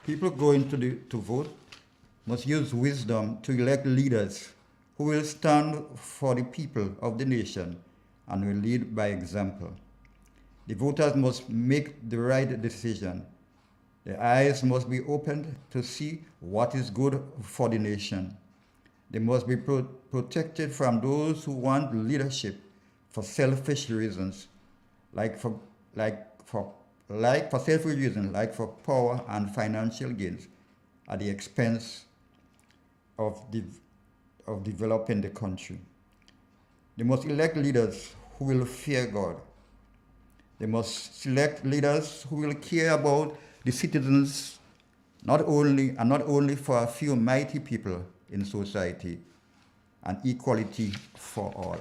People going to vote must use wisdom to elect leaders who will stand for the people of the nation and will lead by example. The voters must make the right decision. Their eyes must be opened to see what is good for the nation. They must be protected from those who want leadership for selfish reasons, like for selfish reasons, like for power and financial gains, at the expense of developing the country. They must elect leaders who will fear God. They must select leaders who will care about the citizens, not only for a few mighty people in society, and equality for all.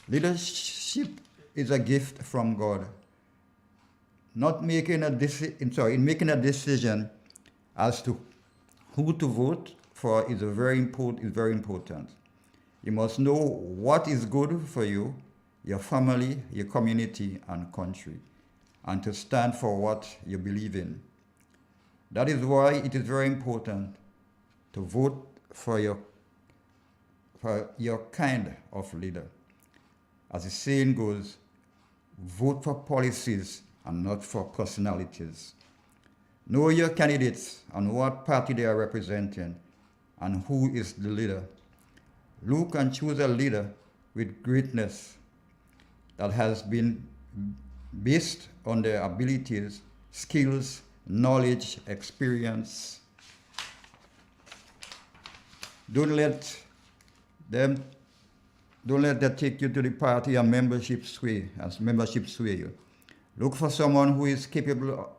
Leadership is a gift from God. In making a decision as to who to vote for is very important. You must know what is good for you, your family, your community, and country, and to stand for what you believe in. That is why it is very important to vote for your kind of leader. As the saying goes, vote for policies and not for personalities. Know your candidates and what party they are representing and who is the leader. Look and choose a leader with greatness that has been based on their abilities, skills, knowledge, experience. Don't let them take you to the party and membership sway you. Look for someone who is capable,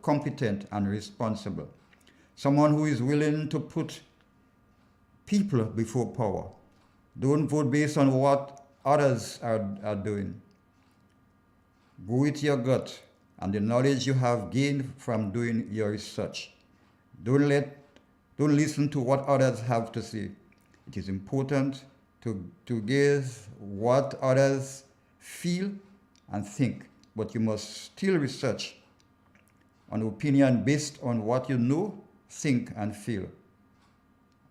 competent, and responsible. Someone who is willing to put people before power. Don't vote based on what others are doing. Go with your gut and the knowledge you have gained from doing your research. Don't listen to what others have to say. It is important to gaze what others feel and think, but you must still research an opinion based on what you know, think, and feel,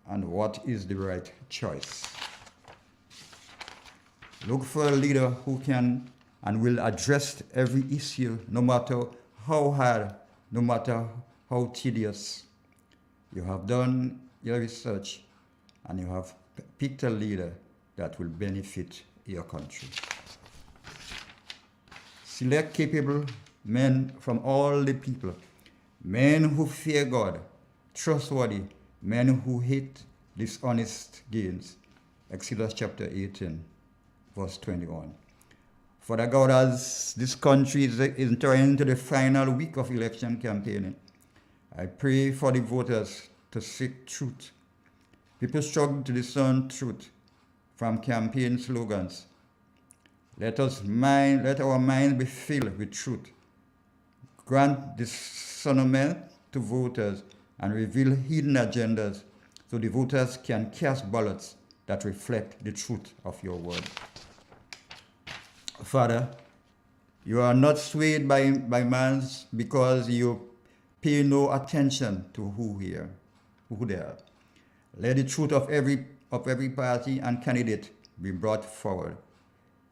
and what is the right choice. Look for a leader who can and will address every issue, no matter how hard, no matter how tedious. You have done your research and you have picked a leader that will benefit your country. Select capable men from all the people, men who fear God, trustworthy, men who hate dishonest gains. Exodus chapter 18, verse 21. Father God, as this country is entering into the final week of election campaigning, I pray for the voters to seek truth. People struggle to discern truth from campaign slogans. Let our minds be filled with truth. Grant discernment to voters and reveal hidden agendas so the voters can cast ballots that reflect the truth of your word. Father, you are not swayed by man's because you pay no attention to who they are. Let the truth of every party and candidate be brought forward.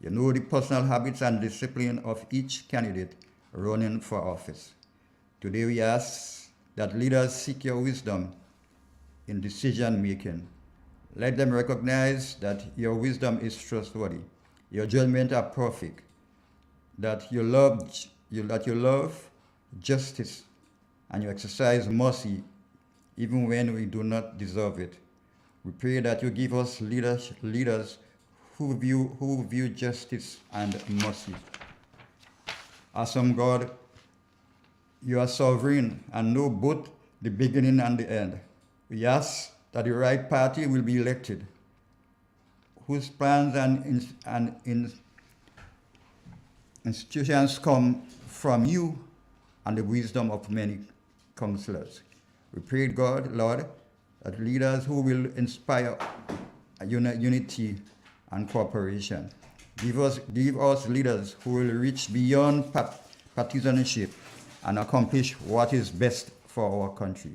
You know the personal habits and discipline of each candidate running for office. Today we ask that leaders seek your wisdom in decision making. Let them recognize that your wisdom is trustworthy, your judgments are perfect, that you love justice, and you exercise mercy even when we do not deserve it. We pray that you give us leaders who view justice and mercy. Awesome God, you are sovereign and know both the beginning and the end. We ask that the right party will be elected, whose plans and institutions come from you and the wisdom of many counselors. We pray, God, Lord, that leaders who will inspire unity and cooperation. Give us leaders who will reach beyond partisanship and accomplish what is best for our country.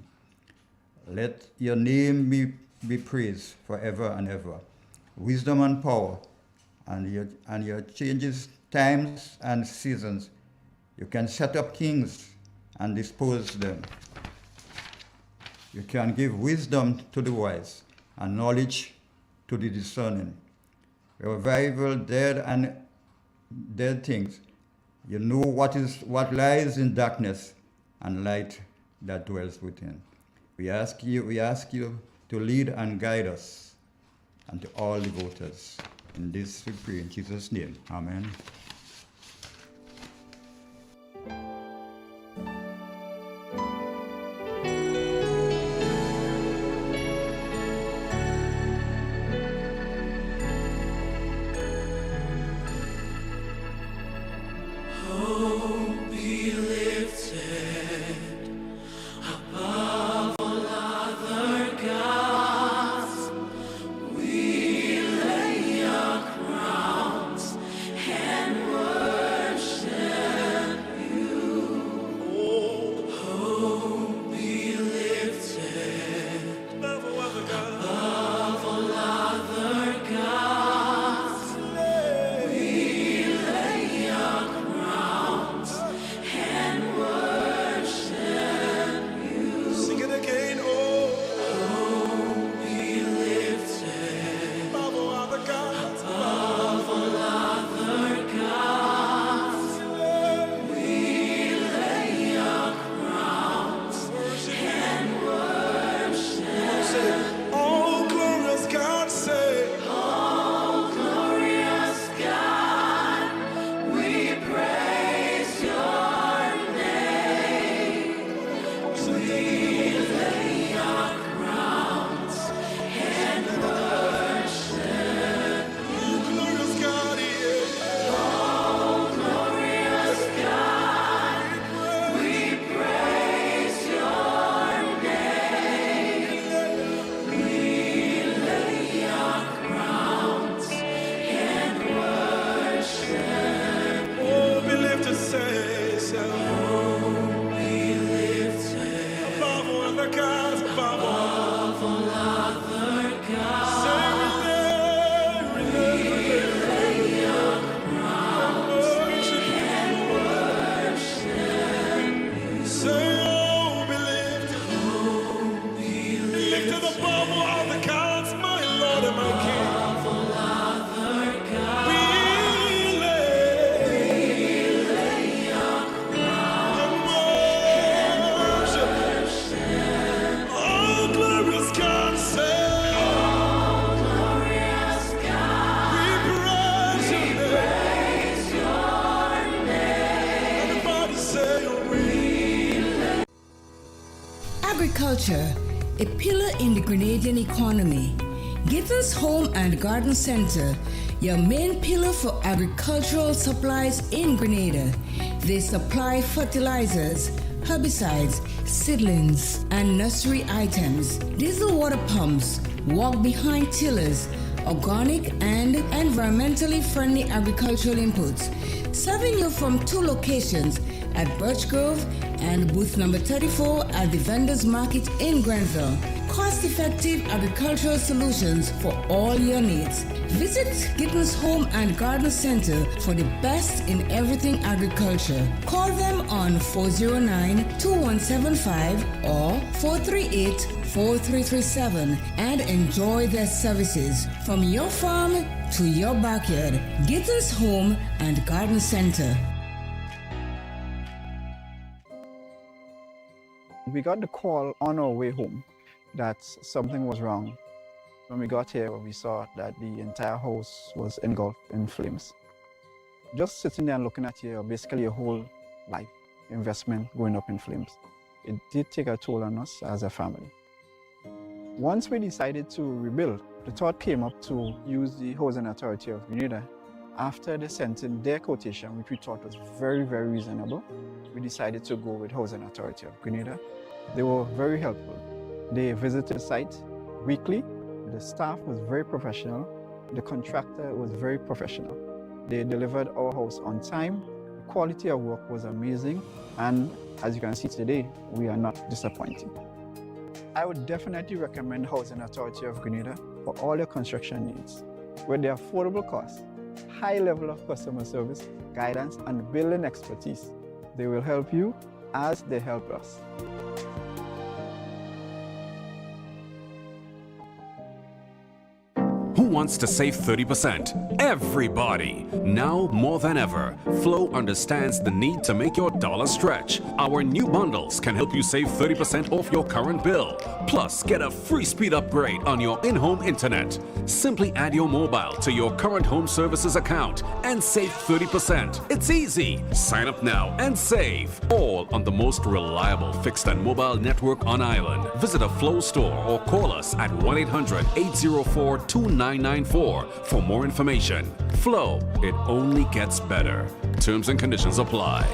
Let your name be praised forever and ever. Wisdom and power, and your changes times and seasons. You can set up kings and dispose them. You can give wisdom to the wise and knowledge to the discerning. Revival dead things. You know what lies in darkness and light that dwells within. We ask you to lead and guide us and to all the voters. In this we pray in Jesus' name. Amen. Agriculture, a pillar in the Grenadian economy. Gittins Home and Garden Center, your main pillar for agricultural supplies in Grenada. They supply fertilizers, herbicides, seedlings, and nursery items, diesel water pumps, walk-behind tillers, organic and environmentally friendly agricultural inputs, serving you from 2 locations at Birch Grove and booth number 34 at the Vendors Market in Grenville. Cost-effective agricultural solutions for all your needs. Visit Gittins Home and Garden Center for the best in everything agriculture. Call them on 409-2175 or 438-4337 and enjoy their services from your farm to your backyard. Gittins Home and Garden Center. We got the call on our way home that something was wrong. When we got here, we saw that the entire house was engulfed in flames. Just sitting there and looking at basically your whole life, investment going up in flames. It did take a toll on us as a family. Once we decided to rebuild, the thought came up to use the Housing Authority of Grenada. After they sent in their quotation, which we thought was very, very reasonable, we decided to go with Housing Authority of Grenada. They were very helpful. They visited the site weekly. The staff was very professional. The contractor was very professional. They delivered our house on time. We quality of work was amazing, and as you can see today, we are not disappointed. I would definitely recommend Housing Authority of Grenada for all your construction needs. With their affordable costs, high level of customer service, guidance, and building expertise, they will help you as they help us. Who wants to save 30%? Everybody! Now more than ever, Flow understands the need to make your dollar stretch. Our new bundles can help you save 30% off your current bill. Plus, get a free speed upgrade on your in-home internet. Simply add your mobile to your current home services account and save 30%. It's easy. Sign up now and save. All on the most reliable fixed and mobile network on island. Visit a Flow store or call us at 1-800-804-2994 for more information. Flow, it only gets better. Terms and conditions apply.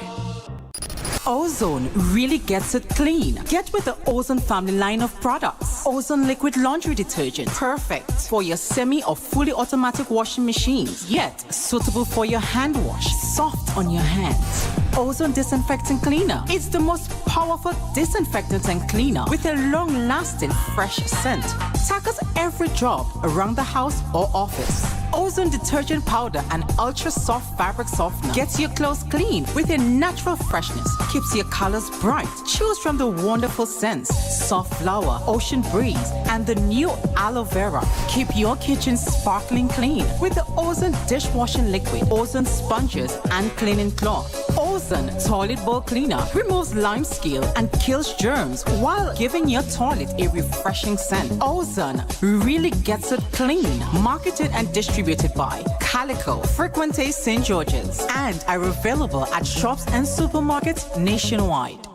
Ozone really gets it clean. Get with the Ozone family line of products. Ozone liquid laundry detergent, perfect for your semi or fully automatic washing machines, yet suitable for your hand wash, soft on your hands. Ozone disinfectant cleaner. It's the most powerful disinfectant and cleaner with a long-lasting fresh scent. Tackles every job around the house or office. Ozone detergent powder and ultra soft fabric softener gets your clothes clean with a natural freshness, keeps your colors bright. Choose from the wonderful scents, soft flower, ocean breeze, and the new aloe vera. Keep your kitchen sparkling clean with the Ozone dishwashing liquid, Ozone sponges and cleaning cloth. Ozone toilet bowl cleaner removes lime scale and kills germs while giving your toilet a refreshing scent. Ozone really gets it clean. Marketed and distributed by Calico, Frequente St. George's, and are available at shops and supermarkets nationwide.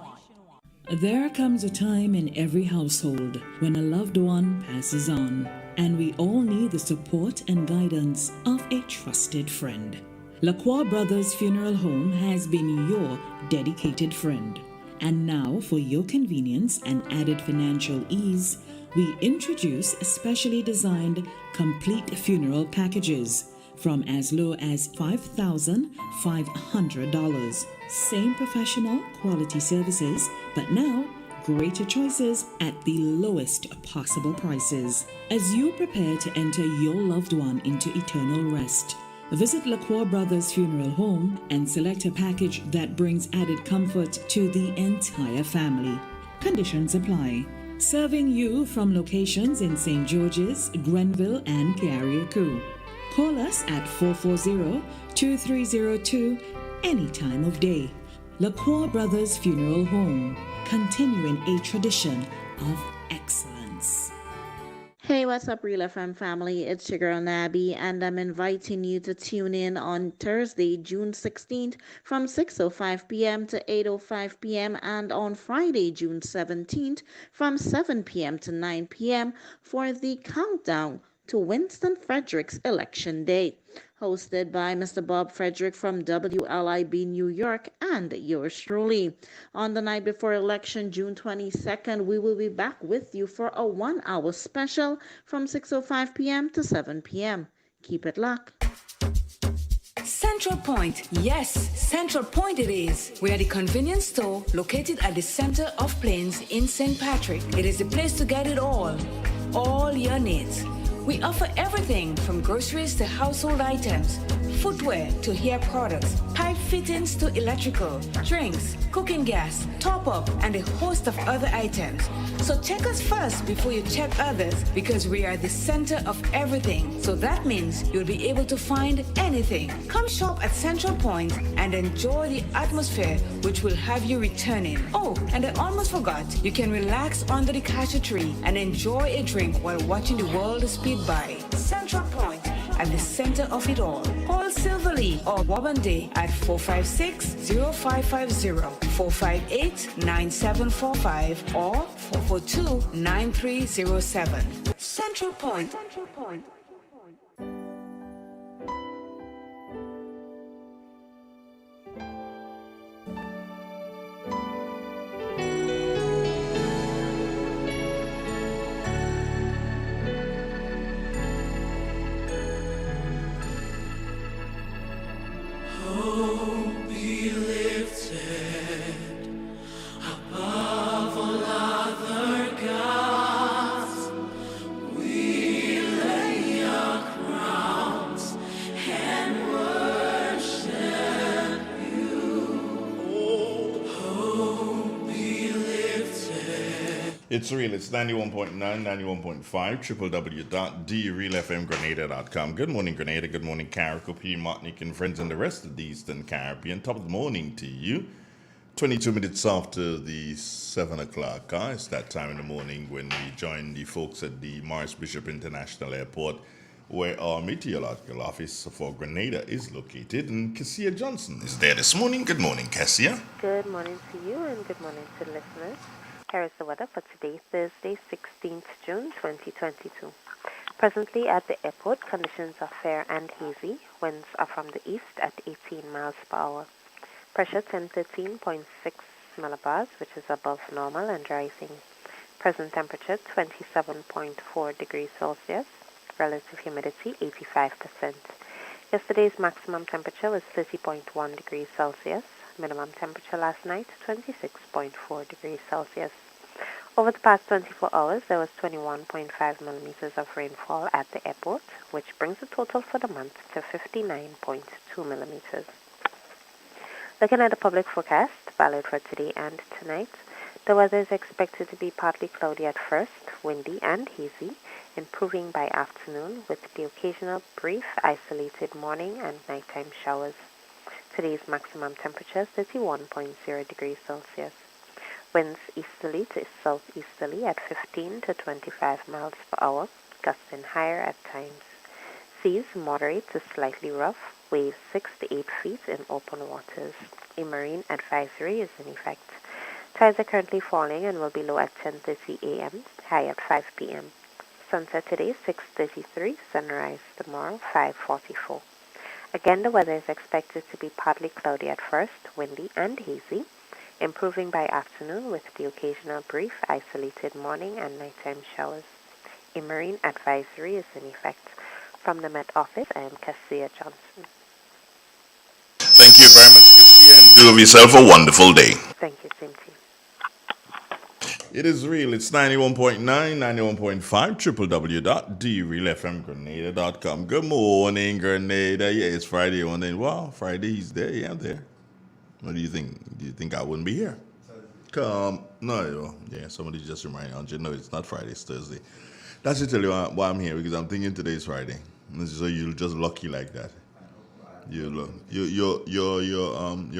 There comes a time in every household when a loved one passes on, and we all need the support and guidance of a trusted friend. Lacroix Brothers Funeral Home has been your dedicated friend. And now, for your convenience and added financial ease, we introduce specially designed complete funeral packages from as low as $5,500. Same professional quality services, but now greater choices at the lowest possible prices. As you prepare to enter your loved one into eternal rest, visit Lacroix Brothers Funeral Home and select a package that brings added comfort to the entire family. Conditions apply. Serving you from locations in St. George's, Grenville, and Carriacou. Call us at 440-2302 any time of day. Lacroix Brothers Funeral Home, continuing a tradition of excellence. Hey, what's up, Real FM family? It's your girl Nabby, and I'm inviting you to tune in on Thursday, June 16th from 6:05 p.m. to 8:05 p.m. and on Friday, June 17th from 7 p.m. to 9 p.m. for the countdown to Winston Frederick's Election Day, hosted by Mr. Bob Frederick from WLIB New York and yours truly. On the night before election, June 22nd, we will be back with you for a 1-hour special from 6:05 p.m. to 7 p.m. Keep it locked. Central Point. Yes, Central Point it is. We are the convenience store located at the center of Plains in St. Patrick. It is the place to get it all your needs. We offer everything from groceries to household items, footwear to hair products, pipe fittings to electrical, drinks, cooking gas, top-up, and a host of other items. So check us first before you check others, because we are the center of everything. So that means you'll be able to find anything. Come shop at Central Point and enjoy the atmosphere, which will have you returning. Oh, and I almost forgot, you can relax under the cashew tree and enjoy a drink while watching the world speed by. Central Point, at the center of it all. Call Silverly or Wabande at 456-0550, 458-9745, or 442-9307. Central Point. Central Point. Hope It's real. It's 91.9, 91.5, www.drealfmgrenada.com. Good morning, Grenada. Good morning, Carriacou, Martinique, and friends in the rest of the Eastern Caribbean. Top of the morning to you. 22 minutes after the 7 o'clock. It's that time in the morning when we join the folks at the Morris Bishop International Airport, where our meteorological office for Grenada is located. And Cassia Johnson is there this morning. Good morning, Cassia. Good morning to you and good morning to the listeners. Here is the weather for today, Thursday, 16th June 2022. Presently at the airport, conditions are fair and hazy. Winds are from the east at 18 miles per hour. Pressure 1013.6 millibars, which is above normal and rising. Present temperature 27.4 degrees Celsius. Relative humidity 85%. Yesterday's maximum temperature was 30.1 degrees Celsius. Minimum temperature last night 26.4 degrees Celsius. Over the past 24 hours, there was 21.5 millimeters of rainfall at the airport, which brings the total for the month to 59.2 millimeters. Looking at the public forecast, valid for today and tonight, the weather is expected to be partly cloudy at first, windy and hazy, improving by afternoon with the occasional brief isolated morning and nighttime showers. Today's maximum temperature 31.0 degrees Celsius. Winds easterly to southeasterly at 15 to 25 miles per hour, gusting higher at times. Seas moderate to slightly rough, waves 6 to 8 feet in open waters. A marine advisory is in effect. Tides are currently falling and will be low at 10:30 a.m., high at 5 p.m. Sunset today 6:33, sunrise tomorrow 5:44. Again, the weather is expected to be partly cloudy at first, windy and hazy, improving by afternoon with the occasional brief isolated morning and nighttime showers. A marine advisory is in effect. From the Met Office, I am Cassia Johnson. Thank you very much, Cassia, and do have yourself a wonderful day. Thank you, same to you. It is real. It's 91.9, 91.5, www.drealfmgrenada.com. Good morning, Grenada. Yeah, it's Friday morning. Wow, Friday's there. Yeah, I'm there. What do you think? Do you think I wouldn't be here? No. Yeah, somebody just reminded me. No, it's not Friday, it's Thursday. That should tell you why I'm here, because I'm thinking today's Friday. So you're just lucky like that. Your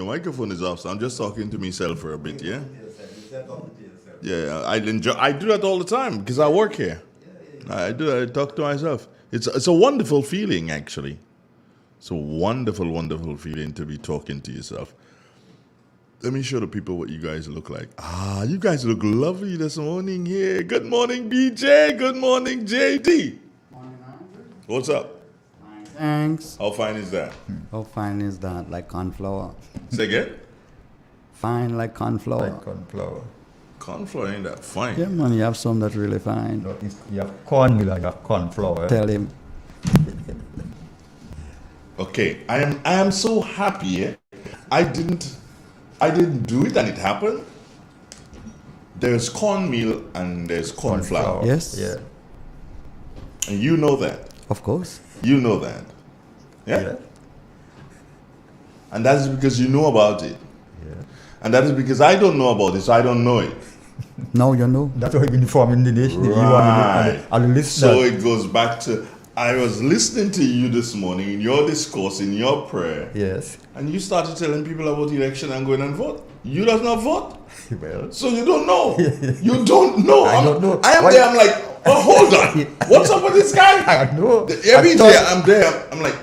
microphone is off, so I'm just talking to myself for a bit, yeah? Yeah, I do that all the time because I work here. I talk to myself. It's a wonderful feeling, actually. It's a wonderful, wonderful feeling to be talking to yourself. Let me show the people what you guys look like. You guys look lovely this morning here. Good morning, BJ. Good morning, JD. Morning, Andrew. What's up? Fine, thanks. How fine is that? How fine is that? Like cornflour. Say again? Fine like cornflour. Like cornflour. Cornflour ain't that fine. Yeah, man, you have some that really fine. No, you have cornmeal and you have cornflour. Tell him. Okay, I am so happy. I didn't do it and it happened. There's cornmeal and there's cornflour. Yes. Yeah. And you know that. Of course. You know that. Yeah? And that is because you know about it. Yeah. And that is because I don't know about it, so I don't know it. Now you know. That's why you've been forming the nation. Right. And the listener. So it goes back to, I was listening to you this morning in your discourse, in your prayer. Yes. And you started telling people about election and going and vote. You does not vote. Well. So you don't know. You don't know. I don't know. I am there, I'm like, oh, hold on. What's up with this guy? I know. Every day I'm there, I'm like,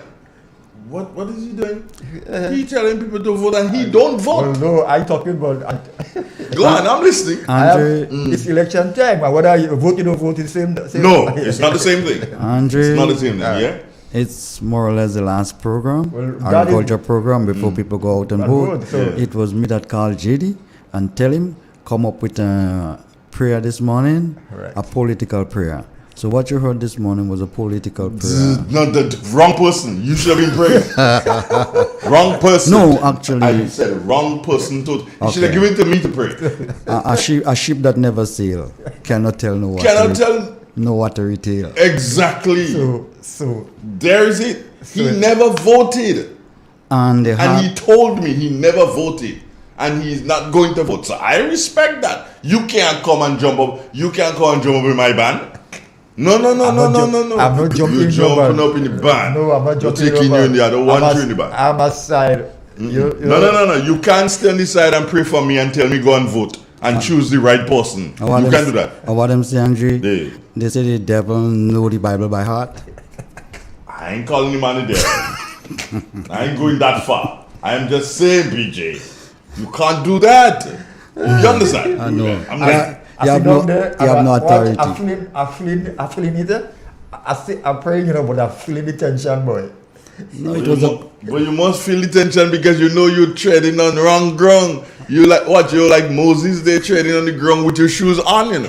what is he doing? He telling people to vote and he don't vote. Well, no, I'm talking about... Go on, I'm listening. It's election time. And whether you vote, you don't vote, it's the same. No, it's not the same thing. Andre, it's not the same thing, yeah? It's more or less the last program, Well, agriculture program, before people go out and vote. So It was me that called JD and tell him, come up with a prayer this morning, Right. a political prayer. So what you heard this morning was a political prayer. No, the wrong person. You should have been praying. Wrong person. No, actually. I said wrong person. You should have Okay. given it to me to pray. A ship that never sail cannot tell no water. Cannot tell. No watery tale. Exactly. So there is it. He never voted. And And he told me he never voted. and he's not going to vote. So I respect that. You can't come and jump up. You can't come and jump up in my band. No. I'm not jumping You're jumping up in the band. No, I'm not jumping taking you in the other one you in the band. I'm aside. No. You can't stay on the side and pray for me and tell me go and vote and choose the right person. You can't do that. What them say, Andre? Yeah. They say the devil know the Bible by heart. I ain't calling him on the devil. I ain't going that far. I am just saying, BJ, you can't do that. You understand? I know. I'm like, you have no authority. I'm feeling it. I'm praying, but I'm feeling the tension, boy. No, it was but you must feel the tension because you know you're treading on wrong ground. You like what? You're like Moses, they're treading on the ground with your shoes on,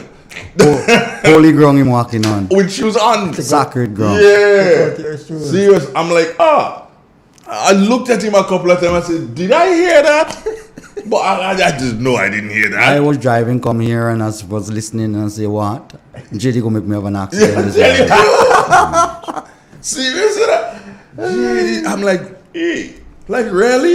holy ground him walking on. With shoes on. Sacred ground. Yeah. Serious. I'm like, I looked at him a couple of times and said, did I hear that? But I just know I didn't hear that. I was driving, come here, and I was listening and I say, what? JD go make me have an accident. Serious? JD, I'm like, hey, like really?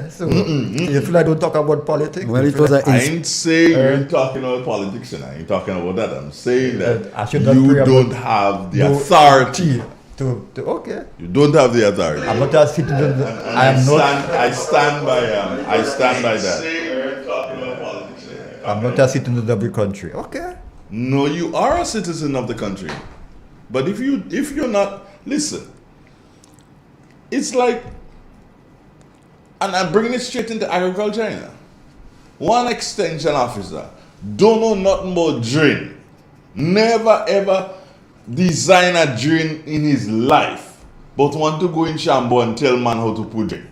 So you feel like don't talk about politics? Well, it was I ain't saying you're talking about politics and I ain't talking about that. I'm saying that you don't have the authority. Okay. You don't have the authority. I'm not a citizen. I stand by that. I'm not a citizen of the country. Okay. No, you are a citizen of the country. But if you're not, listen. It's like, and I'm bringing it straight into agriculture. One extension officer don't know nothing about drain. Never ever design a drain in his life, but want to go in Shambo and tell man how to put drain.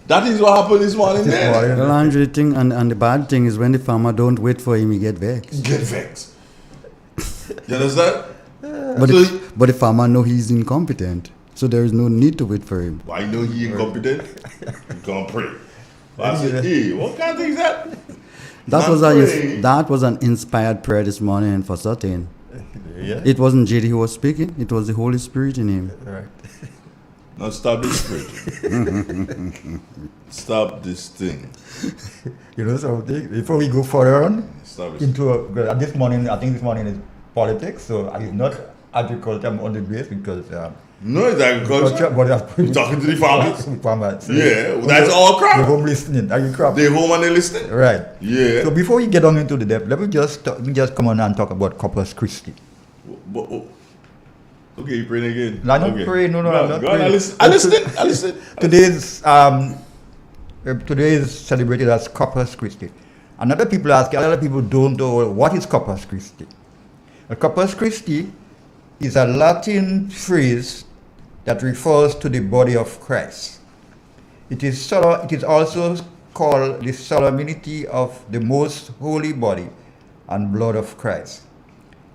That is what happened this morning there. Well, Andre, the thing and the bad thing is when the farmer don't wait for him, he get vexed. You understand? But the farmer know he's incompetent, so there is no need to wait for him. Why know he incompetent? He can't pray. I said, hey, what kind of thing is that? That was an inspired prayer this morning for certain. Yeah. It wasn't JD who was speaking, it was the Holy Spirit in him. Right. Now stop this spirit. Stop this thing. You know something? Before we go further on into this morning, I think this morning is politics, so it's not agriculture on the base because no, it's agriculture. But we're talking to the farmers. Farmers. Yeah, that's all crap. They're home listening. They're home and they're listening. Right. Yeah. So before we get on into the depth, let me just come on and talk about Corpus Christi. Okay, you praying again? No, I'm not praying. No, I'm not praying. I listen. Today is celebrated as Corpus Christi. And other people don't know what is Corpus Christi. Corpus Christi is a Latin phrase that refers to the body of Christ. It is also called the solemnity of the most holy body and blood of Christ.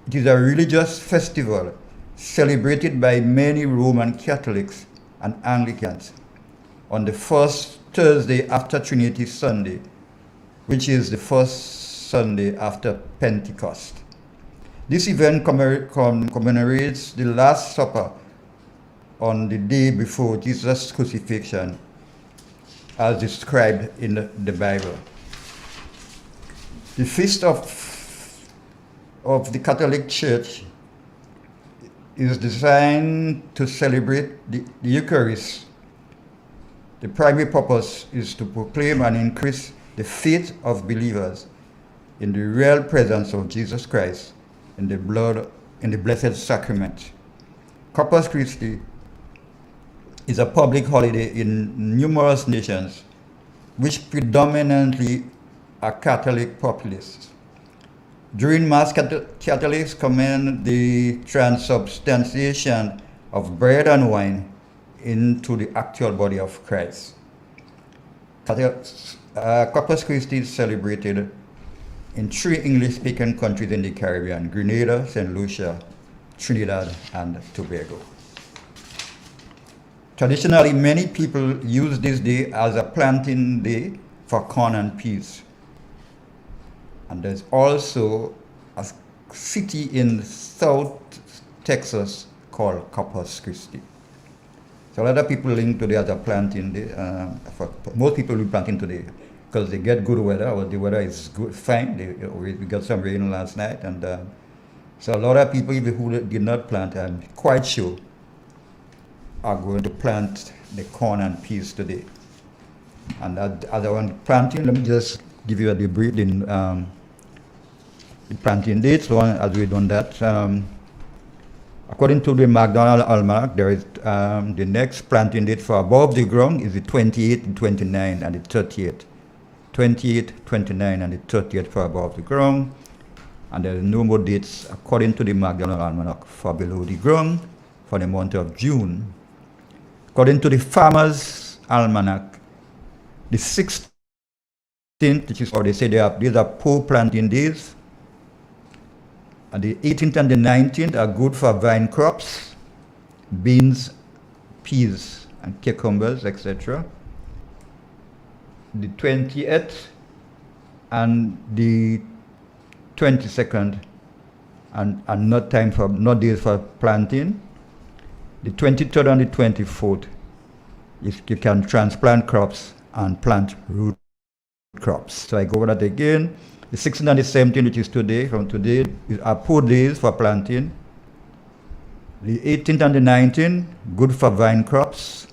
It is a religious festival celebrated by many Roman Catholics and Anglicans on the first Thursday after Trinity Sunday, which is the first Sunday after Pentecost. This event commemorates the Last Supper on the day before Jesus' crucifixion, as described in the Bible. The feast of the Catholic Church is designed to celebrate the Eucharist. The primary purpose is to proclaim and increase the faith of believers in the real presence of Jesus Christ in the Blessed Sacrament. Corpus Christi is a public holiday in numerous nations, which predominantly are Catholic populations. During Mass, Catholics commend the transubstantiation of bread and wine into the actual body of Christ. Corpus Christi is celebrated in 3 English-speaking countries in the Caribbean: Grenada, St. Lucia, Trinidad, and Tobago. Traditionally, many people use this day as a planting day for corn and peas. And there's also a city in South Texas called Corpus Christi. So a lot of people link today as a planting day. Most people will be planting today because they get good weather, or the weather is good, fine. We got some rain last night, and so a lot of people, even who did not plant, I'm quite sure, are going to plant the corn and peas today. And as I want planting, let me just give you a debrief in the planting dates. So as we've done that, according to the McDonald Almanac, there is the next planting date for above the ground is the 28th, the 29th, and the 30th. 28th, 29th, and the 30th for above the ground. And there are no more dates according to the McDonald Almanac for below the ground for the month of June. According to the Farmers Almanac, the 16th, which is how they say these are poor planting days. And the 18th and the 19th are good for vine crops, beans, peas, and cucumbers, etc. The 20th and the 22nd and not days for planting. The 23rd and the 24th, you can transplant crops and plant root crops. So I go over that again. The 16th and the 17th, which is today, from today, are poor days for planting. The 18th and the 19th, good for vine crops.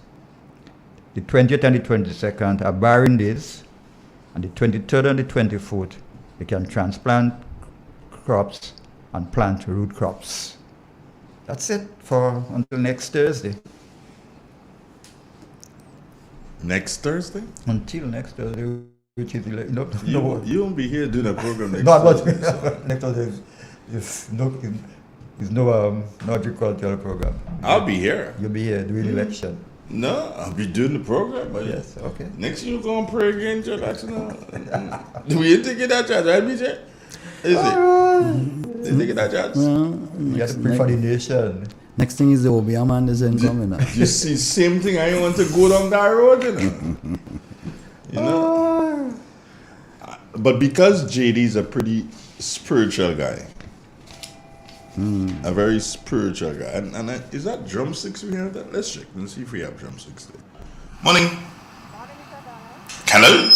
The 20th and the 22nd are barren days. And the 23rd and the 24th, you can transplant crops and plant root crops. That's it for until next Thursday. Next Thursday? Until next Thursday. Which is, you won't be here doing a program next Thursday. So. Next Thursday is no agricultural program. I'll be here. You'll be here doing election. No, I'll be doing the program. But yes, okay. Next year, you're going to pray again, church. Do we take it that church, right, BJ? Is it? They take it that church? You got to pray for the nation. Next thing is the Obeah man is incoming. You see, same thing. I want to go down that road, you know. But because JD's a pretty spiritual guy, a very spiritual guy, and is that drumsticks we have? That let's check and see if we have drumsticks there. Morning. Morning, Mr. Donald. Hello.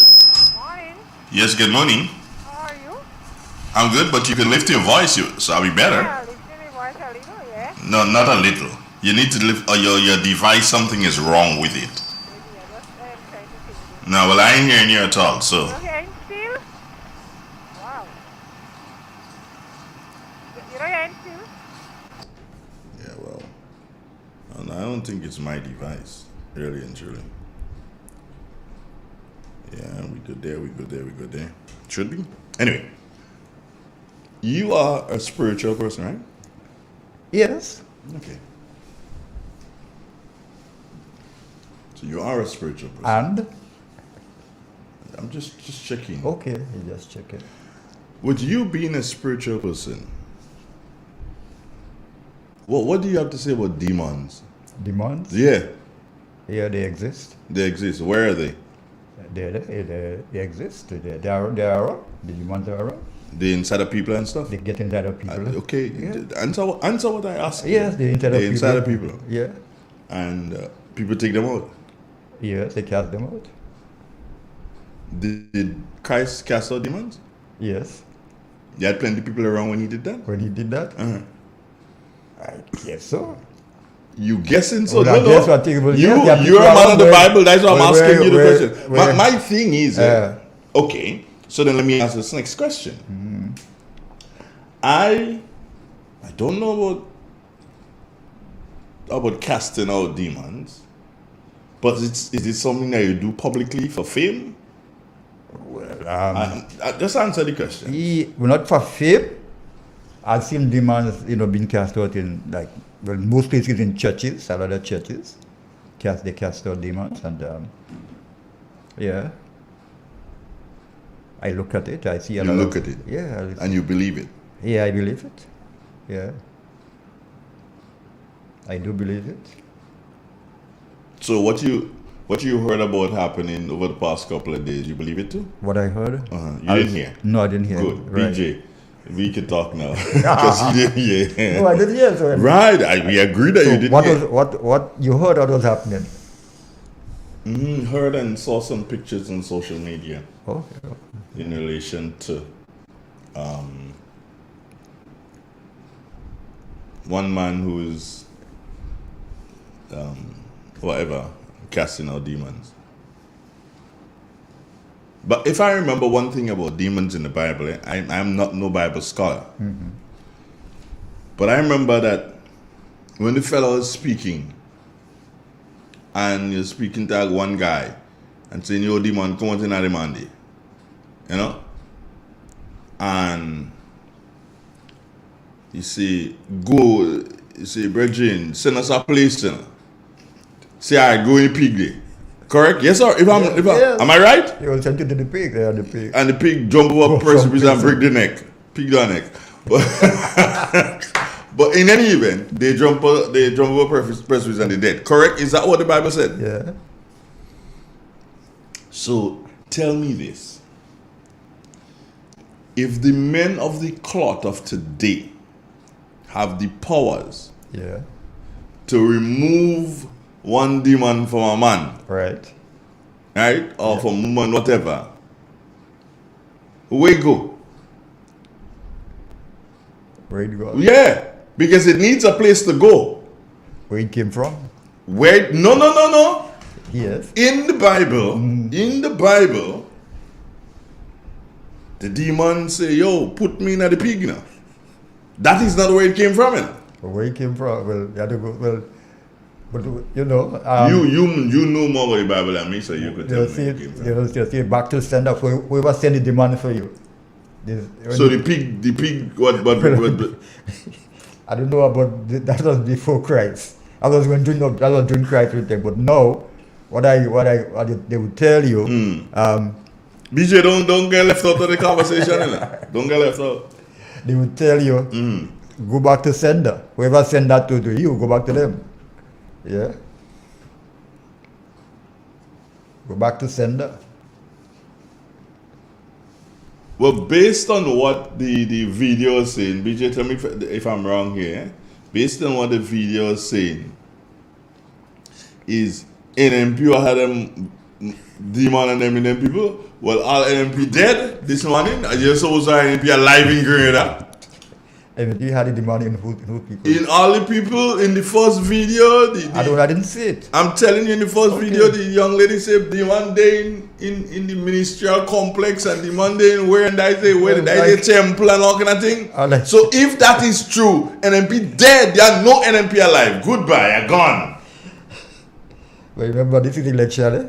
Morning. Yes. Good morning. How are you? I'm good, but you can lift your voice, so I'll be better. Yeah, lifting my voice a little, yeah. No, not a little. You need to lift your device. Something is wrong with it. No, well, I ain't hearing you at all, so. Okay, still? Wow. You know you're still? Yeah, well, I don't think it's my device, really and truly. Yeah, we go there. Should be. Anyway, you are a spiritual person, right? Yes. Okay. So you are a spiritual person. And? I'm just checking. Okay, you just check it. With you being a spiritual person, what do you have to say about demons? Demons? Yeah. Yeah, they exist. They exist. Where are they? They exist. They are around. The demons are around. They inside of people and stuff? They get inside of people. Okay. Yeah. Answer what I asked. Yes, they're inside of people. Yeah. And people take them out? Yes, they cast them out. Did Christ cast out demons? Yes. You had plenty of people around when he did that? When he did that? Uh-huh. I guess so. You guessing so? Well, no. You're a man of the Bible. That's why I'm asking you the question. My thing is, okay, so then let me ask this next question. Mm-hmm. I don't know about casting out demons, but is it something that you do publicly for fame? Well, just answer the question. Not for fame. I've seen demons, being cast out in most places in churches, a lot of churches. They cast out demons, and yeah. I look at it. I see a lot. You look at it. Yeah. And you believe it. Yeah, I believe it. Yeah. I do believe it. So what you heard about happening over the past couple of days, you believe it too? What I heard? You didn't hear? No, I didn't hear. Good. Right. BJ, We can talk now. 'Cause you did, yeah. No, I didn't hear. So Right, we agree that you did. What you heard what was happening? Heard and saw some pictures on social media Okay. in relation to one man who is whatever casting out demons. But if I remember one thing about demons in the Bible, I'm not no Bible scholar. Mm-hmm. But I remember that when the fellow was speaking, and you're speaking to one guy and saying, yo, demon, come out in the Monday. You know? And you say, go, you say, brethren, send us a place. You know? Say, all right, go in the pig day. Correct? Yes, sir. Am I right? He was sent to the pig. Yeah, the pig. And the pig jump over precipice and break the neck. Pig the neck. But in any event, they jump over precipice and they're dead. Correct? Is that what the Bible said? Yeah. So tell me this. If the men of the cloth of today have the powers to remove one demon from a man, right, or from a woman, whatever, where you go? Where it go? Yeah, because it needs a place to go. Where it came from? Where? No. Yes. In the Bible, the demon say, "Yo, put me in the pig now." That is not where it came from. Where it came from? Well, you had to go. Well, but you know, you know more about the Bible than me, so you could tell me where it came from. You see, back to stand up. Whoever sent the demon for you. So the pig, what? I don't know about that was before Christ. I was during Christ with them, but now, what they would tell you. BJ, don't get left out of the conversation. Don't get left out. They would tell you, go back to sender. Whoever send that to you, go back to them. Yeah. Go back to sender. Well, based on what the video is saying, BJ, tell me if I'm wrong here. Based on what the video is saying, is NMP or had them demon and them in them people? Well, all NMP dead this morning. I just saw NMP alive in Grenada. And you had the demon in who people? In all the people in the first video. I didn't see it. I'm telling you, in the first video, the young lady said the one day in the ministerial complex and the one day where the temple and all kind of thing. So if that is true, NMP dead, there are no NMP alive. Goodbye, you're gone. But remember, this is election, eh?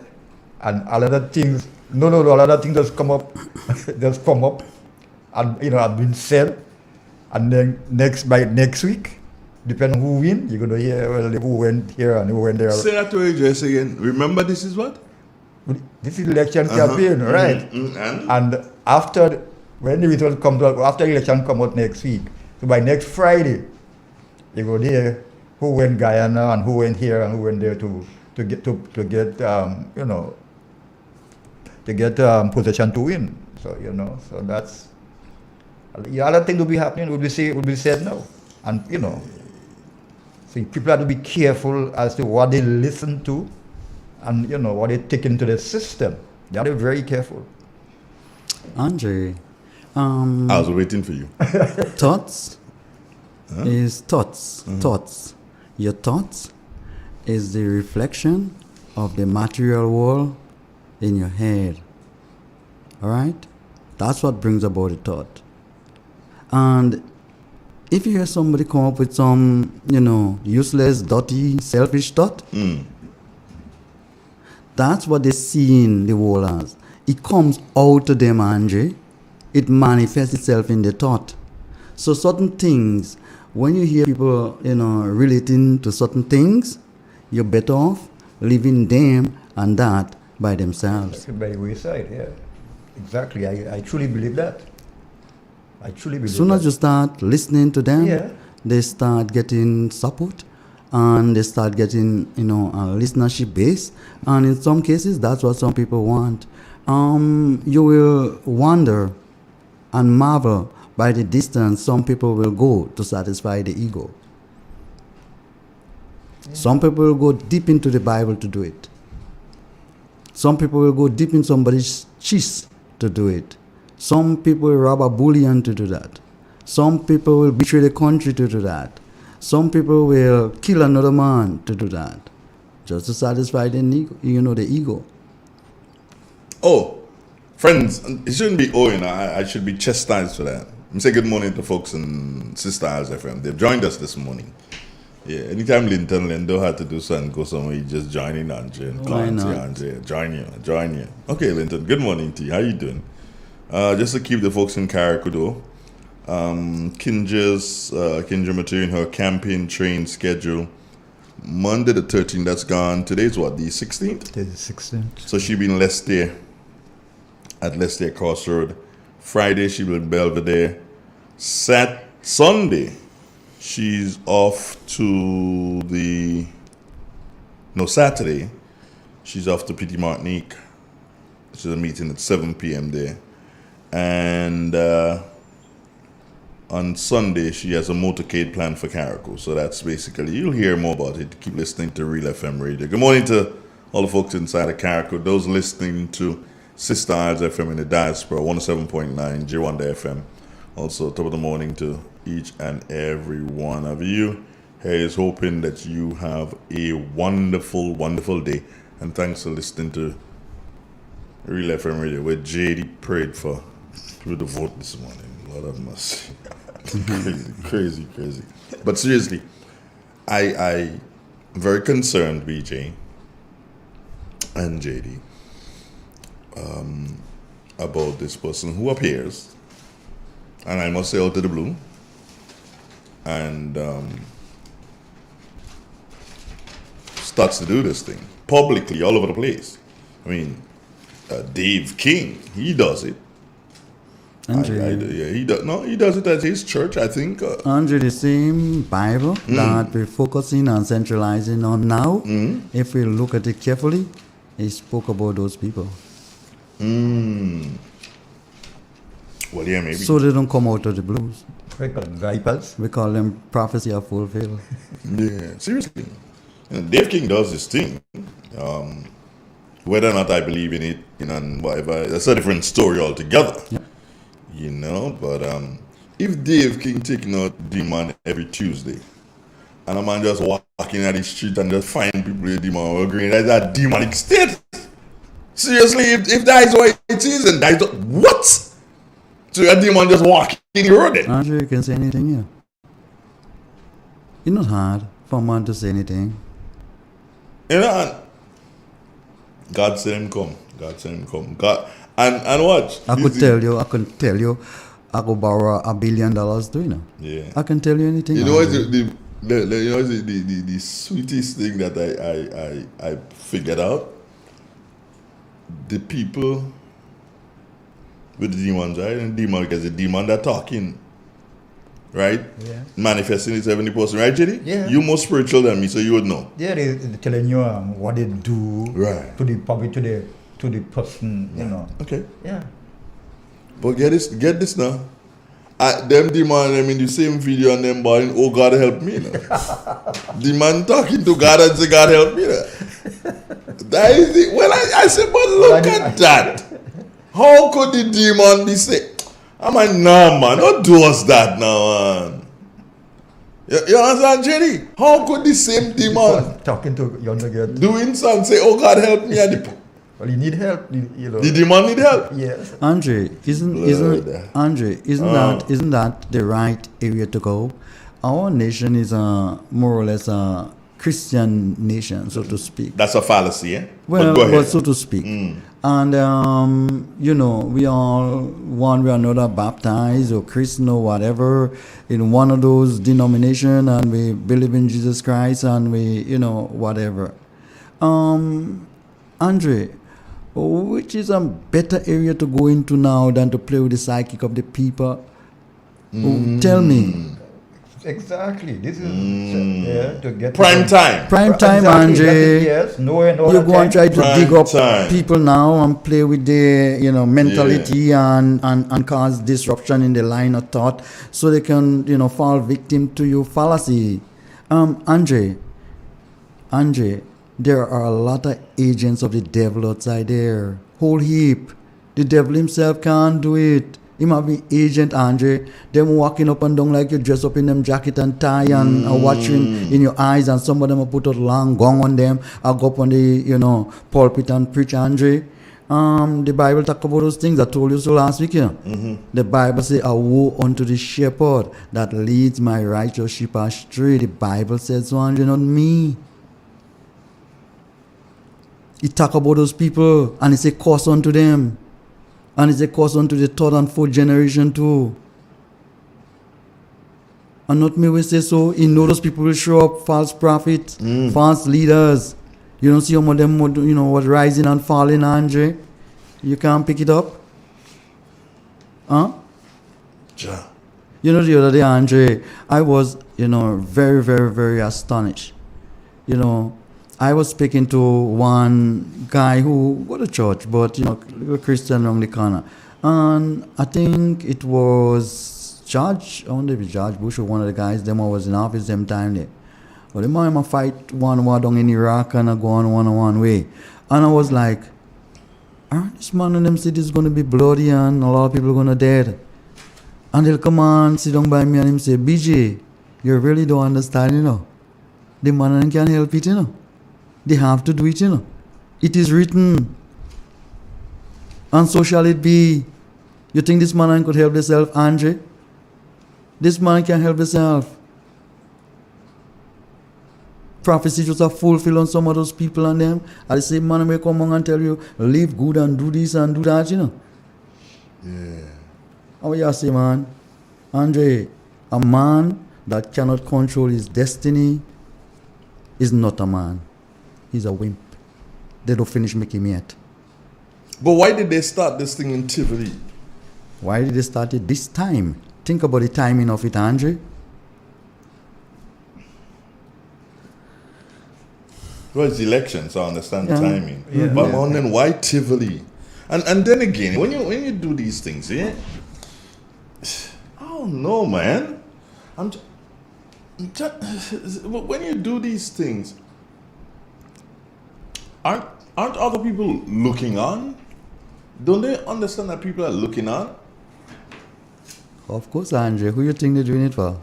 And a lot of things. No, a lot of things just come up, and have been said. And then next week, depending on who win, you're gonna hear who went here and who went there. Say that to you just again. Remember, this is what? This is election campaign, right? And after when the result comes out, after election come out next week, so by next Friday, you're gonna hear who went Guyana and who went here and who went there to get position to win. So so that's. The other thing will be happening will be said now, and so people have to be careful as to what they listen to, and what they take into the system. They have to be very careful. Andre, I was waiting for you. Thoughts is thoughts. Thoughts. Your thoughts is the reflection of the material world in your head. All right, that's what brings about a thought. And if you hear somebody come up with some, useless, dirty, selfish thought, that's what they see in the world as. It comes out to them, Andre. It manifests itself in the thought. So certain things, when you hear people, relating to certain things, you're better off leaving them and that by themselves. By the wayside, yeah. Exactly. I truly believe that. As soon as you start listening to them, they start getting support and they start getting, a listenership base. And in some cases, that's what some people want. You will wonder and marvel by the distance some people will go to satisfy the ego. Some people will go deep into the Bible to do it. Some people will go deep in somebody's cheese to do it. Some people will rob a bullion to do that. Some people will betray the country to do that. Some people will kill another man to do that, just to satisfy the ego. Oh, friends, it shouldn't be I should be chastised for that. I'm saying good morning to folks in Sister Isles FM. They've joined us this morning. Yeah, anytime Linton Lendo had to do something, go somewhere, you just join in, Andre. And Why not? Andre, join you. Okay, Linton, good morning to you. How you doing? Just to keep the folks in Caracudo, Kinja material in her campaign train schedule. Monday the 13th, that's gone. Today's what, the 16th? Today's the 16th. So she been Leicester, at Leicester Crossroad. Friday she will be Belvedere. Sunday, she's off to Saturday, she's off to Petit Martinique. She's a meeting at 7 p.m. there. And on Sunday, she has a motorcade planned for Carriacou. So that's basically, you'll hear more about it. Keep listening to Real FM Radio. Good morning to all the folks inside of Carriacou. Those listening to Sister Isles FM in the diaspora, 107.9, J1 FM. Also, top of the morning to each and every one of you. Here's hoping that you have a wonderful, wonderful day. And thanks for listening to Real FM Radio, where JD prayed for people to vote this morning. Lord have mercy. crazy. But seriously, I'm very concerned, BJ and JD, about this person who appears, and I must say out of the blue, and starts to do this thing publicly all over the place. I mean, Dave King, he does it. Andre, he does it at his church, I think. Andre, the same Bible that we're focusing and centralizing on now, if we look at it carefully, it spoke about those people. Well, yeah, maybe. So they don't come out of the blues. We call them vipers. We call them prophecy of fulfilled. Yeah, seriously. Dave King does this thing. Whether or not I believe in it, and whatever, that's a different story altogether. Yeah. But if Dave King taking out demon every Tuesday, and a man just walking at the street and just find people with demon agreeing that's a demonic state. Seriously, if that is what it is, and that is what? So a demon just walking the road then? Andre, you can say anything here. It's not hard for a man to say anything. God send him come. God, and watch. I can tell you, I could borrow $1 billion, Yeah. I can tell you anything. You know what's the sweetest thing that I figured out? The people with the demons, right? And demon, because the demon that talking, right? Yeah. Manifesting itself in the person, right, JD? Yeah. You more spiritual than me, so you would know. Yeah, they're telling you what they do Right. to the public, to the person, Okay. Yeah. But get this now. Them demon them in the same video and them buying, oh God help me now. The man talking to God and say, God help me now. That is it. Well, I said, but look at that. How could the demon be saying, I'm like, nah man, don't do us that now, man. You understand, Jerry? How could the same demon talking to younger girl doing something say, oh God help me, and well, you need help, the demon need help? Yes. Andre, isn't that the right area to go? Our nation is more or less a Christian nation, so to speak. That's a fallacy, eh? Well, but go ahead. so to speak. And, we all, one way or another, baptized or Christian or whatever, in one of those denominations, and we believe in Jesus Christ, and we, whatever. Andre, which is a better area to go into now than to play with the psychic of the people? Tell me. Exactly. This is to get Prime time. Prime time, exactly, Andre. yes, knowing all You the go and try to Prime dig up time. people now and play with their, mentality and cause disruption in the line of thought, so they can, fall victim to your fallacy. Andre, there are a lot of agents of the devil outside there. Whole heap. The devil himself can't do it. He might be agent Andre. Them walking up and down like you dress up in them jacket and tie and watching in your eyes, and some of them will put a long gong on them. I'll go up on the pulpit and preach, Andre. The Bible talk about those things I told you so last week. The Bible say, "A woe unto the shepherd that leads my righteous sheep astray." The Bible says so, Andre, not me. He talk about those people and he say, "Curse unto them." And it's a curse unto the third and fourth generation too. And not me will say so. He know those people will show up, false prophets, false leaders. You don't see some of them, was rising and falling, Andre. You can't pick it up. Huh? Ja. The other day, Andre, I was, very, very, very astonished. I was speaking to one guy who go to church, but a Christian around the corner, and I think it was George. I wonder if it's George Bush or one of the guys. Them I was in office them time there. But the man fight one war down in Iraq and I go on one way, and I was like, this man and them say this is gonna be bloody and a lot of people are gonna dead, and they'll come on sit down by me and him say, BJ, you really don't understand, The man and can't help it, They have to do it, It is written. And so shall it be. You think this man could help himself, Andre? This man can help himself. Prophecy just are fulfilled on some of those people and them. And the same man may come on and tell you, live good and do this and do that, Yeah. How you say, man? Andre, a man that cannot control his destiny is not a man. He's a wimp. They don't finish making him yet. But why did they start this thing in Tivoli? Why did they start it this time? Think about the timing of it, Andre. Well, it's elections, I understand the timing. Yeah. But I'm wondering why Tivoli? And then again, when you do these things, I don't know, man. When you do these things, aren't other people looking on? Don't they understand that people are looking on? Of course, Andre. Who you think they're doing it for?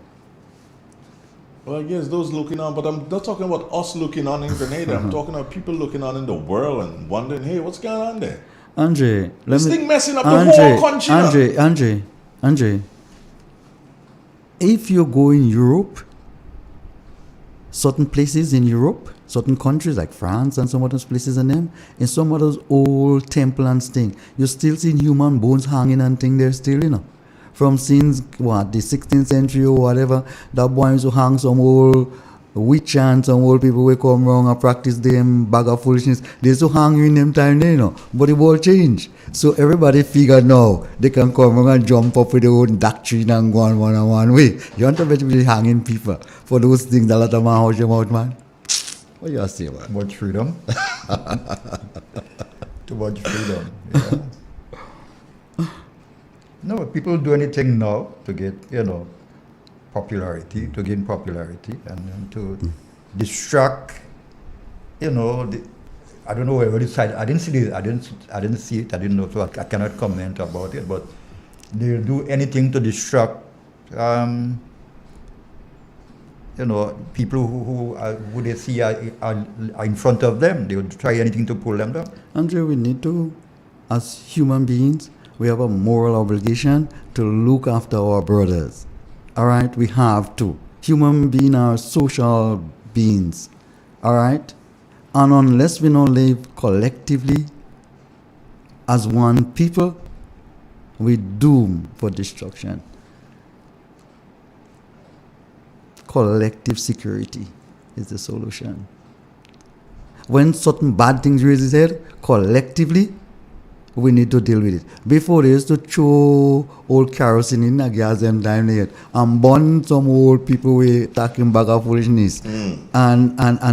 Well, I guess those looking on, but I'm not talking about us looking on in Grenada. I'm talking about people looking on in the world and wondering, hey, what's going on there? Andre, this thing messing up the whole country. Andre. If you go in Europe, certain places in Europe, certain countries like France and some of those places in them, in some of those old temple and things, you still see human bones hanging and things there still, From since, the 16th century or whatever, that boy used to hang some old witch and some old people will come around and practice them bag of foolishness. They used to hang in them time there, But the world changed. So everybody figure now they can come around and jump up with their own doctrine and go on one way. You want to be hanging people for those things a lot of man hold them out, man. What you say, man? Too much freedom. Too much freedom. Yeah. No, people do anything now to get, popularity, to gain popularity, and to distract, I don't know where this side. I didn't see it. I didn't see it. I didn't know, so I cannot comment about it. But they'll do anything to distract, people who they see are in front of them. They would try anything to pull them down. Andre, we need to, as human beings, we have a moral obligation to look after our brothers. All right? We have to. Human beings are social beings. All right? And unless we don't live collectively as one people, we doom for destruction. Collective security is the solution. When certain bad things raise its head, collectively, we need to deal with it. Before they used to throw old kerosene in the gas and dynamite and burn some old people with talking bag of foolishness and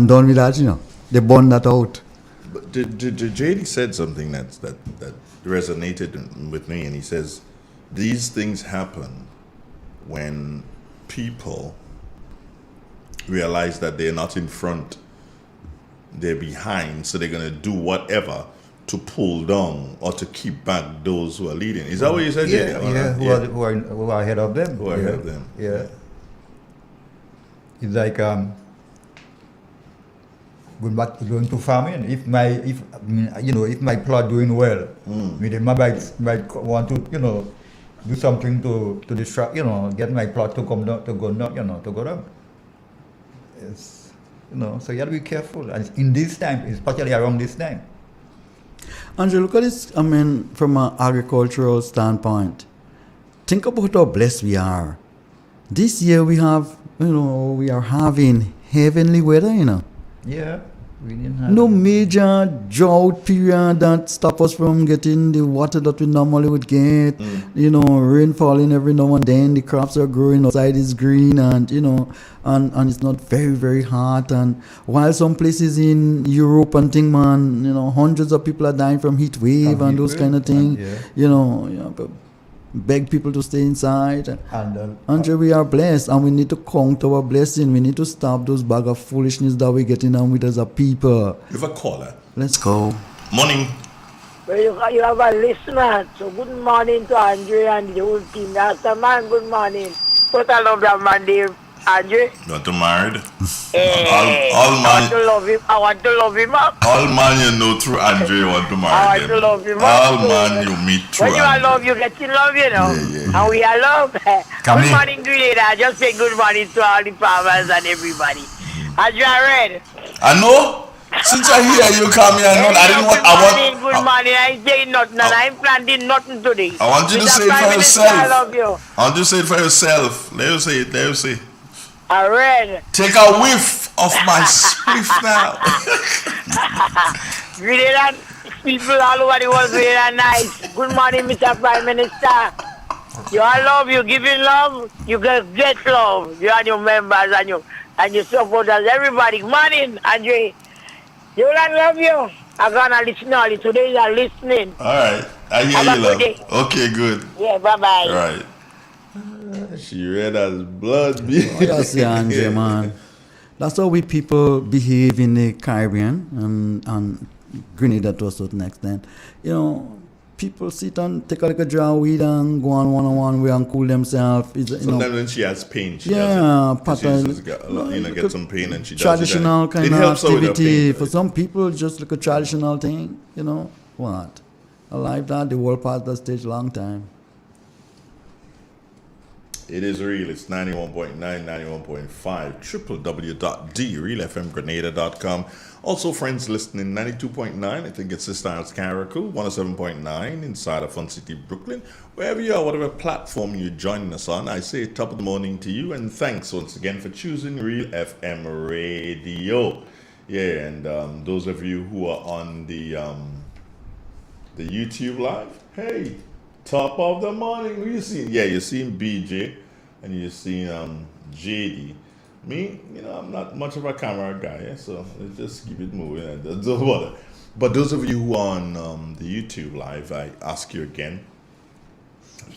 done with that, They burn that out. But JD said something that resonated with me, and he says these things happen when people realize that they're not in front, they're behind, so they're going to do whatever to pull down or to keep back those who are leading. Is that what you said? Who are ahead of them. Who are ahead of them. Yeah. It's like going to farming. If my plot doing well, maybe might want to do something to distract, get my plot to come down, to go down. It's, so you have to be careful. And in this time, especially around this time. Andrew, look at this, from an agricultural standpoint. Think about how blessed we are. This year we have, we are having heavenly weather, Yeah. We didn't have no major drought period that stop us from getting the water that we normally would get. Rain falling every now and then. The crops are growing. Outside is green, and and it's not very, very hot. And while some places in Europe and thing, man, hundreds of people are dying from heat wave and those kind of things. Beg people to stay inside. Andre, we are blessed, and we need to count our blessing. We need to stop those bag of foolishness that we're getting on with as a people. You have a caller. Let's go. Morning. Well, you have a listener. So good morning to Andre and the whole team. That's the man. Good morning. But I love that man, Dave. Andre. You want to married? Hey, all man. I want to love him. I want to love him up. All man through Andre want to marry I want them. to love him All up. man you meet through When you are Andre. love, you get in love, Yeah. And we are love. Come Good in. morning, Grenada. I just say good morning to all the farmers and everybody. Andre, read. I know. Since I hear you come here, Good morning. I ain't saying nothing, and I ain't planting nothing today. I want you to Mr. say it Prime for Minister, yourself. I love you. I want you to say it for yourself. Let you say it. Let you say it. I read. Take a whiff of my spliff now. Grenada people all over the world, Grenada nice. Good morning, Mr. Prime Minister. You all love, you giving love, you get love. You and your members and your supporters, everybody. Good morning, Andre. You all love you. I'm gonna listen all today. You are listening. All right. I hear Have you, a good love. day. Okay, good. Yeah, bye-bye. All right. She red as blood. That's the Andre, man. That's how we people behave in the Caribbean and Grenada to a certain extent. People sit and take a little draw weed and go on one-on-one way and cool themselves. Sometimes when she has pain, she does it. Get some pain and she traditional does it. kind of Her with her activity. pain, For some people, just like a traditional thing. What? A life that the world past that stage long time. It is real. It's 91.9, 91.5, www.drealfmgrenada.com. Also, friends listening, 92.9, I think it's Sister House Caracal, 107.9 inside of Fun City, Brooklyn. Wherever you are, whatever platform you're joining us on, I say top of the morning to you, and thanks once again for choosing Real FM Radio. Yeah, and those of you who are on the YouTube Live, hey, top of the morning. Who you seeing? Yeah, you're seeing BJ and you're seeing JD. Me, I'm not much of a camera guy, so let's just keep it moving. And don't bother. But those of you who are on the YouTube Live, I ask you again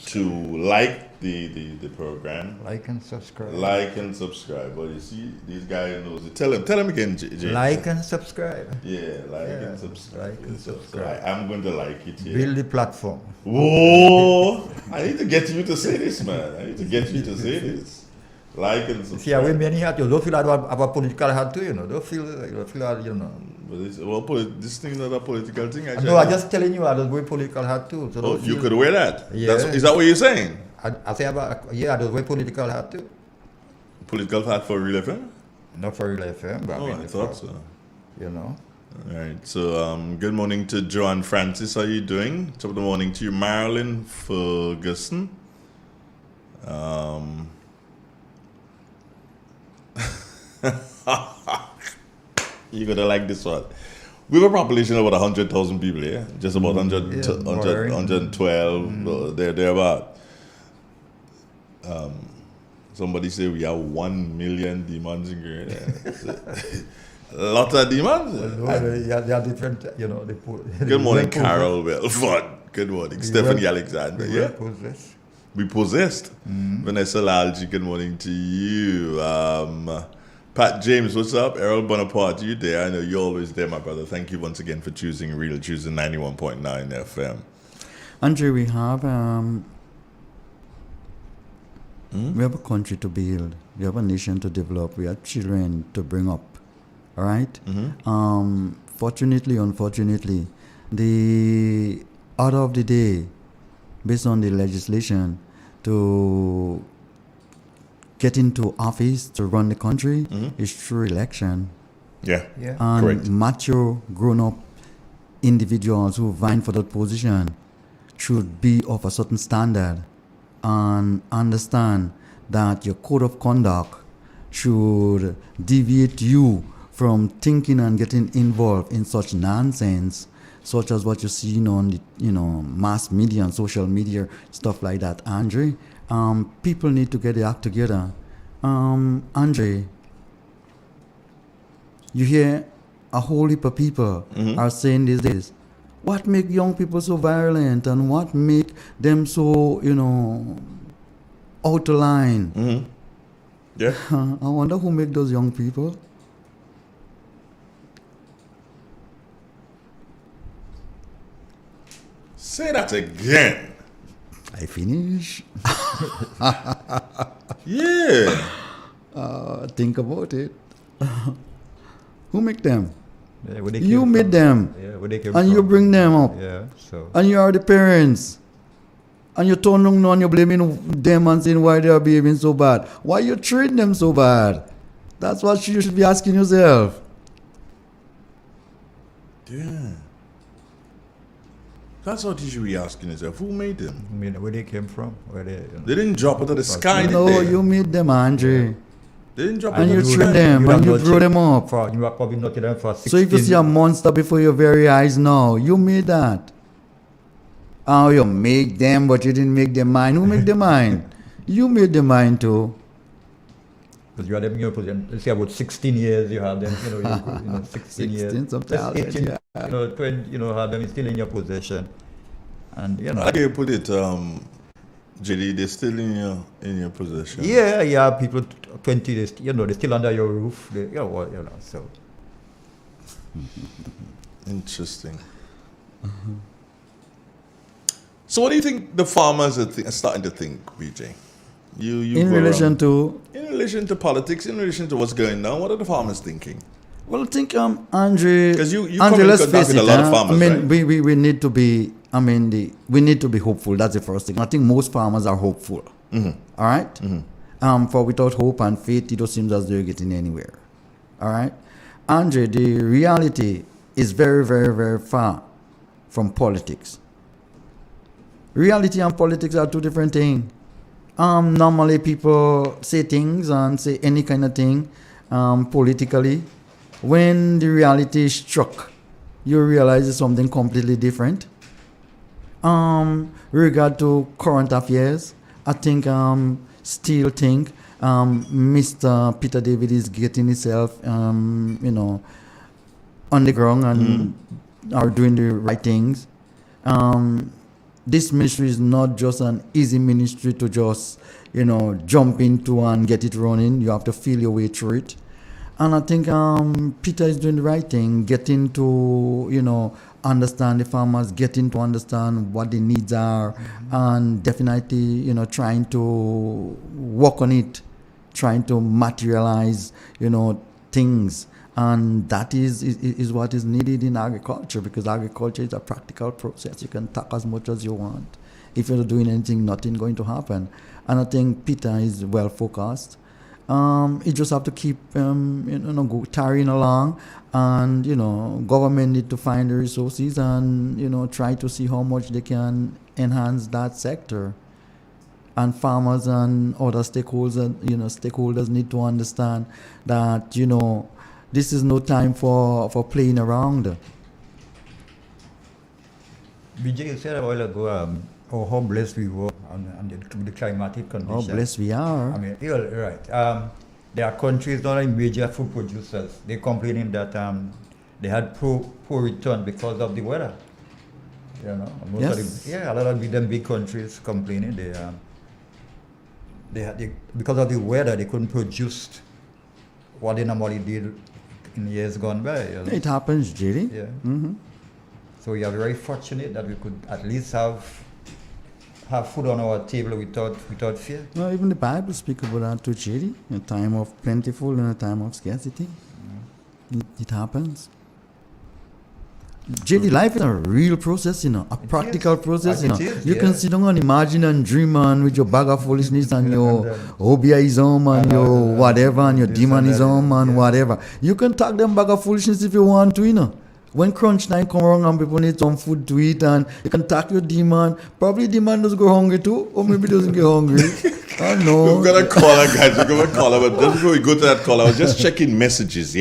to like the program. Like and subscribe. Like and subscribe. But you see, these guys knows it. Tell him again, JD. Like and subscribe. Yeah, and subscribe. Like and subscribe. So I'm going to like it here. Build the platform. Whoa! I need to get you to say this, man. I need to get you to say this. Like and subscribe. See, when many hat, you don't feel like have a political hat too, Don't feel like, But this thing is not a political thing. No, I'm just telling you, I don't wear political hat too. So you could wear that? Yeah. Is that what you're saying? I say I don't wear political hat too. Political hat for Real FM? Not for Real FM, but I thought so. All right. So, good morning to Joanne Francis. How are you doing? Top of the morning to you, Marilyn Ferguson. You're gonna like this one. We have a population of about 100,000 people here, just about 112, thereabout. Somebody say we have 1 million demons in Grenada. Lots of demons. They are different, Good morning, Carol Belford. Good morning, Stephanie Alexander. We Yeah, possessed. we possessed. Vanessa Lalji, good morning to you. Pat James, what's up? Errol Bonaparte, you there? I know you're always there, my brother. Thank you once again for choosing Real, choosing 91.9 FM. Andre, we have a country to build. We have a nation to develop. We have children to bring up. All right? Fortunately, unfortunately, the order of the day, based on the legislation, to get into office to run the country is through election. Yeah. And Correct. mature, grown-up individuals who vying for that position should be of a certain standard and understand that your code of conduct should deviate you from thinking and getting involved in such nonsense, such as what you see on the mass media and social media, stuff like that. Andre, people need to get their act together. Andre, you hear a whole heap of people are saying these days, what make young people so violent and what make them so, out of line? Yeah. I wonder who make those young people. Say that again. I finish. Yeah. Think about it. Who make them? Yeah, where they You came made from. them. Yeah, where they came And from. you bring them up. Yeah, so. And you are the parents. And you turn around and you're blaming them and saying why they are behaving so bad. Why you treat them so bad? That's what you should be asking yourself. Yeah. That's what you should be asking yourself. Who made them? I mean, where they came from? Where they, They didn't drop out of the sky, did No, they? you made them, Andre. They didn't drop And out you of the train sky. them and you have grow them up. You are probably not them for 16. So if you see a monster before your very eyes now, you made that. Oh, you make them, but you didn't make them mine. Who made them mine? You made them mine too. Because you had them in your position, let's say about 16 years you have them, 16 years. 16 sometimes, 18, yeah. 20, have them still in your possession. And, How do you put it, JD? They're still in your possession. Yeah, people 20, they're still under your roof. So. Interesting. So what do you think the farmers are starting to think, BJ? You In go relation around- to? In relation to politics, in relation to what's going on, what are the farmers thinking? Well, I think, Andre, 'Cause you come Andre, in let's contact face with it. a lot of farmers, I mean, right? we need to be, we need to be hopeful. That's the first thing. I think most farmers are hopeful. All right? For without hope and faith, it just seems as though you're getting anywhere. All right? Andre, the reality is very, very, very far from politics. Reality and politics are two different things. Normally people say things and say any kind of thing politically. When the reality is struck, you realize it's something completely different. With regard to current affairs, I think still think Mr. Peter David is getting himself on the ground and are doing the right things. This ministry is not just an easy ministry to just, jump into and get it running. You have to feel your way through it. And I think Peter is doing the right thing, getting to, understand the farmers, getting to understand what the needs are, and definitely, trying to work on it, trying to materialize, things. And that is what is needed in agriculture, because agriculture is a practical process. You can talk as much as you want. If you're not doing anything, nothing going to happen. And I think Peter is well focused. You just have to keep tarrying along, and government need to find the resources and try to see how much they can enhance that sector. And farmers and other stakeholders need to understand that This is no time for playing around. BJ, you said a while ago how blessed we were on the climatic conditions. How blessed we are. I mean, you're right. There are countries, not like major food producers, they're complaining that they had poor return because of the weather. You know, a lot of them big countries complaining because of the weather they couldn't produce what they normally did in years gone by. You know? It happens, Jerry. Yeah. Mm-hmm. So we are very fortunate that we could at least have food on our table without fear. No, even the Bible speaks about that too, Jerry. A time of plentiful and a time of scarcity. It happens. Jerry, life is a real process, a practical process, You can sit down and imagine and dream with your bag of foolishness and your hobbyism and your whatever and your demonism and whatever. You can talk them bag of foolishness if you want to, When crunch time come around and people need some food to eat and you can talk your demon. Probably demon doesn't go hungry too, or maybe doesn't get hungry. I don't know. We've got a caller, guys. We've got a caller. But just before we go to that caller, I was just checking messages,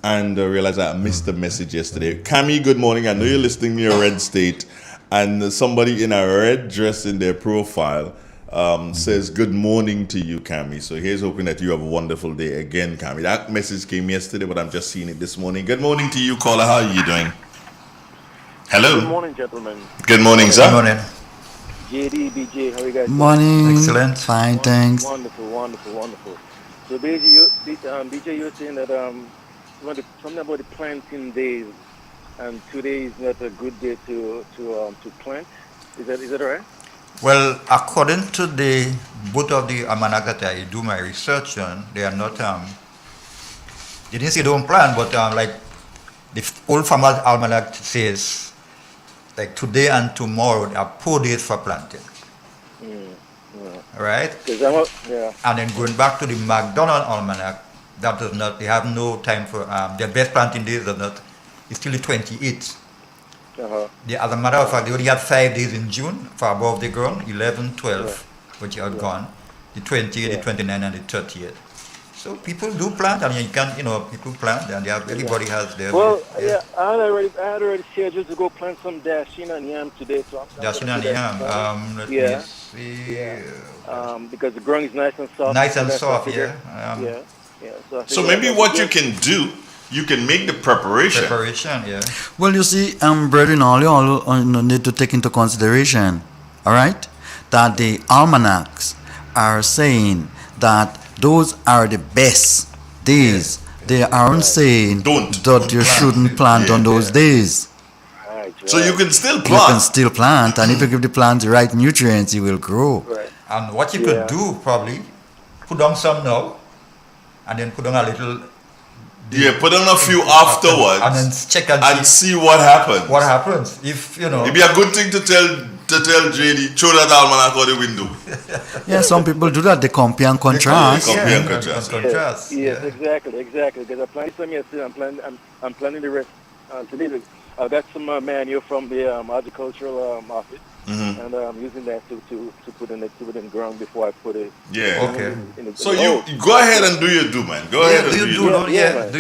and realized I missed the message yesterday. Cammy, good morning. I know you're listening near Red State, and somebody in a red dress in their profile says, good morning to you, Cammy. So here's hoping that you have a wonderful day again, Cammy. That message came yesterday, but I'm just seeing it this morning. Good morning to you, caller. How are you doing? Hello. Good morning, gentlemen. Good morning, sir. Good morning. JD, BJ, how are you guys doing? Morning. Excellent. Fine, thanks. Wonderful. So BJ, you're saying that something about the planting days, and today is not a good day to plant. Is that right? Well, according to both of the almanac that I do my research on, they are not. They didn't say don't plant, but like the old farmer almanac says, like today and tomorrow there are 4 days for planting. Right? And then going back to the McDonald almanac, that does not. They have no time for their best planting days. It's still the 28th. As a matter of fact, they only had 5 days in June for above the ground, 11, 12, which are gone, the 28th, the 29th, and the 30th. So people do plant, and you can, people plant, and everybody has their. Well, I had already scheduled to go plant some dasheen and yam today. So dasheen and yam. Let me see. Because the ground is nice and soft. Nice and soft, So maybe what you can do. You can make the preparation. Well, you see, brethren, all you all need to take into consideration, all right, that the almanacs are saying that those are the best days. They aren't saying that you shouldn't plant on those days. So you can still plant. You can still plant, and if you give the plant the right nutrients, it will grow. And what you could do, probably, put on some now, and then put on a little. Put on a few afterwards, and then check and see what happens. What happens if It'd be a good thing to tell JD, throw that almanac out the window. Some people do that. They compare and contrast. Contrast. Yes, exactly. Because I planted some yesterday. I'm planning the rest today. I got some manure from the agricultural office, and I'm using that to put in the ground before I put it. So you go ahead and do your do, man. Go ahead and do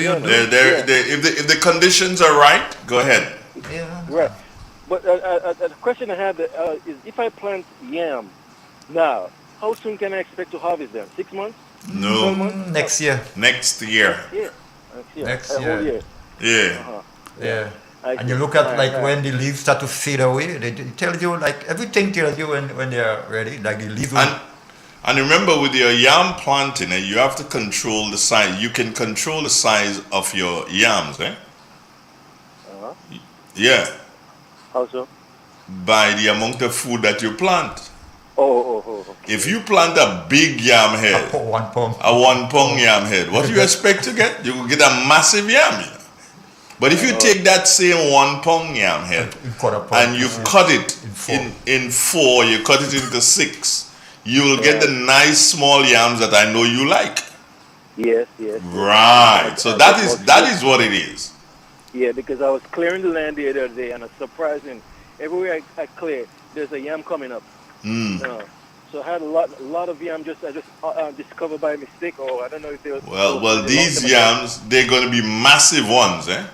your do. If the conditions are right, go ahead. Right. But the question I have is, if I plant yam now, how soon can I expect to harvest them? 6 months? No. 12 months? Next year. Next year. Yeah. And you look at when the leaves start to fade away, it tells you everything tells you when they are ready, like the leaves. And remember, with your yam planting, you have to control the size. You can control the size of your yams, Yeah. How so? By the amount of food that you plant. Okay. If you plant a big yam head, a 1 pound yam head, what do you expect to get? You will get a massive yam. But if you take that same 1 pound yam head and you cut it in 4, you cut it into 6, you will get the nice small yams that I know you like. Yes. Right. So that is what it is. Yeah, because I was clearing the land the other day, and it's surprising. Everywhere I clear, there's a yam coming up. So I had a lot of yam I just discovered by mistake, or I don't know if they were. Well, these yams, they're going to be massive ones, eh?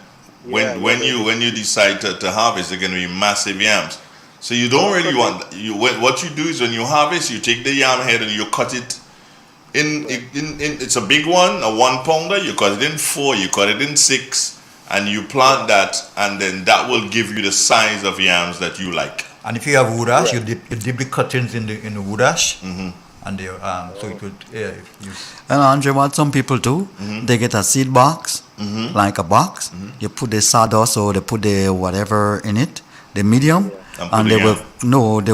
When you decide to harvest, they're going to be massive yams. So you don't really want what you do is when you harvest, you take the yam head and you cut it in it's a big one, a 1 pounder. You cut it in 4, you cut it in 6, and you plant that, and then that will give you the size of yams that you like. And if you have wood ash, you dip the cuttings in the wood ash, and they, so it would And Andre, what some people do, they get a seed box, like a box. You put the sawdust or they put the whatever in it, the medium, and they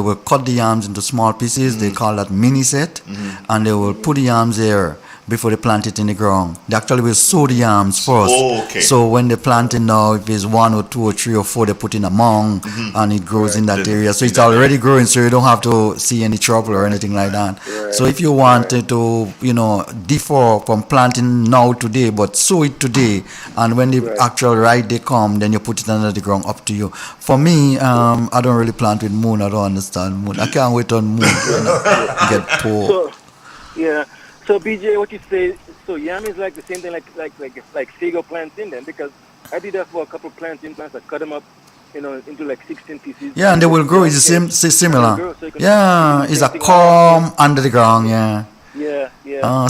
will cut the yams into small pieces. They call that mini set, and they will put the yams there before they plant it in the ground. They actually will sow the yams first. Oh, okay. So when they plant it now, if it's 1 or 2 or 3 or 4, they put in a mound and it grows in that area. So it's already growing, so you don't have to see any trouble or anything like that. So if you wanted to, differ from planting now today, but sow it today, and when the actual right day come, then you put it under the ground, up to you. For me, I don't really plant with moon. I don't understand moon. I can't wait on moon. Get poor. So BJ, what you say? So yam is like the same thing, like sago planting, then, because I did that for a couple of planting plants. I cut them up, into like 16 pieces. Yeah, and they will grow. It's similar. It's a calm under the ground.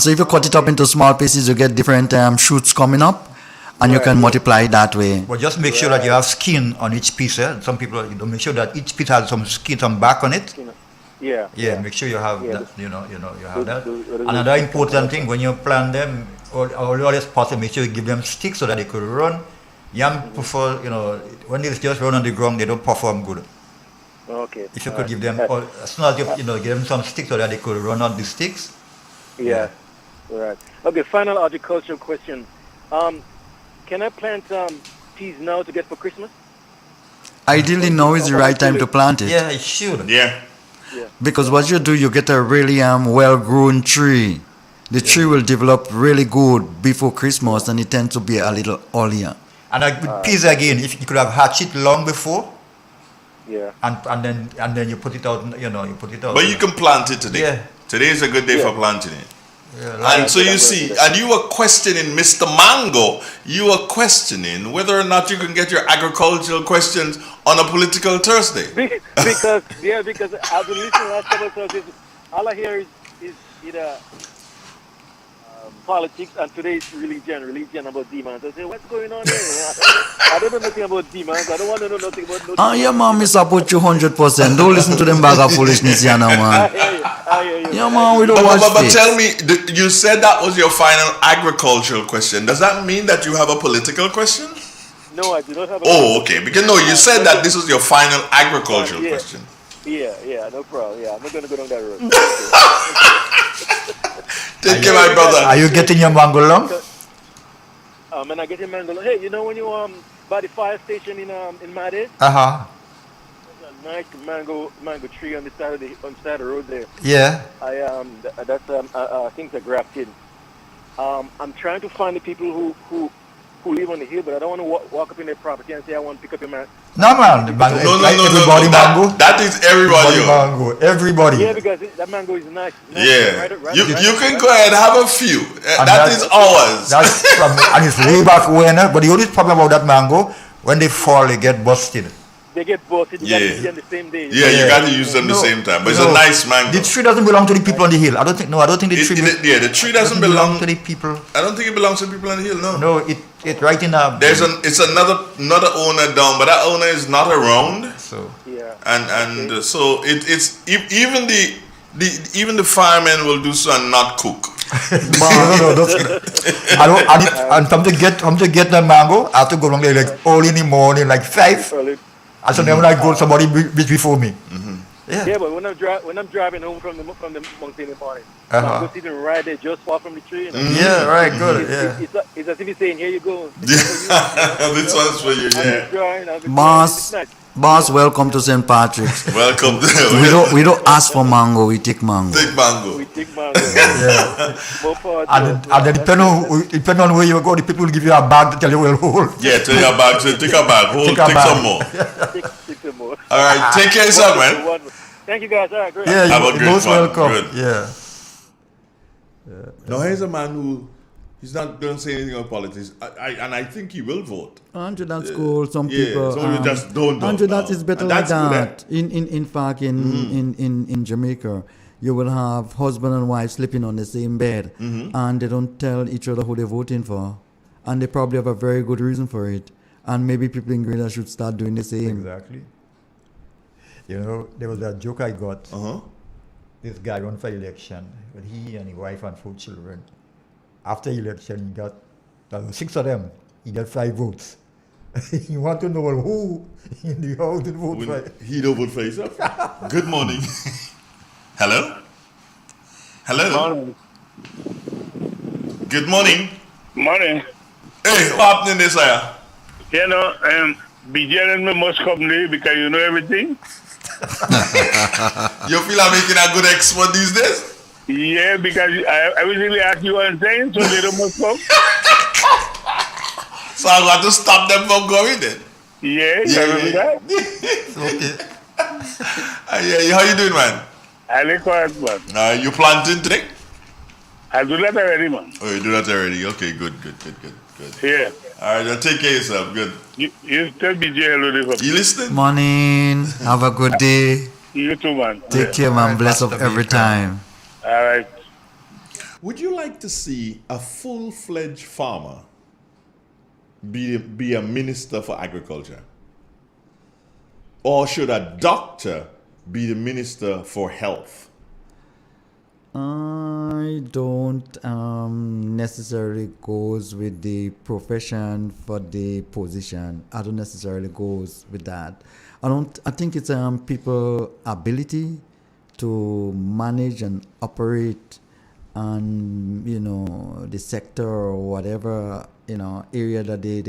So if you cut it up into small pieces, you get different shoots coming up, and you can multiply that way. But just make sure that you have skin on each piece. Some people make sure that each piece has some skin, some back on it. Make sure you have that. You have that. Another important thing when you plant them, or always possible, make sure you give them sticks so that they could run. Yam prefer, when they just run on the ground, they don't perform good. Okay. If you could give them, as soon as you give them some sticks so that they could run on the sticks. Right. Okay. Final agricultural question. Can I plant peas now to get for Christmas? Ideally, now is the right time to plant it. Yeah, it should. Yeah. Because what you do, you get a really well-grown tree. The tree will develop really good before Christmas, and it tends to be a little earlier. And with peas again, if you could have hatched it long before. Yeah. And then you put it out. You put it out. But you can plant it today. Yeah. Today is a good day for planting it. Yeah, and so you see, and you were questioning Mr. Mango. You were questioning whether or not you can get your agricultural questions on a political Thursday. Because I've been listening to the last couple of Thursdays. All I hear is either politics, and today is religion about demons. I say, what's going on here? I don't know nothing about demons. I don't want to know nothing about your mom is about you 100%. Don't listen to them bag of foolishness, man. I hear you. Yeah, man, we don't watch But tell me, you said that was your final agricultural question. Does that mean that you have a political question? No, I do not have a okay. Because you said that this was your final agricultural question. Yeah, no problem. Yeah, I'm not going to go down that road. Take care, my brother. Are you getting your mango long? And I get your mango long. Hey, when you by the fire station in Madrid? There's a nice mango tree on the side of the road there. Yeah. I think it's a grafted. I'm trying to find the people who live on the hill, but I don't want to walk up in their property and say I want to pick up your mango. No, man. Everybody mango. That is everybody. Mango. Everybody. Yeah, because that mango is nice. You can go ahead and have a few. That is ours. And it's way back when. But the only problem about that mango, when they fall, they get busted. They get busted. You got to use them the same day. You got to use them the same time. But it's a nice mango. The tree doesn't belong to the people on the hill. I don't think the tree. The tree doesn't belong to the people. I don't think it belongs to the people on the hill. No, it's right in a. It's another owner down, but that owner is not around. So so it's even the firemen will do so and not cook. And come to get the mango, I have to go down there like early in the morning, like 5. And so then when I go, somebody before me. Yeah, but when I'm driving home from the mountain in the morning, I'm sitting right there, just far from the tree. Yeah, right, good. It's as if he's saying, "Here you go." This one's for you. Boss, welcome to St. Patrick's. Welcome. We don't ask for mango, we take mango. We take mango. And then depending on where you go, the people will give you a bag to tell you where to hold. Yeah, tell you a bag. So take a bag. Take some more. Take some more. All right, take care of yourself, man. Thank you, guys. All right, great. Yeah, Have a you're good most one. welcome. Good. Yeah. Now here's a man who he's not going to say anything about politics, and I think he will vote. Andrew, that's cool. Some people. Some people just don't. Andrew, that is better And like that's that. In fact, in Jamaica, you will have husband and wife sleeping on the same bed, and they don't tell each other who they're voting for, and they probably have a very good reason for it. And maybe people in Grenada should start doing the same. Exactly. You know, there was a joke I got. This guy ran for election, but he and his wife and 4 children. After election, he got 6 of them. He got 5 votes. You want to know who in the house did vote for? He don't vote for himself. Good morning. Hello? Hello? Morning. Good morning. Morning. Hey, what happening this year? You know, BJ and me must come there because you know everything. You feel I'm making a good expert these days? Yeah, because I usually ask you one thing, so they don't must come. So I got to stop them from going then? Yeah. Okay. How you doing, man? I like quiet, man. You planting today? I do that already, man. Oh, you do that already? Okay, good. Yeah. All right, now take care of yourself. Good. You tell BJ hello. You listening? Morning. Have a good day. You too, man. Take care, man. Bless up every time. All right. Would you like to see a full-fledged farmer be a minister for agriculture? Or should a doctor be the minister for health? I don't necessarily goes with the profession for the position. I don't necessarily goes with that. I think it's people ability to manage and operate and the sector or whatever area that they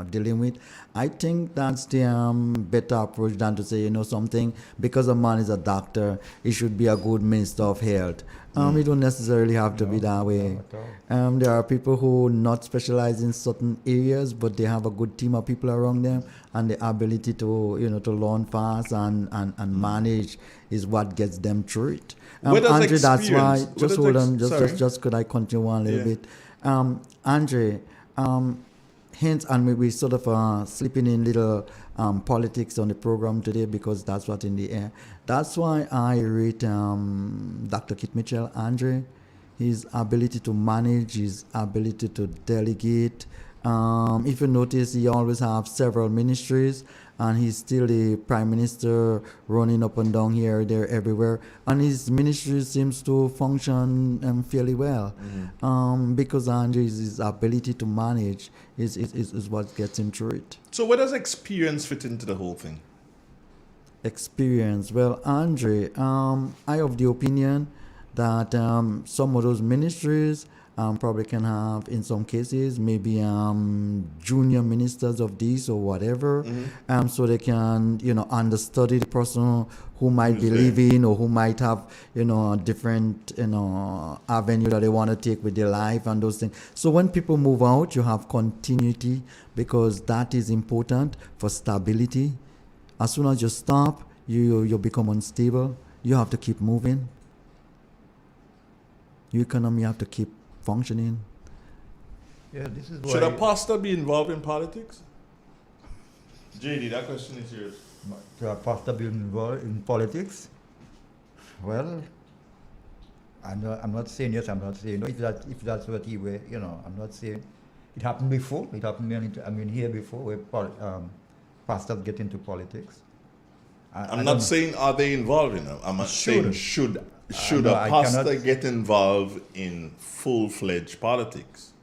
dealing with. I think that's the better approach than to say something because a man is a doctor, he should be a good minister of health. It don't necessarily have to be that way. There are people who not specialize in certain areas, but they have a good team of people around them, and the ability to to learn fast and manage is what gets them through it. Andre, that's why. Just hold on. Just could I continue one little bit? Andre, hence, and we sort of slipping in little politics on the program today because that's what's in the air. That's why I rate Dr. Kit Mitchell, Andre, his ability to manage, his ability to delegate. If you notice, he always have several ministries, and he's still the prime minister running up and down here, there, everywhere. And his ministry seems to function fairly well because Andre's his ability to manage is what gets him through it. So where does experience fit into the whole thing? Experience. Well, Andre, I have the opinion that some of those ministries probably can have, in some cases, maybe junior ministers of this or whatever, so they can, understudy the person who might be leaving or who might have, a different, avenue that they want to take with their life and those things. So when people move out, you have continuity because that is important for stability. As soon as you stop, you become unstable. You have to keep moving. Your economy have to keep functioning. Yeah, this is why. Should a pastor be involved in politics? JD, that question is yours. Should a pastor be involved in politics? Well, I'm not saying yes, I'm not saying no. If that's what he were, I'm not saying it happened before. It happened here before where pastors get into politics. I'm not saying are they involved in it. I'm saying should a pastor get involved in full-fledged politics?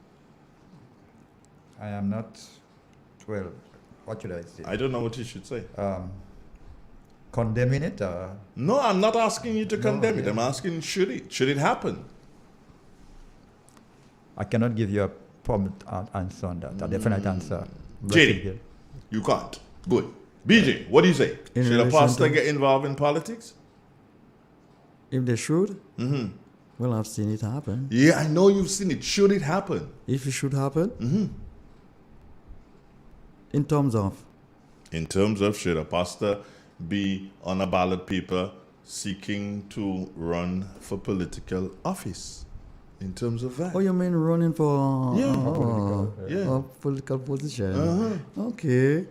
I am not, well, what should I say? I don't know what you should say. Condemning it? No, I'm not asking you to condemn it. I'm asking should it happen? I cannot give you a prompt answer on that, a definite answer. JD, you can't. Good. BJ, what do you say? Should a pastor get involved in politics? If they should? Well, I've seen it happen. Yeah, I know you've seen it. Should it happen? If it should happen? In terms of? In terms of should a pastor be on a ballot paper seeking to run for political office in terms of that. Oh, you mean running for Yeah. a political position? Uh-huh. Okay.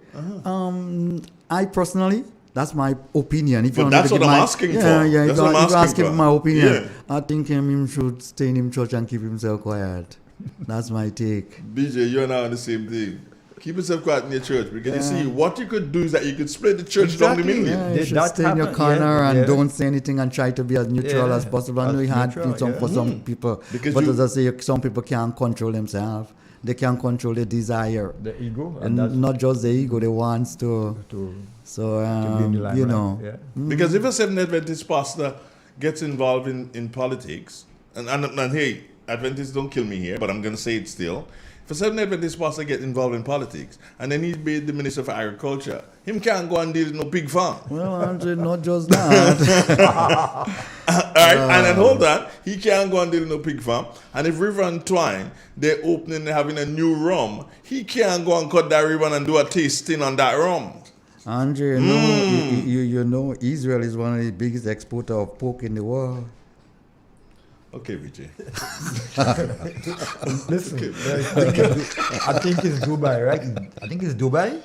I personally, that's my opinion. If But you that's want what to I'm give asking my, for. Yeah, That's if what I'm you asking for for. my opinion, Yeah. I think him should stay in church and keep himself quiet. That's my take. BJ, you and I are the same thing. Keep yourself quiet in your church because you see, what you could do is that you could split the church down the middle. Yeah, you should stay in your corner and don't say anything and try to be as neutral as possible. I know it's hard for some people, Because but as I say, some people can't control themselves. They can't control their desire. The ego. And not just the ego, they want to. So, you know. Yeah. Because if a Seventh Adventist pastor gets involved in politics, and hey, Adventists don't kill me here, but I'm going to say it still. If a Seventh Adventist pastor gets involved in politics, and then he's made the Minister for Agriculture, him can't go and deal with no pig farm. Well, Andre, not just that. All right, and then hold on, he can't go and deal with no pig farm. And if Reverend Twine, they're opening, they're having a new rum, he can't go and cut that ribbon and do a tasting on that rum. Andre, you know, Israel is one of the biggest exporters of pork in the world. Okay, Vijay. Listen, I think it's Dubai, right? I think it's Dubai,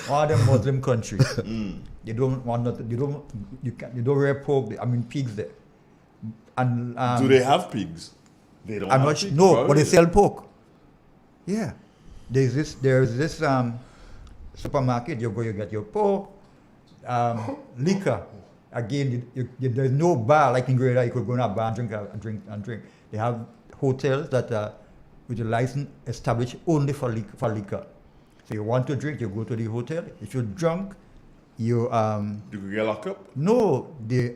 or the Muslim country. They don't want not. They don't rear pork. I mean pigs there. And do they have pigs? They don't. I'm have not pigs, no, probably. but they sell pork. Yeah, there's this supermarket. You go, you get your pork, liquor. Again, there's no bar like in Grenada. You could go in a bar and drink. They have hotels that are with a license established only for liquor. So you want to drink, you go to the hotel. If you're drunk, you could get locked up. No, they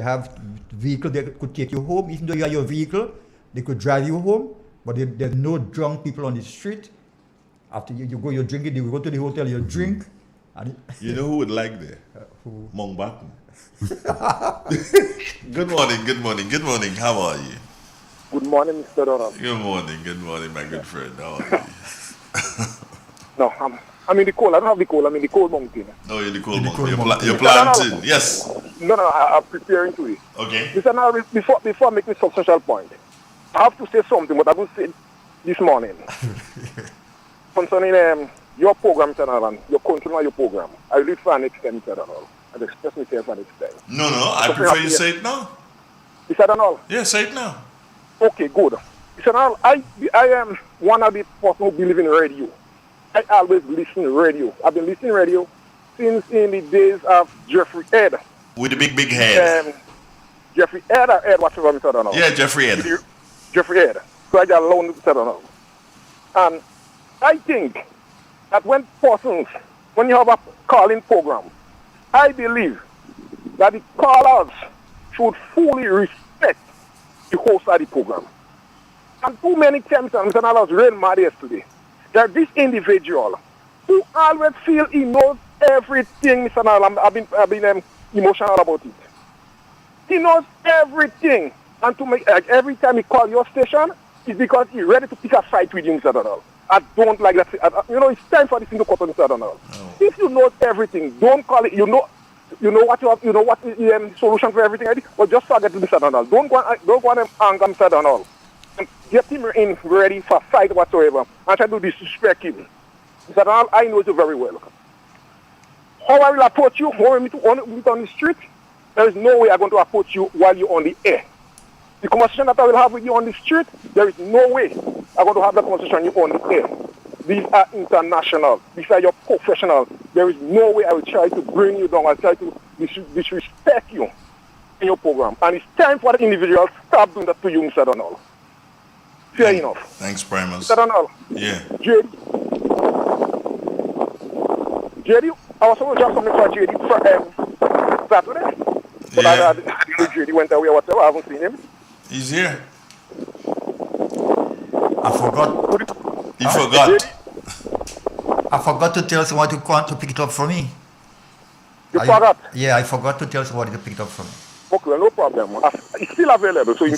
have vehicle that could take you home. Even though you have your vehicle, they could drive you home. But there's no drunk people on the street. After you go, you're drinking. You go to the hotel, you drink. You know who would like that? Who? Mountbatten. Good morning. How are you? Good morning, Mr. Donald. Good morning, my good friend. How are you? No, I'm in the cold. I don't have the cold. I'm in the cold mountain. Oh, you're in the cold mountain. You're planting. Yes. No, I'm preparing to it. Okay. Mr. Now, before I make this substantial point, I have to say something, but I will say it this morning. Concerning your program, Mr. Donald, your country and your program. I will leave for an extent, Mr. Donald. I'll express myself for an extent. No, I prefer you say it now. Mr. Donald? Yeah, say it now. Okay, good. Mr. Donald, I am one of the people who believe in radio. I always listen to radio. I've been listening to radio since in the days of Jeffrey Ed. With the big head. Jeffrey Ed or Ed, whatever, Mr. Donald. Yeah, Jeffrey Ed. Jeffrey Ed. So I got alone with Mr. Donald. And I think that when you have a calling program, I believe that the callers should fully respect the host of the program. And too many times, Mr. Donald, I was real mad yesterday, that this individual who always feel he knows everything, Mr. Donald, I've been emotional about it. He knows everything. And to make, like, every time he calls your station, it's because he's ready to pick a fight with you, Mr. Donald. I don't like that. It's time for this thing to cut on, Mr. Donald. Oh. If you know everything, don't call it. You know what you have. You know what the solution for everything. But just forget it, Mr. Donald. Don't go and anger Mr. Donald. And get him in ready for fight whatsoever. And try to disrespect him, Mr. Donald. I know you very well. How I will approach you? How I meet on the street? There is no way I'm going to approach you while you're on the air. The conversation that I will have with you on the street, there is no way I'm going to have that conversation with you on the air. These are international. These are your professionals. There is no way I will try to bring you down. I'll try to disrespect you in your program. And it's time for the individual to stop doing that to you, Mr. Donald. Fair enough. Thanks, Primus. Mr. Donald. Yeah. JD, I was supposed to have something for JD for Saturday. But I didn't know JD went away or whatever. I haven't seen him. He's here. I forgot. You forgot. I forgot to tell someone to pick it up for me. You forgot? Yeah, I forgot to tell somebody to pick it up for me. Okay, well, no problem. It's still available, so in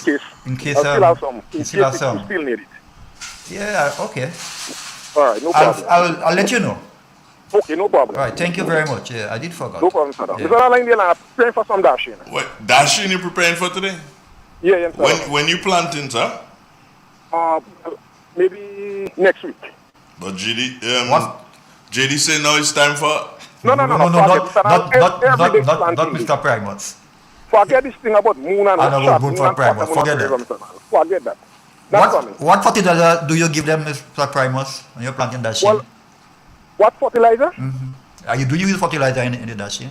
case I still have some. You still need it. Yeah, okay. All right, no problem. I'll let you know. Okay, no problem. All right, thank you very much. Yeah, I did forget. No problem, sir. Yeah. Mr. Alain, I'm praying for some dashing. What dashing you preparing for today? Yeah, yes, sir. When you planting, sir? Maybe next week. But JD say now it's time for. No, not Mr. Primus. Forget this thing about moon and about moon for Primus. Forget that. Forget that. What fertilizer do you give them, Mr. Primus, when you're planting dashing? Well, what fertilizer? Do you use fertilizer in the dashing?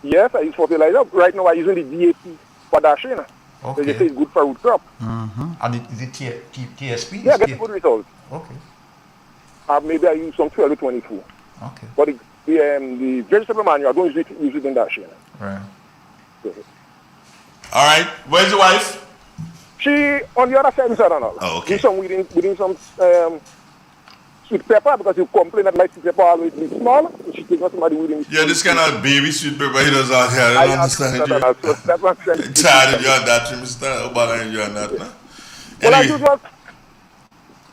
Yes, I use fertilizer. Right now, I'm using the DAP for dashing. Okay. So they say it's good for root crop. And is it TSP? Yeah, I get good results. Okay. Maybe I use some 12 to 24. Okay. But the vegetable manual, I don't use it in dashing. Right. Okay. All right. Where's your wife? She on the other side, Mr. Donald. Oh, okay. Within some sweet pepper, because you complain that my sweet pepper always be small. So she takes somebody within. Yeah, this kind of baby sweet pepper he does out here. I don't understand you. So that's what I'm saying. Tired of you on that, Mr. Obama, you on that, no? Well,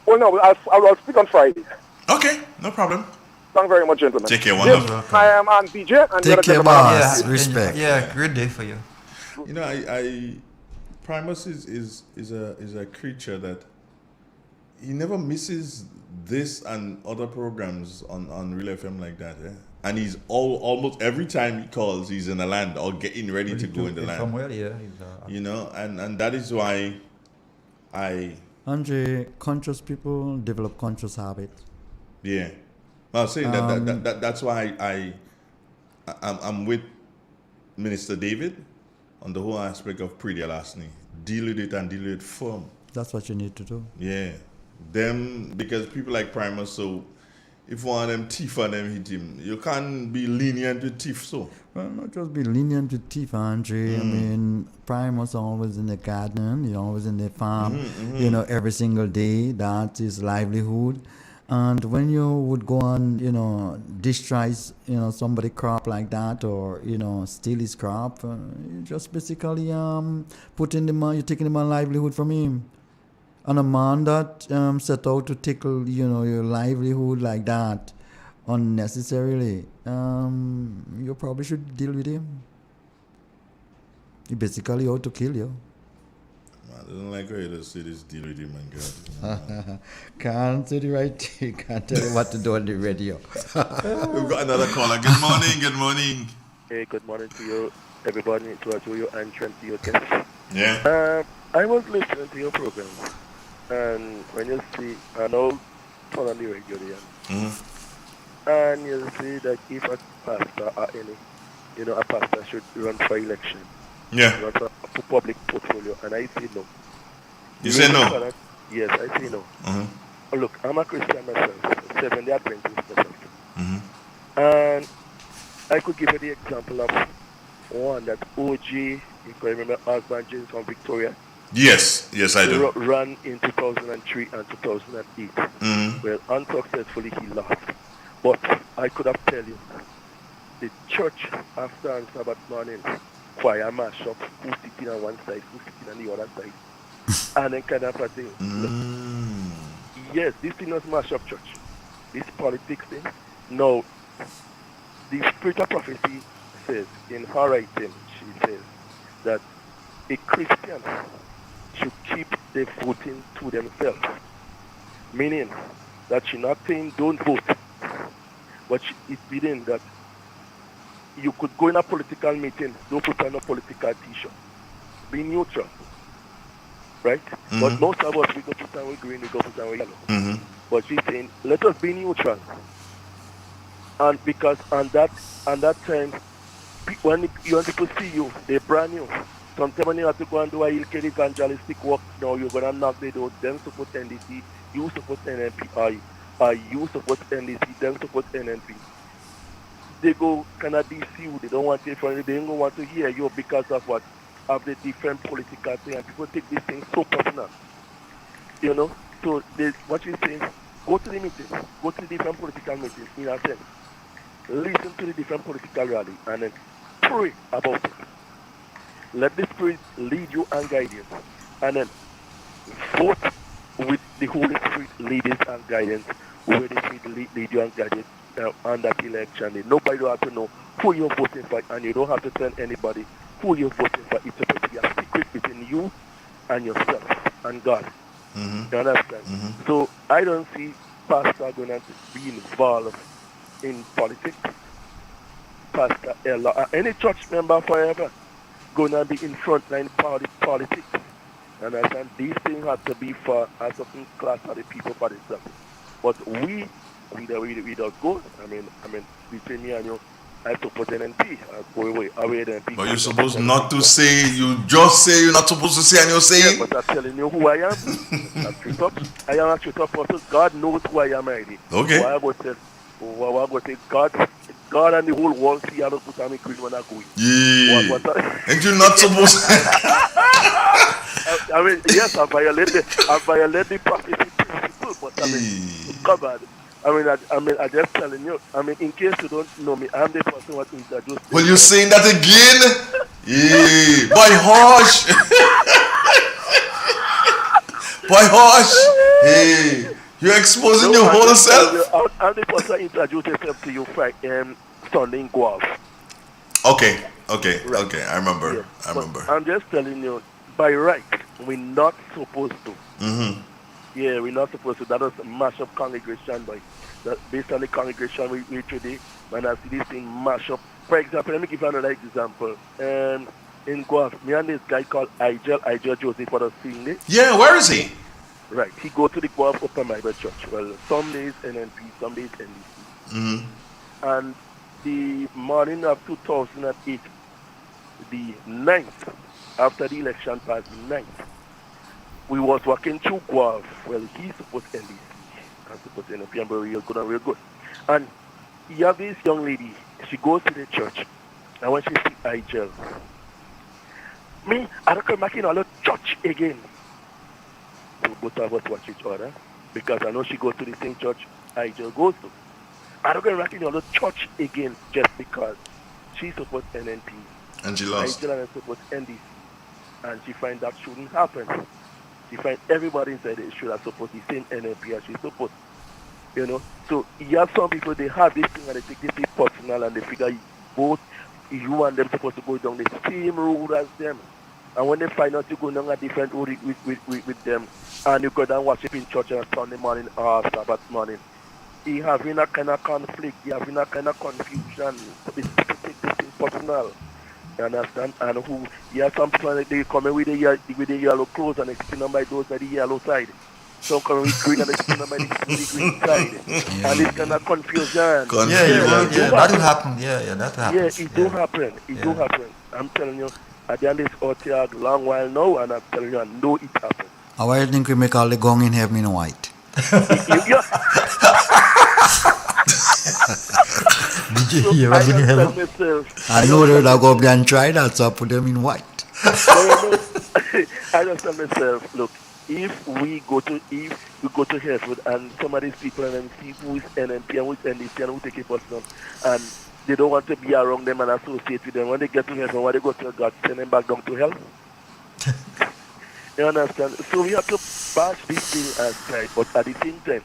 Anyway. I'll speak on Friday. Okay, no problem. Thank you very much, gentlemen. Take care, wonderful. I am on DJ. And Take care, boss. Respect. Yeah, great day for you. You know, Primus is a creature that he never misses this and other programs on Real FM like that. Yeah? And he's almost every time he calls, he's in the land or getting ready to go in the land. Somewhere, yeah. You know, and that is why Andre, conscious people develop conscious habits. Yeah. I was saying that's why I'm with Minister David on the whole aspect of pre-delasting. Deal with it and deal with it firm. That's what you need to do. Yeah. Them, because people like Primus, so if one of them thief on them hit him, you can't be lenient with thief, so. Well, not just be lenient with thief, Andre. I mean, Primus always in the garden, always in the farm, every single day. That's his livelihood. And when you would go on, destroy, somebody crop like that, or, steal his crop, you just basically putting them on, you're taking them on livelihood from him. And a man that set out to tickle, your livelihood like that unnecessarily, you probably should deal with him. He basically out to kill you. I don't like how you just say this deal with him and God. Can't say the right thing. Can't tell you what to do on the radio. We've got another caller. Good morning. Good morning. Hey, good morning to you, everybody, to you and Trent, to your guests. Yeah. I was listening to your program, and when you see an old turn on the radio there, and you see that if a pastor or any, a pastor should run for election. Yeah. Run for public portfolio, and I say no. You say no? Yes, I say no. Look, I'm a Christian myself, Seventh-day Adventist myself. And I could give you the example of one that OG, you can remember Osborne James from Victoria. Yes, I do. Ran in 2003 and 2008. Well, unsuccessfully he lost. But I could have tell you, the church after on Sabbath morning, choir mash up, who's sitting on one side, who's sitting on the other side, and then kind of a thing. Look, yes, this thing was mash up church. This politics thing. No, the spirit of prophecy says, in her writing, she says that a Christian should keep their voting to themselves. Meaning that she's not saying don't vote, but it's meaning that you could go in a political meeting, don't put on a political t-shirt. Be neutral. Right? But most of us, we go put on with green, we go put on with yellow. But she's saying, let us be neutral. And because on that time, when young people see you, they brand new. Sometimes when you have to go and do a evangelistic work, now you're going to knock the door, them support NDC, you support NNP, or you support NDC, them support NNP. They go kind of DC you, they don't want to hear from you, they don't want to hear you because of what? Of the different political thing, and people take this thing so personal. So what you're saying, go to the meeting, go to the different political meetings, in a sense. Listen to the different political rally, and then pray about it. Let the Spirit lead you and guide you. And then vote with the Holy Spirit leading and guidance, where the Spirit lead you and guide you on that election day. Nobody will have to know who you're voting for, and you don't have to tell anybody who you're voting for. It's supposed to be a secret between you and yourself and God. You understand? So I don't see Pastor going to be involved in politics. Pastor Ella, any church member forever, going to be in frontline politics. You understand? These things have to be for a certain class of the people for themselves. But we don't go. I mean, between me and you, I support NNP. Away the NNP. But you're supposed not to say, you just say you're not supposed to say and you're saying. Yeah, but I'm telling you who I am. I am a straight up person. God knows who I am already. Okay. Why I go say God and the whole world see I don't put on me green when I go in. Yeah. And you're not supposed to. I mean, yes, I violate the prophecy principle, but I mean, covered. I mean, I just telling you. I mean, in case you don't know me, I'm the person who introduced. Well, you're saying that again? Yeah. By harsh. By harsh. Hey, you're exposing your whole self. I'm the person who introduced himself to you Sunday in Guelph. Okay. I remember. Yeah. I remember. I'm just telling you, by right, we're not supposed to. Yeah, we're not supposed to. That was a mash up congregation, but based on the congregation we today, when I see this thing mash up. For example, let me give you another example. In Guelph, me and this guy called Igel Joseph for the seeing it. Yeah, where is he? Right, he go to the Guelph Open Bible Church. Well, some days NNP, some days NDC. And the morning of 2008, the 9th, after the election passed, the 9th, we was walking through Guelph. Well, he's supposed to NDC. I'm supposed to NNP, and real good. And you have this young lady, she goes to the church, and when she sees Igel, I don't come back in our church again. So both of us watch each other, because I know she goes to the same church Igel goes to. I don't come back in our church again just because she's supposed to NNP. And she lost. Igel and supposed to NDC. And she find that shouldn't happen. She find everybody inside it should have supposed the same NNP as she's supposed. You know? So you have some people, they have this thing and they take this thing personal and they figure both you and them supposed to go down the same road as them. And when they find out you go down a different road with them, and you go down worship in church on Sunday morning or Sabbath morning, you having a kind of conflict, you having a kind of confusion. These people take this thing personal. You understand? And who you have some people they come in with the yellow clothes and they sitting on by those by the yellow side. Some come with green and they sitting on by the green side. And it's kind of confusion. That will happen. That happens. Yeah, it do happen. It do happen. I'm telling you, I done this out here a long while now, and I'm telling you, I know it happens. How I think we make all the gong in heaven in white? Did you hear what in heaven? I know they'll go up there and try that, so I put them in white. I just tell myself, look, if we go to heaven and some of these people and then see who is NNP and who is NDC and who take it personal, and they don't want to be around them and associate with them, when they get to heaven, when they go to God, send them back down to hell. You understand? So we have to bash this thing aside, but at the same time,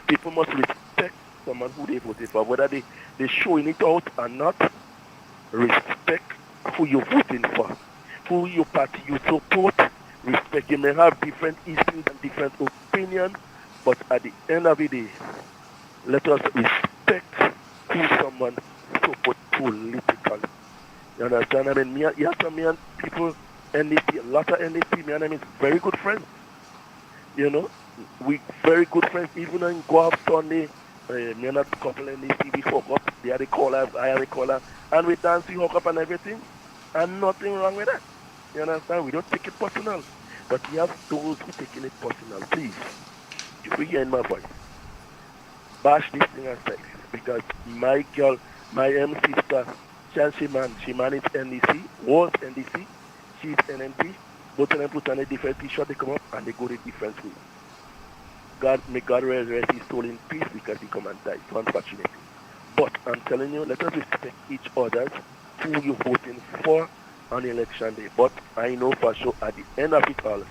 people must respect someone who they voted for, whether they showing it out or not. Respect who you're voting for, who your party you support. Respect. You may have different issues and different opinions, but at the end of the day, let us respect who someone support politically. You understand? I mean, you have some people, NDP, a lot of NDP, me and them is very good friends. You know, we very good friends. Even in Guelph Sunday, me and a couple NDP, we hook up. They are the caller, I am the caller, and we dance, we hook up and everything, and nothing wrong with that. You understand? We don't take it personal. But you have those who taking it personal. Please, if you hear in my voice, bash this thing aside. Because my girl, my sister, she managed NDC, was NDC, she's NNP. Both of them put on a different t-shirt, they come up and they go the different way. May God rest his soul in peace because he come and died. So unfortunately. But I'm telling you, let us respect each other who you're voting for on election day. But I know for sure at the end of it all,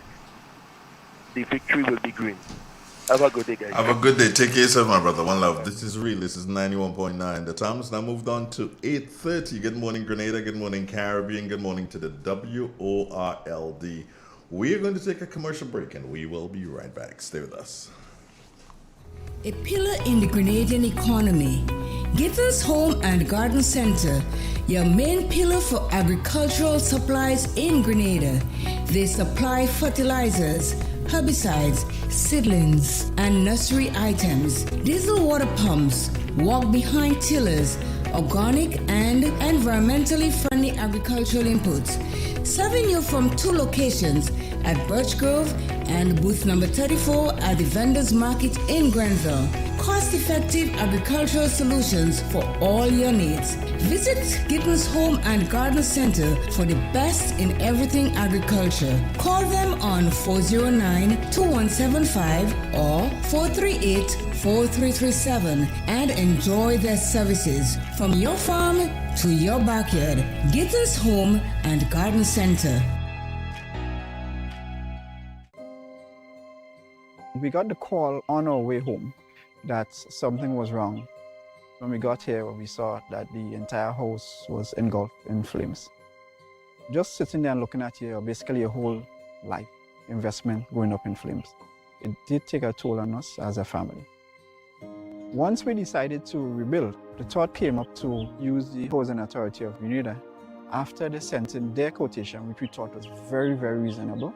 the victory will be green. Have a good day, guys. Have a good day. Take care of yourself, my brother. One love. This is real. This is 91.9. The time has now moved on to 8:30. Good morning, Grenada. Good morning, Caribbean. Good morning to the WORLD. We are going to take a commercial break, and we will be right back. Stay with us. A pillar in the Grenadian economy. Gittins Home and Garden Center, your main pillar for agricultural supplies in Grenada. They supply fertilizers, herbicides, seedlings, and nursery items, diesel water pumps, walk-behind tillers, organic and environmentally friendly agricultural inputs. Serving you from 2 locations at Birch Grove and booth number 34 at the Vendors Market in Grenville. Cost-effective agricultural solutions for all your needs. Visit Gittins Home and Garden Center for the best in everything agriculture. Call them on 409-2175 or 438-4337 and enjoy their services from your farm to your backyard. Gittins Home and Garden Center. We got the call on our way home that something was wrong. When we got here, we saw that the entire house was engulfed in flames. Just sitting there and looking at you, basically your whole life investment going up in flames. It did take a toll on us as a family. Once we decided to rebuild, the thought came up to use the Housing Authority of Grenada. After they sent in their quotation, which we thought was very, very reasonable,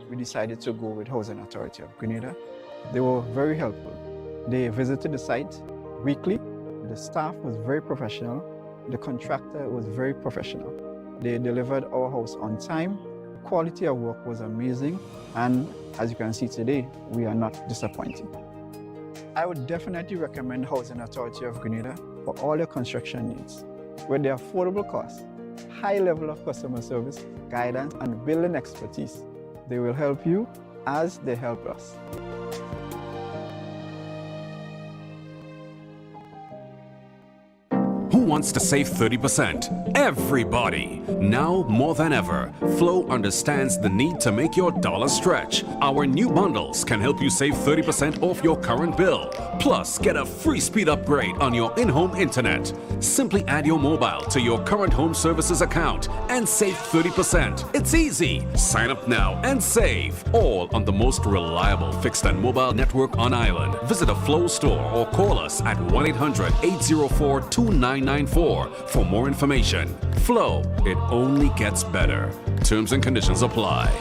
we decided to go with Housing Authority of Grenada. They were very helpful. They visited the site weekly. The staff was very professional. The contractor was very professional. They delivered our house on time. The quality of work was amazing. And as you can see today, we are not disappointed. I would definitely recommend Housing Authority of Grenada for all your construction needs. With their affordable costs, high level of customer service, guidance, and building expertise, they will help you as they help us. Who wants to save 30%? Everybody! Now more than ever, Flow understands the need to make your dollar stretch. Our new bundles can help you save 30% off your current bill. Plus, get a free speed upgrade on your in-home internet. Simply add your mobile to your current home services account and save 30%. It's easy. Sign up now and save. All on the most reliable fixed and mobile network on island. Visit a Flow store or call us at 1-800-804-2994 for more information. Flow, it only gets better. Terms and conditions apply.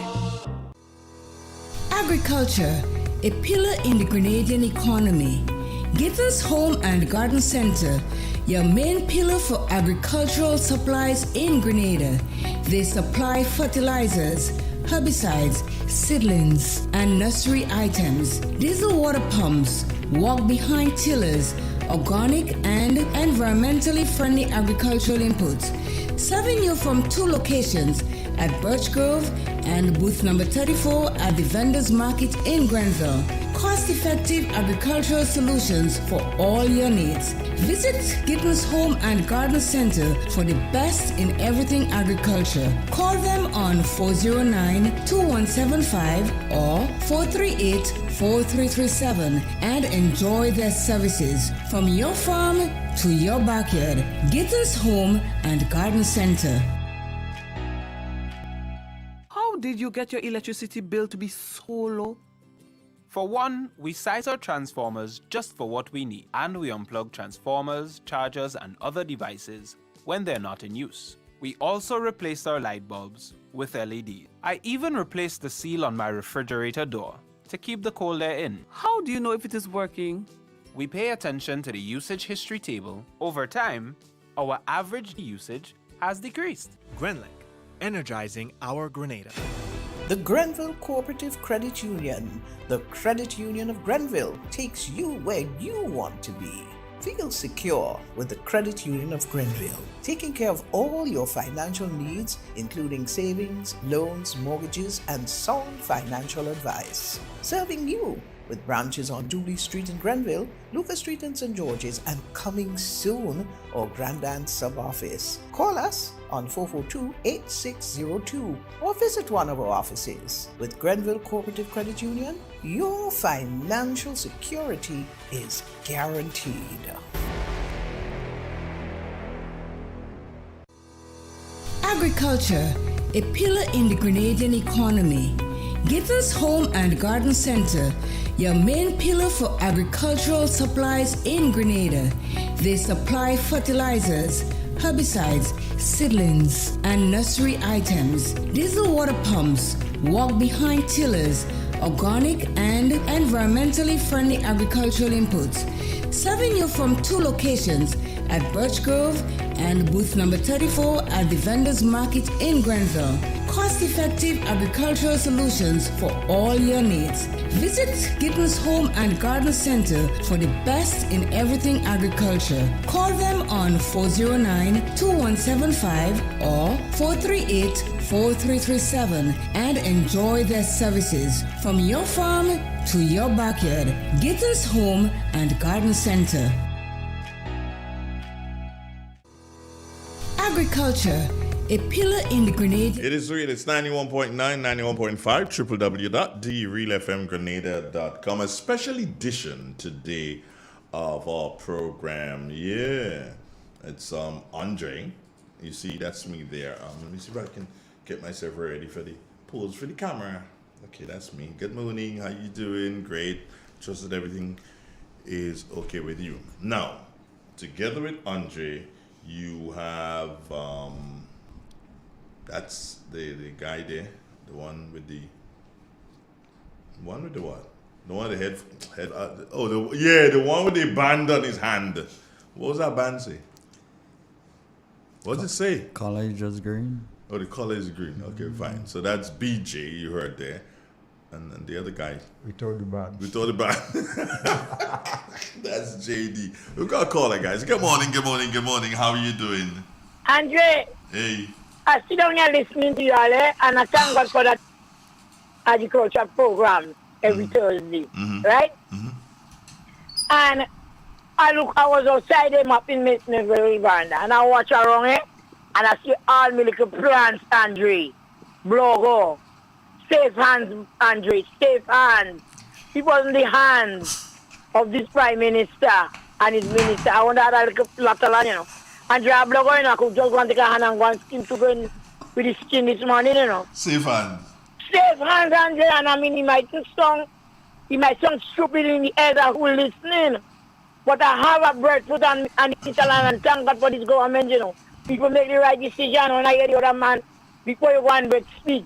Agriculture, a pillar in the Grenadian economy. Gittins Home and Garden Center, your main pillar for agricultural supplies in Grenada. They supply fertilizers, herbicides, seedlings, and nursery items, diesel water pumps, walk-behind tillers, organic and environmentally friendly agricultural inputs. Serving you from 2 locations at Birch Grove and booth number 34 at the Vendors Market in Grenville. Cost-effective agricultural solutions for all your needs. Visit Gittins Home and Garden Center for the best in everything agriculture. Call them on 409-2175 or 438-4337 and enjoy their services from your farm to your backyard. Gittins Home and Garden Center. How did you get your electricity bill to be so low? For one, we size our transformers just for what we need, and we unplug transformers, chargers, and other devices when they're not in use. We also replaced our light bulbs with LED. I even replaced the seal on my refrigerator door to keep the cold air in. How do you know if it is working? We pay attention to the usage history table. Over time, our average usage has decreased. Grenlink, energizing our Grenada. The Grenville Cooperative Credit Union, the credit union of Grenville, takes you where you want to be. Feel secure with the Credit Union of Grenville, taking care of all your financial needs, including savings, loans, mortgages, and sound financial advice. Serving you with branches on Dooley Street in Grenville, Lucas Street in St. George's, and coming soon, our Grandstand sub-office. Call us on 442-8602 or visit one of our offices. With Grenville Cooperative Credit Union, your financial security is guaranteed. Agriculture, a pillar in the Grenadian economy. Gittins Home and Garden Center, your main pillar for agricultural supplies in Grenada. They supply fertilizers, herbicides, seedlings, and nursery items, diesel water pumps, walk-behind tillers, organic and environmentally friendly agricultural inputs. Serving you from 2 locations at Birch Grove and booth number 34 at the Vendors Market in Grenville. Cost-effective agricultural solutions for all your needs. Visit Gittins Home and Garden Center for the best in everything agriculture. Call them on 409-2175 or 438-4337 and enjoy their services from your farm to your backyard. Gittins Home and Garden Center. Agriculture, a pillar in the Grenadian. It is real. It's 91.9, 91.5, www.derefmgrenada.com. A special edition today of our program. Yeah. It's Andre. You see, that's me there. Let me see if I can get myself ready for the pose for the camera. Okay, that's me. Good morning. How you doing? Great. Trust that everything is okay with you. Now, together with Andre, you have that's the guy there, the one with the what? The one with the head the one with the band on his hand. What was that band say? What does it say? Color is just green. Oh, the color is green. Okay, fine. So that's BJ you heard there. And the other guy. We told the band. That's JD. We've got a caller, guys. Good morning. How are you doing? Andre. Hey. I sit down here listening to you all, and I thank God for that agriculture program every Thursday, right? And I was outside them up in Mitneville, Uganda, and I watch around here, and I see all my little plants, Andre, Blogo. Safe hands, Andre, safe hands. It wasn't the hands of this Prime Minister and his minister. I wonder how that little lateral, you know. Andre, I could just want to take a hand and go and skin to go in with his skin this morning, you know. Safe hands. Safe hands, Andre, and I mean, he might sound stupid in the elder who listening. But I have a breadfruit and Italy and thank God for this government, you know. People make the right decision when I hear the other man before you go and speak.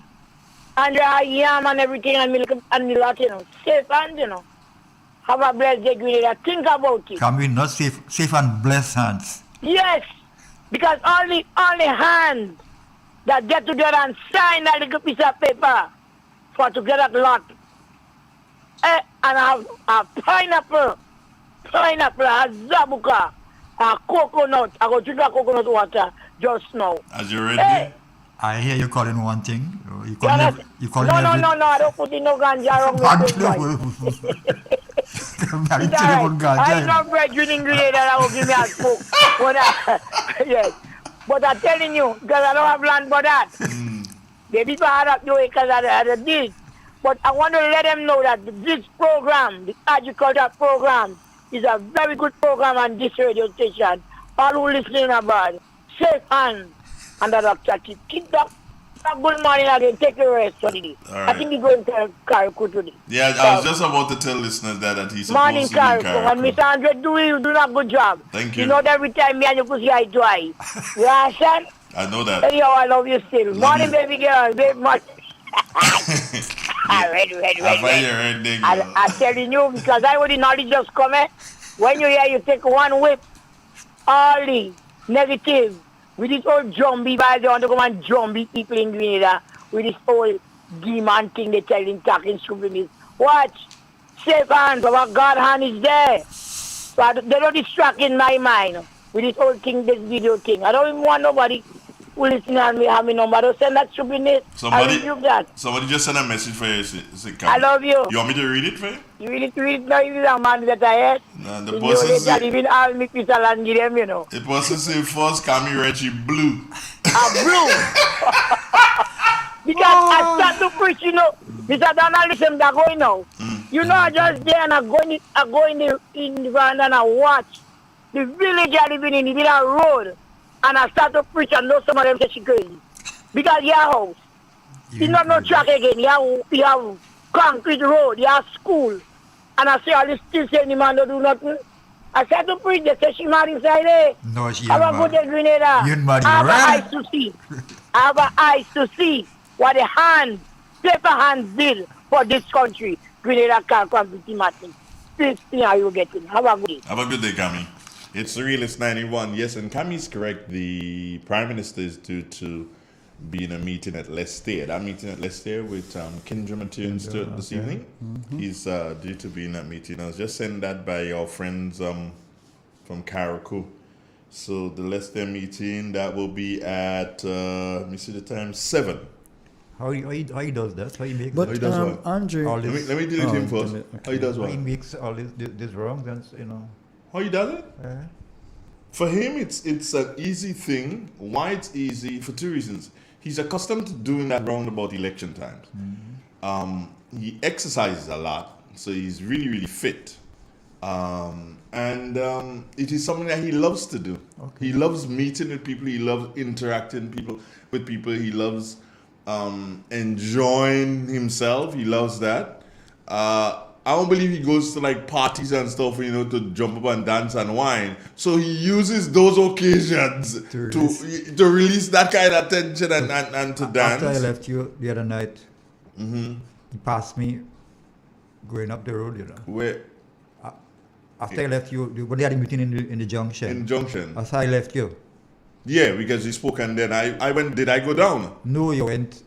And I yam and everything and milk and the lot, you know. Safe hands, you know. Have a blessed day, Grenada. Think about it. Can we not safe and blessed hands? Yes, because only hands that get together and sign that little piece of paper for to get that lot. And I have a pineapple, a zabuka, a coconut. I go drink a coconut water just now. As you ready? Hey. I hear you calling one thing. You No, I don't put in no ganja wrong with this. I know bread drinking Grenada that will give me a smoke. Yes. But I'm telling you, because I don't have land for that. The people are up doing because of this. But I want to let them know that this program, the agriculture program, is a very good program on this radio station. All who listening about safe hands. And the doctor keep that. Good morning again. Take a rest for the day. Right. I think he's going to Carriacou today. Yeah, I was just about to tell listeners that he's supposed morning, to be in Carriacou. And Mr. Andre, you do a good job. Thank you. You know that every time me and you pussy eye to eye. You understand? I know that. Anyhow, I love you still. Morning, baby girl. Baby, morning. Ready. I'm telling you, because I already knowledge just come. When you hear, you take one whip. All the negative. With this old zombie, they want to come and zombie people in Grenada with this old demon thing they tell him talking stupid. Watch. Safe hands, our God hand is there. So they don't distract in my mind with this old thing, this video thing. I don't even want nobody who listen and me have me number. Don't send that stupidness. I rebuke that. Somebody just sent a message for you. I love you. You want me to read it for you? You read it now. If it's a man that I had. No, the person said. Even all me people and give them, you know. The person said first, Cammy Reggie blue. Blue. Because I start to preach, you know. Mr. Donaldism that going now. You know, I just there and I go in the van and I watch the village I live in the village road, and I start to preach and know some of them say she crazy. Because your house, you not no track again. You have concrete road, you have school, and I say all this still saying the man don't do nothing. I start to preach. They say she mad inside there. No, she have a good day, Grenada. I have eyes to see. I have eyes to see what the paper hands did for this country. Grenada can't come with the Martin. This thing are you getting? Have a good day. Have a good day, Cammy. It's the Realist 91. Yes, and Cammy's correct. The Prime Minister is due to be in a meeting at Leicester. That meeting at Leicester with Kindra Matthew Stewart this evening. He's due to be in that meeting. I was just sent that by our friends from Karakou. So the Leicester meeting, that will be at, let me see the time, 7. How he does that? How he makes but, how he does what? Andre, let me delete him first. Okay. How he does what? How he makes all this wrong, then, you know. How he does it? For him, it's an easy thing. Why it's easy? For two reasons. He's accustomed to doing that round about election times. He exercises a lot, so he's really, really fit. And it is something that he loves to do. Okay. He loves meeting with people. He loves interacting with people. He loves enjoying himself. He loves that. I don't believe he goes to like parties and stuff, you know, to jump up and dance and whine. So he uses those occasions to release that kind of tension and to dance. After I left you the other night, he passed me going up the road, you know. Where? After I left you, when they had a meeting in the junction. In junction. After I left you. Yeah, because you spoke and then I went. Did I go down? No, you went.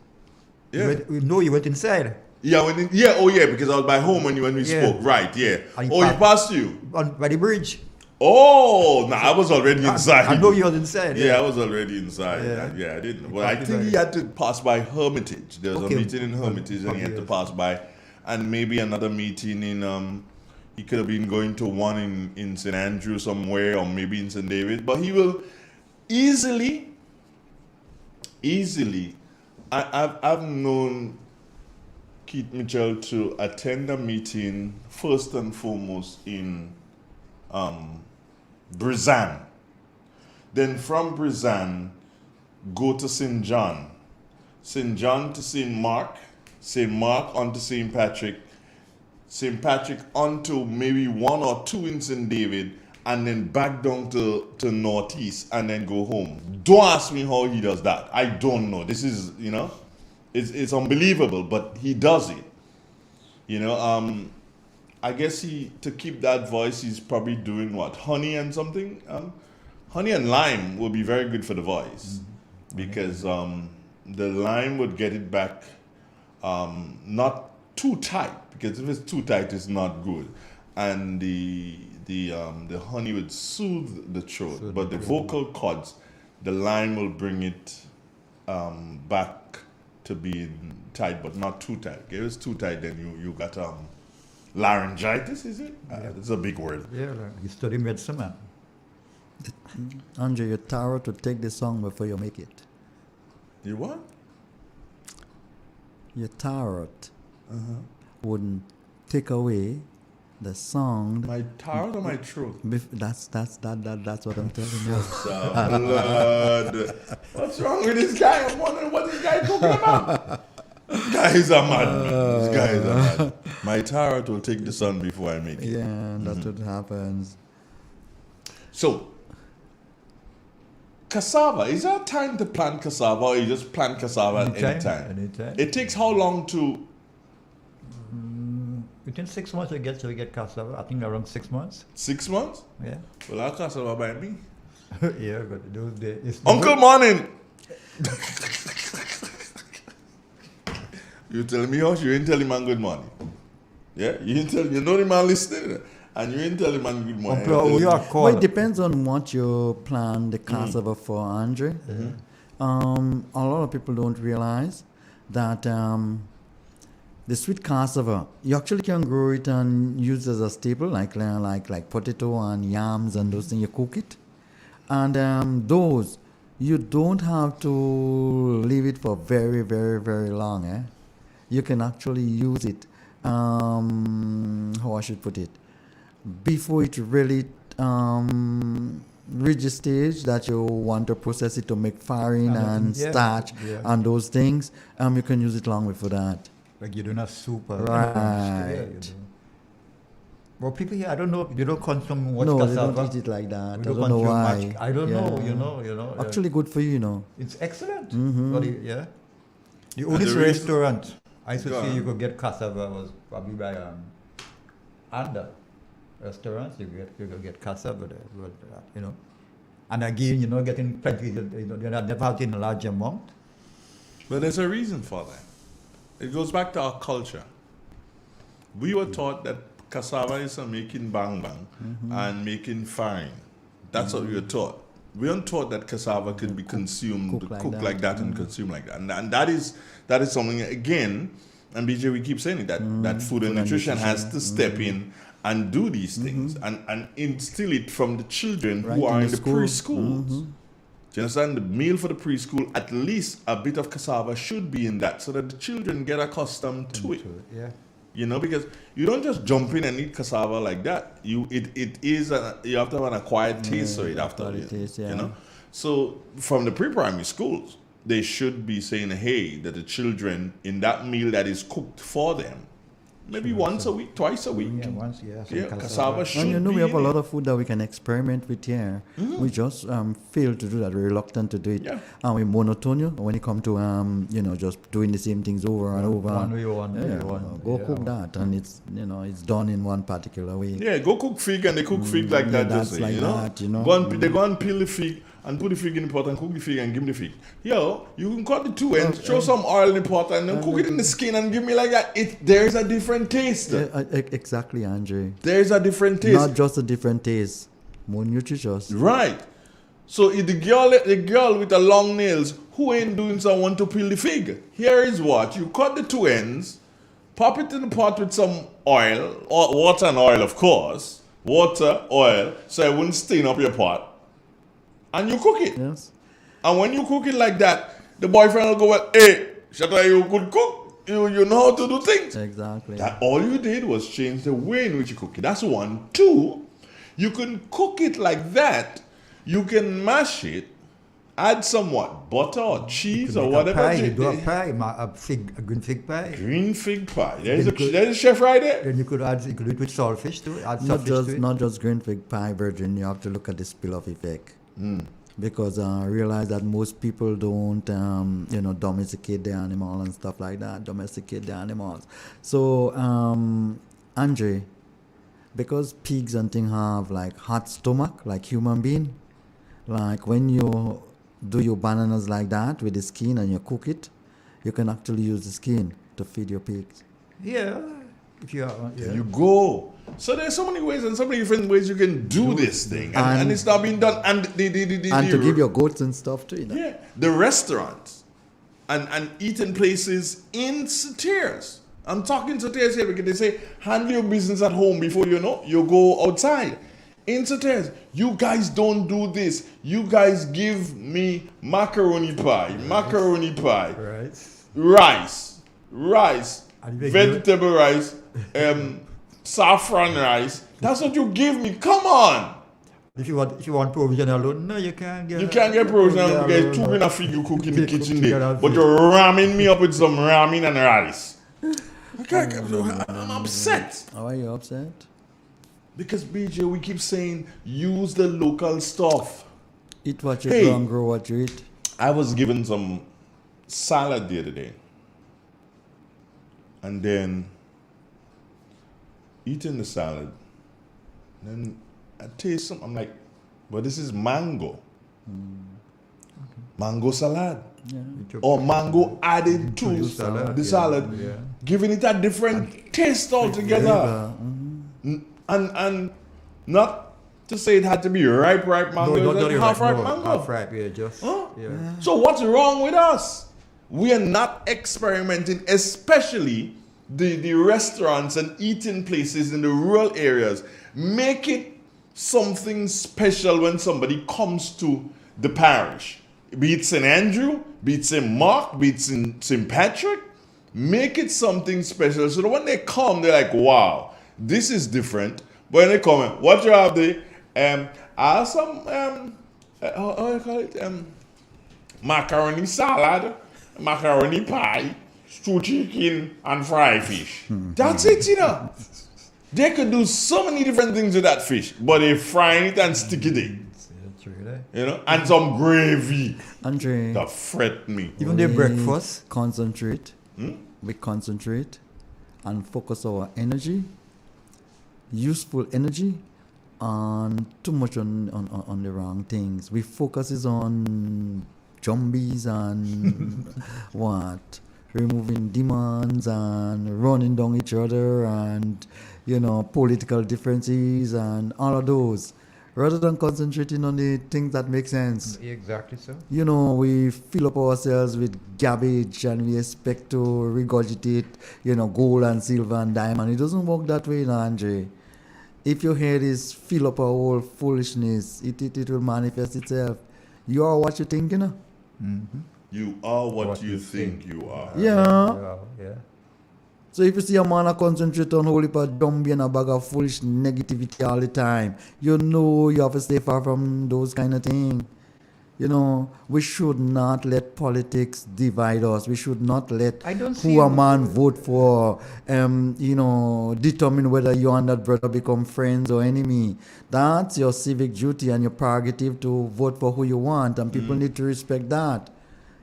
Yeah. You went inside. Yeah, because I was by home when we spoke. Right, yeah. He passed you? By the bridge. Oh, I was already inside. I know you was inside. Yeah, I was already inside. Yeah, I didn't. Well, I think he had to pass by Hermitage. There was a meeting in Hermitage and he had to pass by. And maybe another meeting in, he could have been going to one in St. Andrew somewhere or maybe in St. David. But he will easily, I've known Keith Mitchell to attend a meeting first and foremost in Brizan. Then from Brizan, go to St. John. St. John to St. Mark on to St. Patrick on to maybe 1 or 2 in St. David, and then back down to Northeast and then go home. Don't ask me how he does that. I don't know. This is, you know, it's unbelievable, but he does it. You know, I guess to keep that voice, he's probably doing what? Honey and something? Honey and lime will be very good for the voice because the lime would get it back not too tight, because if it's too tight, it's not good. And the honey would soothe the throat, but the vocal cords, the lime will bring it back to being tight, but not too tight. If it's too tight, then you got laryngitis, is it? It's a big word. Yeah, you study medicine, man. Andre, your tarot to take the song before you make it. You what? Your tarot wouldn't take away the song. My tarot or my truth? That's what I'm telling you. Blood. What's wrong with this guy? I'm wondering what this guy is talking about. Guys are mad. These guys are mad. My tarot will take the sun before I make it. Yeah, that's what happens. So, cassava, is there a time to plant cassava, or you just plant cassava at any time? Anytime. It takes how long to... Within 6 months we get cassava. I think around 6 months. 6 months? Yeah. Well, our cassava by me. Yeah, but those days... Uncle Morning! You tell me how you ain't tell him man good morning. Yeah? You know the man listening, and you ain't tell him man good morning. Well, it depends on what you plan the cassava for, Andre. a lot of people don't realize that the sweet cassava, you actually can grow it and use it as a staple, like potato and yams and those things. You cook it, and those you don't have to leave it for very, very, very long. You can actually use it. How I should put it? Before it really reach the stage that you want to process it to make farine and starch and those things, you can use it long before that. Like you're doing a soup. Right. Well, people here, I don't know, you don't consume much no, cassava. they don't eat it like that. I We don't know why. Much. I don't know, you know. Actually good for you, It's excellent. Mm-hmm. But the only restaurant I used to see you could get cassava was probably by under restaurants. You could get cassava there, And again, getting plenty. You're not never out in a large amount. But there's a reason for that. It goes back to our culture. We were taught that cassava is for making bang bang and making farine. That's what we were taught. We weren't taught that cassava could be consumed, cooked like that and consumed like that. And that is something, again, and BJ, we keep saying it, that food and nutrition has to step in and do these things and instill it from the children who are in the preschools. Do you understand? The meal for the preschool, at least a bit of cassava should be in that so that the children get accustomed to it. Because you don't just jump in and eat cassava like that. You have to have an acquired taste for it after. So from the pre-primary schools, they should be saying, hey, that the children in that meal that is cooked for them, maybe once a week, twice a week. Cassava should be. And we have a lot of food that we can experiment with here. We just fail to do that. We're reluctant to do it. And we're monotone when it comes to just doing the same things over and over. Go cook that, and it's it's done in one particular way. Yeah, go cook fig, and they cook fig like that. That's just like that. They go and peel the fig and put the fig in the pot and cook the fig and give me the fig. You can cut the two ends, throw some oil in the pot, and then cook it in the skin and give me like that. There's a different taste. Exactly, Andre. There's a different taste. Not just a different taste, more nutritious. Right. So if the girl with the long nails, who ain't doing someone to peel the fig? Here is what. You cut the two ends, pop it in the pot with some oil, or water and oil, of course. Water, oil, so it wouldn't stain up your pot. And you cook it. Yes. And when you cook it like that, the boyfriend will go, well, hey, Shatta, you could cook. You know how to do things. Exactly. That all you did was change the way in which you cook it. That's one. Two, you can cook it like that. You can mash it, add somewhat butter or cheese or whatever. You do a pie, a green fig pie. Green fig pie. There's a chef right there. Then you could do it with saltfish too. Not just green fig pie, Virgin. You have to look at the spill-off effect. Because I realize that most people don't, domesticate the animal and stuff like that. Domesticate the animals. So, Andre, because pigs and things have like hot stomach, like human being, like when you do your bananas like that with the skin and you cook it, you can actually use the skin to feed your pigs. Yeah. If you are, There you go. So there's so many ways and so many different ways you can do this thing, and it's not being done. And to give your goats and stuff too. Yeah, the restaurants and eating places in Satyrs. I'm talking Satyrs here because they say handle your business at home before you go outside. In Satyrs, you guys don't do this. You guys give me macaroni pie, rice, vegetable rice, saffron rice. That's what you give me. Come on. If you want provision alone, no, you can't get. You can't get provision alone because two a fig you cook in the kitchen there, but you're ramming me up with some ramen and rice. I'm upset. How are you upset? Because BJ, we keep saying use the local stuff. Eat what you grow, grow what you eat. I was given some salad the other day, and then eating the salad, then I taste some. I'm like, well, this is mango. Mango salad. Yeah. Or mango added to the salad, giving it a different taste altogether. And not to say it had to be ripe mango. No, not half-ripe ripe, mango. half-ripe, yeah, just, yeah. So what's wrong with us? We are not experimenting, especially the restaurants and eating places in the rural areas. Make it something special when somebody comes to the parish. Be it St. Andrew, be it St. Mark, be it St. Patrick. Make it something special so that when they come, they're like, wow, this is different. But when they come, what you have there? I have some, how do you call it? Macaroni salad, macaroni pie, stew chicken, and fried fish. That's it, you know. They could do so many different things with that fish, but they fry it and stick it in. You know, and some gravy. Andre, that fret me. Even their breakfast. Concentrate. We concentrate and focus our energy, useful energy, on too much on the wrong things. We focuses on zombies and what? Removing demons and running down each other and, you know, political differences and all of those, rather than concentrating on the things that make sense. Exactly so. You know, we fill up ourselves with garbage and we expect to regurgitate, you know, gold and silver and diamond. It doesn't work that way, Andre. If your head is fill up a whole foolishness, it will manifest itself. You are what you think, you know. Mm-hmm. You are what you think you are. Yeah. Yeah. So if you see a man concentrate on whole heap of zombie and a bag of foolish negativity all the time, you know you have to stay far from those kind of things. You know, we should not let politics divide us. We should not let who a man vote for, you know, determine whether you and that brother become friends or enemy. That's your civic duty and your prerogative to vote for who you want, and people need to respect that.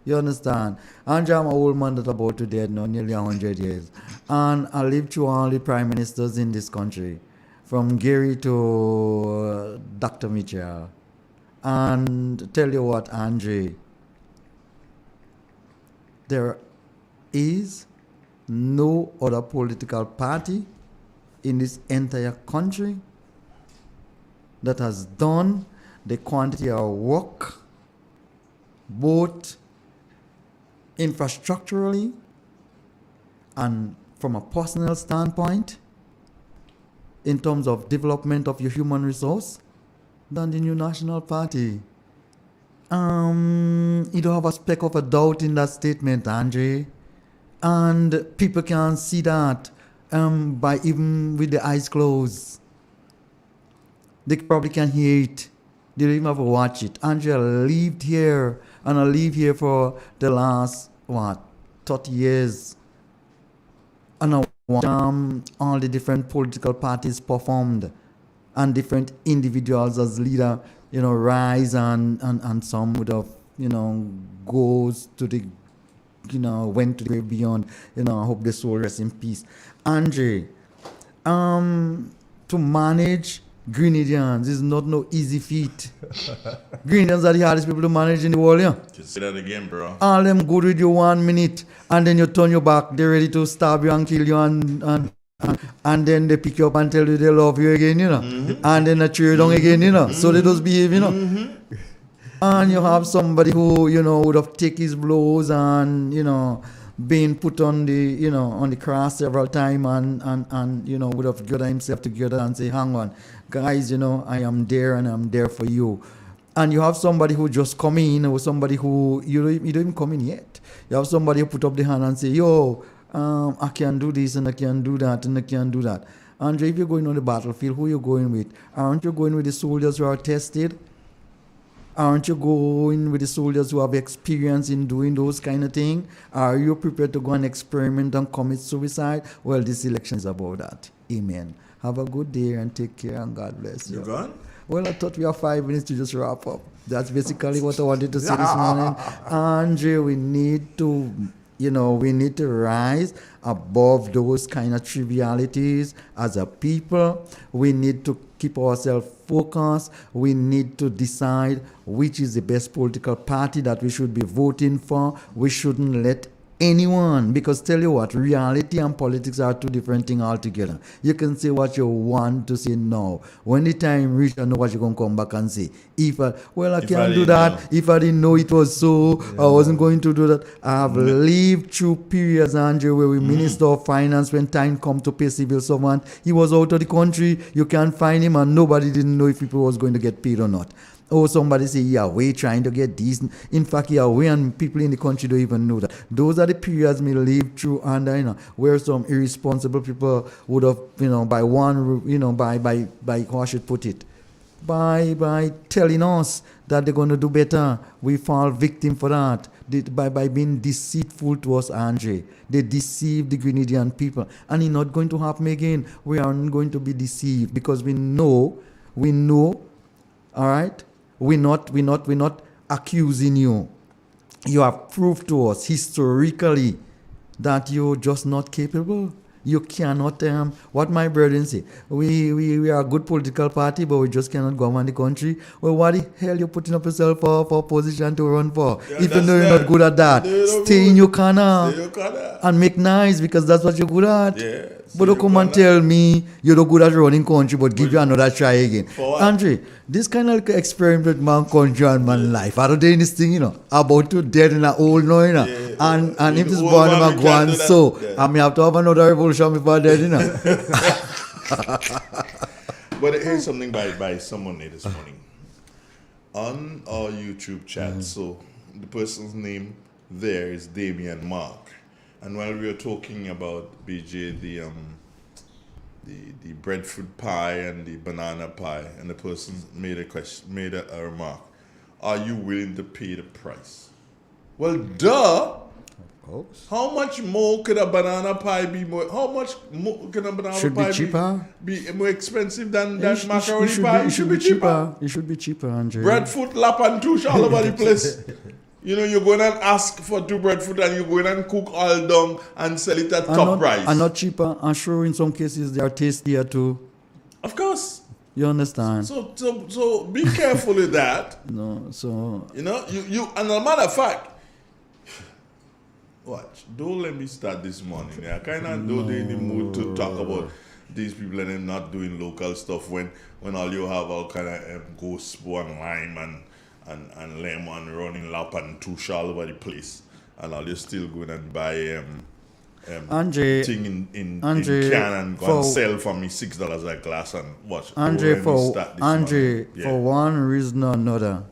You understand? And I'm an old man that about to dead now, nearly 100 years. And I lived through all the prime ministers in this country, from Gary to Dr. Mitchell. And tell you what, Andre, there is no other political party in this entire country that has done the quantity of work, both infrastructurally and from a personal standpoint, in terms of development of your human resource, than the New National Party. You don't have a speck of a doubt in that statement, Andre. And people can see that by even with the eyes closed. They probably can hear it. They don't even have to watch it. Andre, I lived here, and I live here for the last, 30 years. And I watched all the different political parties performed, and different individuals as leader, you know, rise and some would have, you know, goes to the, you know, went to the grave beyond, you know, I hope the soul rests in peace. Andre, to manage Grenadians is not no easy feat. Grenadians are the hardest people to manage in the world, yeah. Just say that again, bro. All them good with you 1 minute, and then you turn your back, they're ready to stab you and kill you and then they pick you up and tell you they love you again, you know. And then they throw you down again, you know. So they just behave, you know. And you have somebody who, you know, would have taken his blows and, you know, been put on the, you know, on the cross several times and you know, would have gathered himself together and say, hang on, guys, you know, I am there and I'm there for you. And you have somebody who just come in, or somebody who, you don't even come in yet. You have somebody who put up the hand and say, yo, I can do this and I can do that and I can do that. Andre, if you're going on the battlefield, who are you going with? Aren't you going with the soldiers who are tested? Aren't you going with the soldiers who have experience in doing those kind of things? Are you prepared to go and experiment and commit suicide? Well, this election is about that. Amen. Have a good day and take care and God bless you. You gone? Well, I thought we have 5 minutes to just wrap up. That's basically what I wanted to say this morning. Andre, we need to, you know, we need to rise above those kind of trivialities as a people. We need to keep ourselves focused. We need to decide which is the best political party that we should be voting for. We shouldn't let anyone, because tell you what, reality and politics are two different things altogether. You can say what you want to say now. When the time reach, I know what you're going to come back and say. I can't do that. Know. If I didn't know it was so, I wasn't going to do that. I have lived through periods, Andrew, where we Minister of Finance, when time come to pay civil servant, he was out of the country. You can't find him, and nobody didn't know if people was going to get paid or not. Or somebody say, yeah, we're trying to get decent. In fact, yeah, we and people in the country don't even know that. Those are the periods we live through, and where some irresponsible people would have, by how I should put it, by telling us that they're going to do better, we fall victim for that. By being deceitful to us, Andre. They deceive the Grenadian people. And it's not going to happen again. We aren't going to be deceived because we know, all right? We're not accusing you. You have proved to us historically that you're just not capable. You cannot, what my brethren say, we are a good political party, but we just cannot govern the country. Well, what the hell you putting up yourself for a position to run for? Yeah, if you know you're not good at that, stay in your corner and make nice, because that's what you're good at. Yeah, but don't come and tell me you're not good at running country, but give you another try again. Andre, this kind of experiment man country and man life. I don't do anything, about to dead in an old no, and if this born I'm going so, I may have to have another revolution before dead, But here's something by someone this morning. On our YouTube chat, so the person's name there is Damian Mark. And while we were talking about BJ, the breadfruit pie and the banana pie, and the person made a remark. Are you willing to pay the price? Well, duh. How much more could a banana pie be more? How much more can a banana should pie be cheaper? Be more expensive than macaroni pie? It should be cheaper. It should be cheaper, Andre. Breadfruit, lap and touche all over the place. You're going and ask for 2 breadfruit and you're going and cook all down and sell it at top price. And not cheaper. I'm sure in some cases they are tastier too. Of course. You understand? So be careful with that. No, so you and a matter of fact, watch. Don't let me start this morning. I kind of don't in the mood to talk about these people and them not doing local stuff when all you have all kind of ghost and lime and lemon running lap and touche all over the place, and all you still going and buy Andre, thing in can and go and sell for me $6 a glass and watch. Andre, for one reason or another,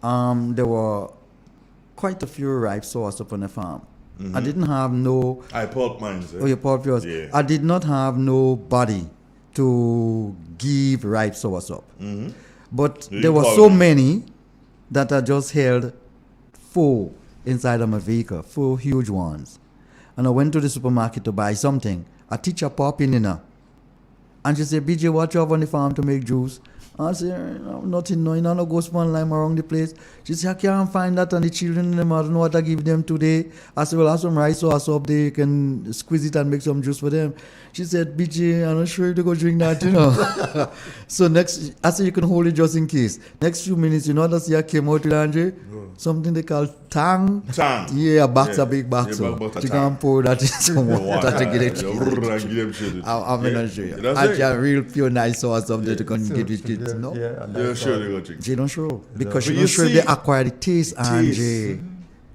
there were quite a few ripe sours up on the farm. I didn't have I bought mine. Oh, you bought yours? Yeah. I did not have nobody to give ripe sours up. But there were so many that I just held 4 inside of my vehicle, 4 huge ones. And I went to the supermarket to buy something. A teacher popped in, and she said, BJ, what you have on the farm to make juice? I said, nothing, no ghost man lime around the place. She said, I can't find that, and the children, I don't know what I give them today. I said, well, I have some rice sauce up there, you can squeeze it and make some juice for them. She said, BJ, I'm not sure to go drink that, So next, I said, you can hold it just in case. Next few minutes, that's I came out with Andre, something they call tang. Tang. Yeah, a big box. You can pour that in some water to get it. I'm not sure. I can real pure nice sauce up there to give it kids. No? Yeah, sure they go drink. She don't show. Because she don't sure they acquire the taste, Andre.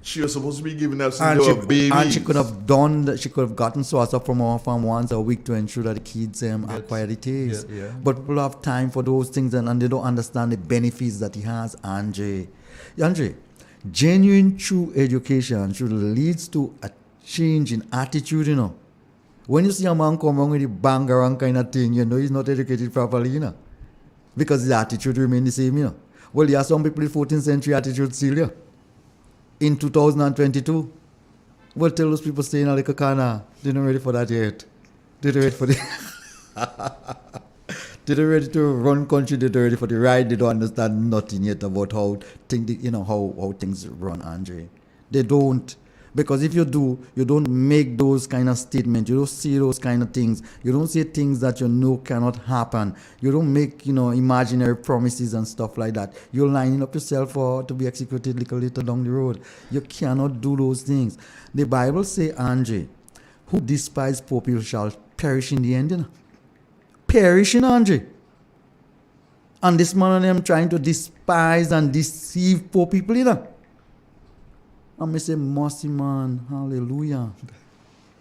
She was supposed to be giving us some babies. And she could have gotten sauce up from our farm once a week to ensure that the kids acquire the taste. Yeah. But people have time for those things and they don't understand the benefits that he has, Andre. Genuine true education should lead to a change in attitude, When you see a man come around with a bangarang kind of thing, he's not educated properly, because his attitude remains the same, Well, there are some people with 14th century attitude still, in 2022. Well, tell those people staying like a corner. They're not ready for that yet. They're ready for they're ready to run country. They're ready for the ride. They don't understand nothing yet about how things run, Andre. They don't. Because if you do, you don't make those kind of statements. You don't say those kind of things. You don't say things that you know cannot happen. You don't make, imaginary promises and stuff like that. You're lining up yourself to be executed little later down the road. You cannot do those things. The Bible say, Andre, who despise poor people shall perish in the end. Perishing, Andre. And this man and them trying to despise and deceive poor people, And me say, mercy, man, hallelujah.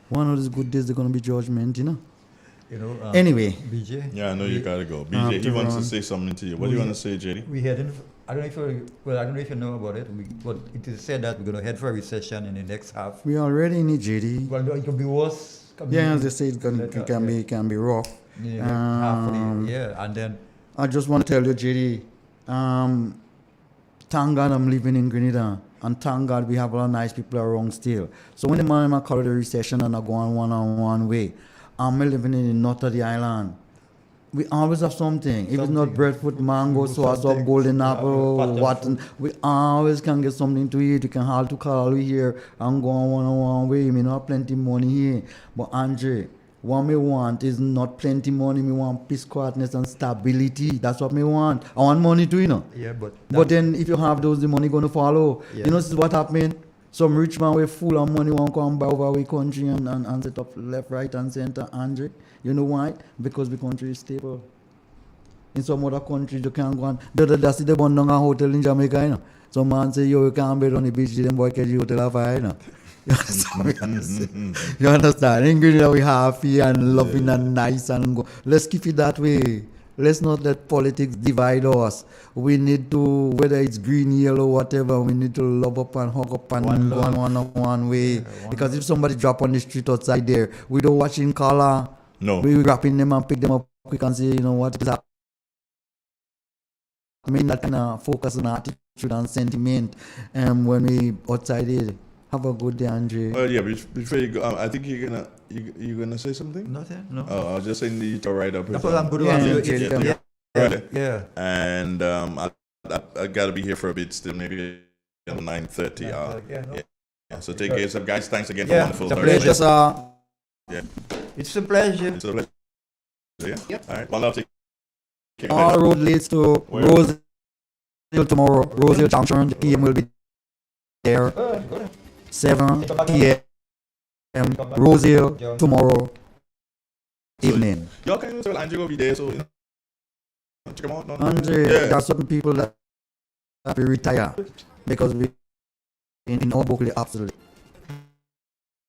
One of these good days, there's going to be judgment, Anyway. BJ? Yeah, I know you got to go. BJ, he wants to say something to you. What do you want to say, JD? We heading, I don't know if you know about it, but it is said that we're going to head for a recession in the next half. We already in it, JD. Well, it could be worse. As they say, it can be rough. Half of the year, and then... I just want to tell you, JD, thank God I'm living in Grenada, and thank God we have a lot of nice people around still. So when the man call it a recession and I go on one way, I'm living in the north of the island. We always have something. If it's not breadfruit, mango, sauce, golden apple, we always can get something to eat. You can haul to Cali here and go on one way. We not plenty money here. But Andre, what me want is not plenty money. Me want peace, quietness, and stability. That's what me want. I want money too, Yeah, but then if you have those, the money gonna follow. Yeah. This is what happened. Some rich man with full of money want to come buy over our country and set up left, right, and center. Andre, you know why? Because the country is stable. In some other countries, you can't go on. That's the one down a hotel in Jamaica, Some man say, you can't bed on the beach. Them boy catch you hotel of fire, You understand? In Grenada, we happy and loving and nice and go. Let's keep it that way. Let's not let politics divide us. We need to, whether it's green, yellow, whatever, we need to love up and hug up and go on one way. Because if somebody drop on the street outside there, we don't watch in color. No. We grabbing them and pick them up quick and say, what is happening? I mean, that kind of focus on attitude and sentiment when we outside there. Have a good day, Andre. Yeah, before you go, I think you're gonna say something. Nothing. No. Oh, I was just saying you to write up. That's what I'm going to do. Yeah. And I gotta be here for a bit still, maybe 9:30. Yeah. So take care of yourself, guys. Thanks again for wonderful. It's a pleasure, sir. Yeah. It's a pleasure. It's a pleasure. Yeah. Yep. All right. Well, I'll take care. All road leads to Roseville tomorrow. Roseville Junction. The PM will be there. 7 p.m. Roseville tomorrow evening. Y'all can tell Andre will be there, so check him out. Andre, there are certain people that we retire because we in our book absolutely.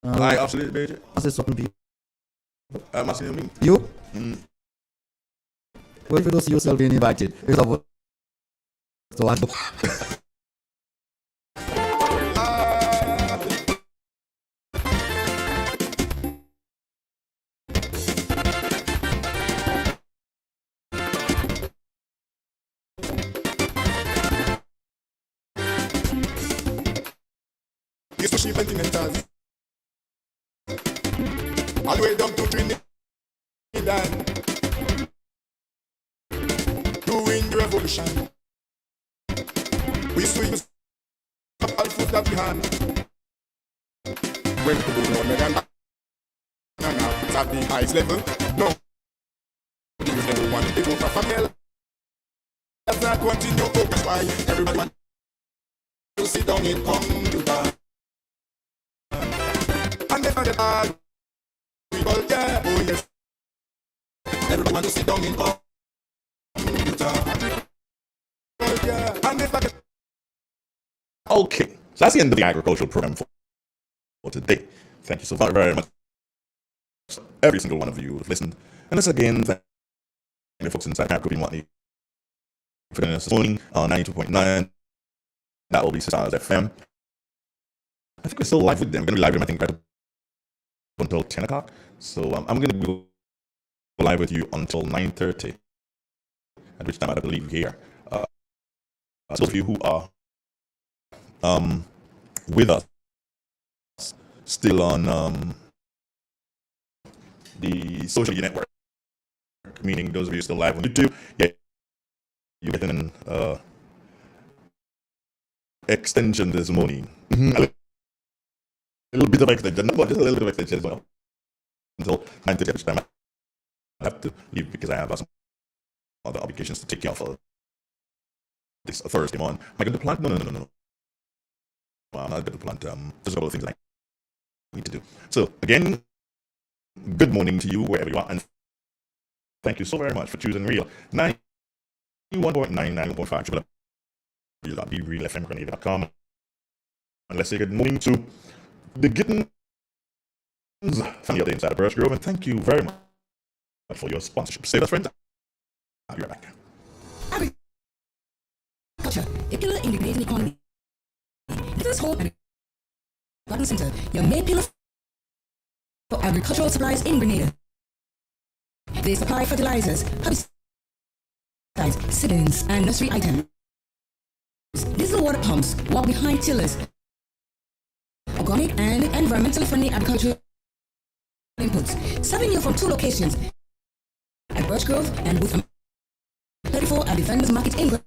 Absolutely, baby. I say certain people. I'm asking me. You? Well, if you don't see yourself being invited, it's about so I do. Sentimental. All the way down to Trinidad. Doing the revolution. We swing all food that we had. When people don't know it's at the highest level. No. Because everyone is over from hell. Let's not continue. That's why everybody wants to sit down in computer. People, yeah, oh yes. Everyone want to sit down in computer. Okay, so that's the end of the agricultural program for today. Thank you so very much, every single one of you who have listened. And let's again thank the folks inside Camp Cooking Watney for joining us this morning on 92.9. That will be Stars FM. I think we're still live with them. We're going to be live with them, I think, right until 10 o'clock. So I'm going to go live with you until 9:30, at which time I believe here. So those of you who are with us still on the social media network, meaning those of you still live on YouTube, you're getting an extension this morning. little bit of extension, but just a little bit of extension as well. Until 9:30 each time I have to leave because I have some other obligations to take care of this Thursday morning. Am I going to plant? No. Well, I'm not going to plant. There's a couple of things I need to do. So, again, good morning to you wherever you are, and thank you so very much for choosing Real 91.9, 91.5, realfmgrenada.com. And let's say good morning to the Gittins family out inside of Birch Grove, and thank you very much for your sponsorship. Stay with us, friends. I'll be right back. Agriculture, a pillar in the Grenadian economy. This home and garden center, your main pillar for agricultural supplies in Grenada. They supply fertilizers, herbicides, seedlings, and nursery items. Diesel water pumps, walk behind tillers, organic and environmentally friendly agricultural inputs, serving you from 2 locations at Birch Grove and Booth 34 at the Vendors Market in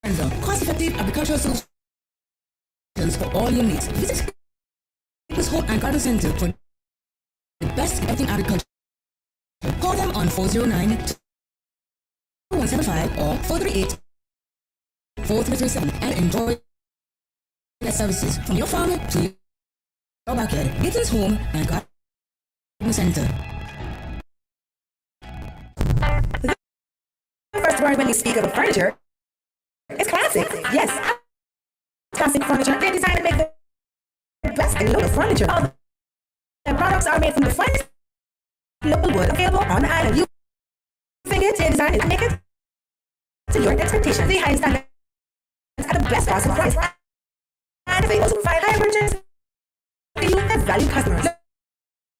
Grenville. Cost-effective agricultural solutions for all your needs. Visit this home and garden center for the best in everything agriculture. Call them on 409-2175 or 438-4337 and enjoy their services from your farm to your backyard. Gittins Home and Garden Center. The first word when you speak of furniture is classic. Yes, classic furniture. They design to make the best in local furniture. All the products are made from the finest local wood available on the island. You figure they design it and make it to your expectations. The highest standards at the best possible price. And if able to provide higher purchase for you as valued customers.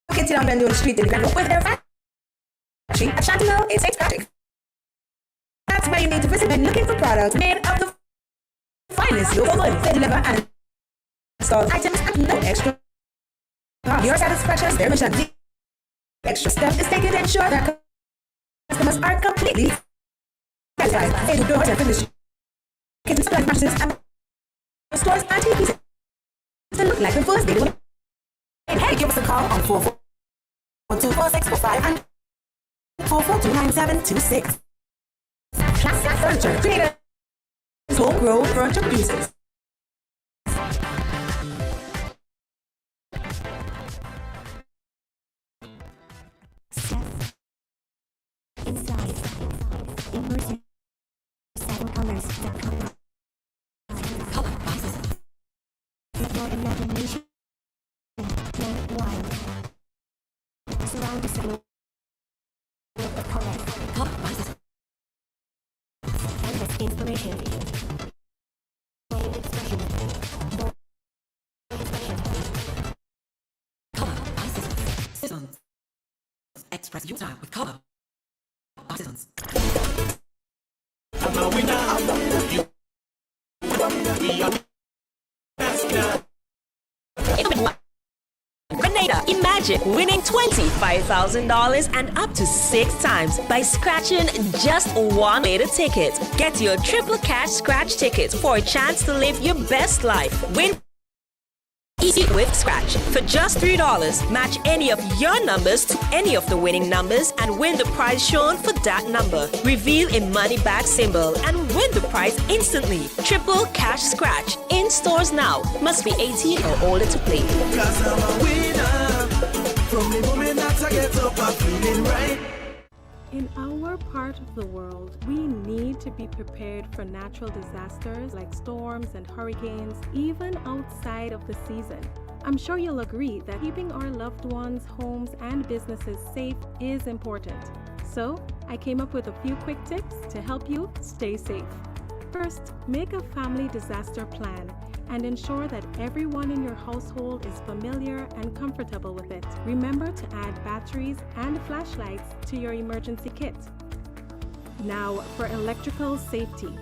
Located on Bendigo Street in Grenville with their factory at Chantilly in St. Patrick. That's where you need to visit when looking for products made of the finest local wood. They deliver and install items at no extra cost. Your satisfaction is their mission. The extra step is taken to ensure that customers are completely satisfied. They do doors and finish kitchen supplies, mattresses, and stores and TV pieces to look like the first day. And hey, give us a call on 442-4645 and 442-9726. Classic furniture created homegrown furniture producers. Inside, immersive, seven colors. Color boxes. With your imagination, play wild. Surround the city with colors. Color boxes. Endless inspiration. Bold expression. Bold expression. Color boxes. Seasons. Express your time with color. Artisans. I'm a winner. Grenada, imagine winning $25,000 and up to 6 times by scratching just one Grenada ticket. Get your triple cash scratch ticket for a chance to live your best life. Win easy with Scratch. For just $3, match any of your numbers to any of the winning numbers and win the prize shown for that number. Reveal a money back symbol and win the prize instantly. Triple Cash Scratch. In stores now. Must be 18 or older to play. Cause I'm a winner. From the moment that I get up, I'm feeling right. In our part of the world, we need to be prepared for natural disasters like storms and hurricanes, even outside of the season. I'm sure you'll agree that keeping our loved ones, homes, and businesses safe is important. So, I came up with a few quick tips to help you stay safe. First, make a family disaster plan and ensure that everyone in your household is familiar and comfortable with it. Remember to add batteries and flashlights to your emergency kit. Now, for electrical safety.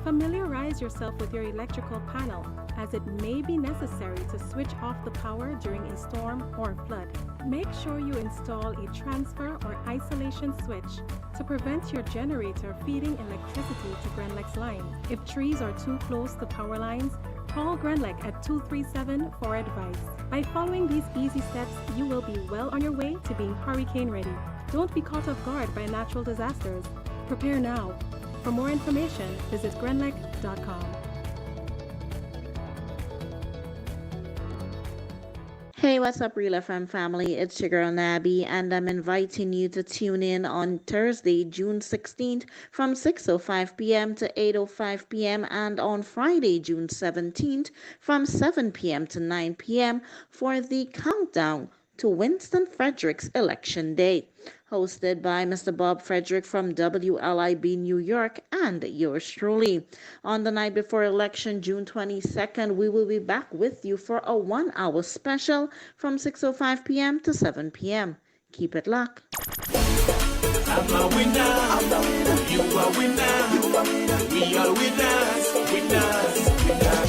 Familiarize yourself with your electrical panel, as it may be necessary to switch off the power during a storm or flood. Make sure you install a transfer or isolation switch to prevent your generator feeding electricity to Grenlex line. If trees are too close to power lines, Call Grenlec at 237 for advice. By following these easy steps, you will be well on your way to being hurricane ready. Don't be caught off guard by natural disasters. Prepare now. For more information, visit grenlec.com. Hey, what's up, Real FM family? It's your girl Nabby, and I'm inviting you to tune in on Thursday, June 16th from 6:05 p.m. to 8:05 p.m. and on Friday, June 17th from 7 p.m. to 9 p.m. for the countdown to Winston Frederick's election day, hosted by Mr. Bob Frederick from WLIB New York and yours truly. On the night before election, June 22nd, we will be back with you for a 1-hour special from 6:05 p.m. to 7 p.m. Keep it locked. I'm a winner, you are winner, we are winners, winners.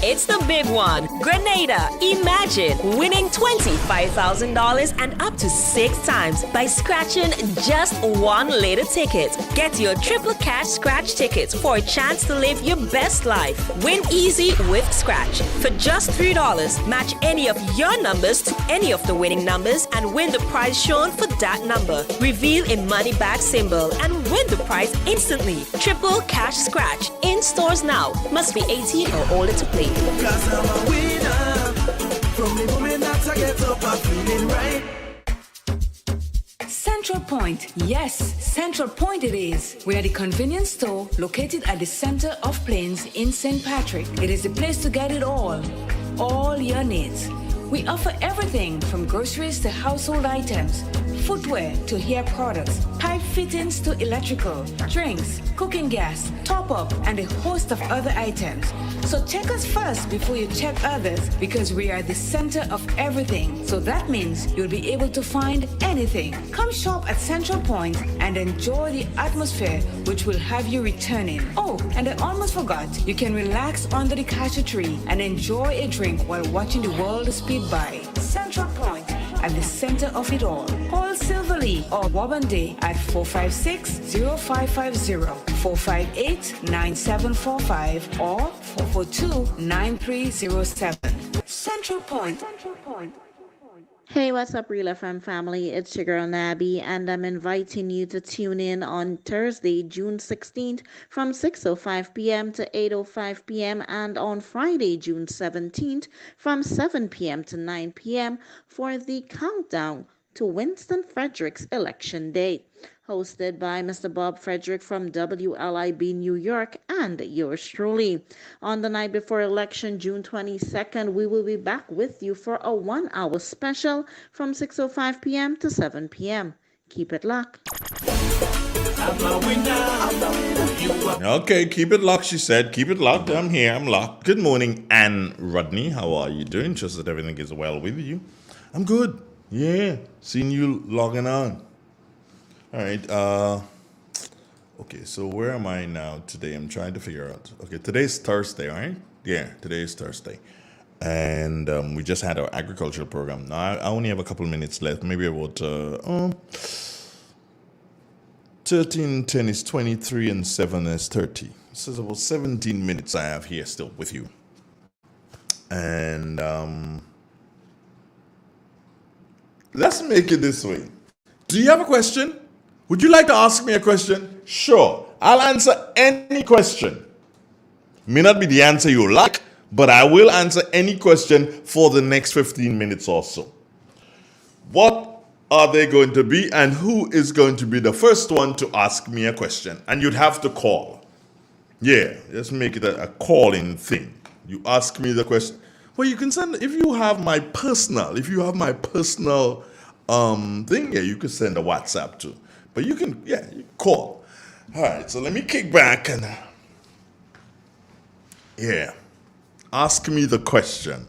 It's the big one. Grenada, imagine winning $25,000 and up to 6 times by scratching just one later ticket. Get your triple cash scratch tickets for a chance to live your best life. Win easy with Scratch. For just $3, match any of your numbers to any of the winning numbers and win the prize shown for that number. Reveal a money back symbol and win the prize instantly. Triple cash scratch in stores now. Must be 18 or older to play. Cause I'm a winner. From the moment that I get up, I'm feeling right. Central Point. Yes, Central Point it is. We are the convenience store located at the center of Plains in St. Patrick. It is the place to get it all your needs. We offer everything from groceries to household items, footwear to hair products, pipe fittings to electrical, drinks, cooking gas, top-up, and a host of other items. So check us first before you check others, because we are the center of everything. So that means you'll be able to find anything. Come shop at Central Point and enjoy the atmosphere, which will have you returning. Oh, and I almost forgot, you can relax under the cashew tree and enjoy a drink while watching the world speed by. Central Point, at the center of it all. Call Silverly or Wabande at 456-0550, 458-9745, or 442-9307. Central Point. Hey, what's up, Real FM family? It's your girl Nabby, and I'm inviting you to tune in on Thursday, June 16th from 6:05 p.m. to 8:05 p.m. and on Friday, June 17th from 7 p.m. to 9 p.m. for the countdown to Winston Frederick's election day, hosted by Mr. Bob Frederick from WLIB New York and yours truly. On the night before election, June 22nd, we will be back with you for a 1-hour special from 6:05 p.m. to 7 p.m. Keep it locked. I'm a winner, you are. Okay, keep it locked, she said. Keep it locked. I'm here. I'm locked. Good morning, Ann Rodney. How are you doing? Just that everything is well with you. I'm good. Yeah. Seeing you logging on. All right. Okay, so where am I now today? I'm trying to figure out. Okay, today's Thursday, right? Yeah, today is Thursday. And we just had our agricultural program. Now, I only have a couple of minutes left. Maybe about 13, 10 is 23, and 7 is 30. So it's about 17 minutes I have here still with you. And let's make it this way. Do you have a question? Would you like to ask me a question? Sure. I'll answer any question. May not be the answer you like, but I will answer any question for the next 15 minutes or so. What are they going to be, and who is going to be the first one to ask me a question? And you'd have to call. Yeah, just make it a calling thing. You ask me the question. Well, you can send, if you have my personal thing, yeah, you could send a WhatsApp to. But you can, yeah, you call. All right, so let me kick back and, yeah, ask me the question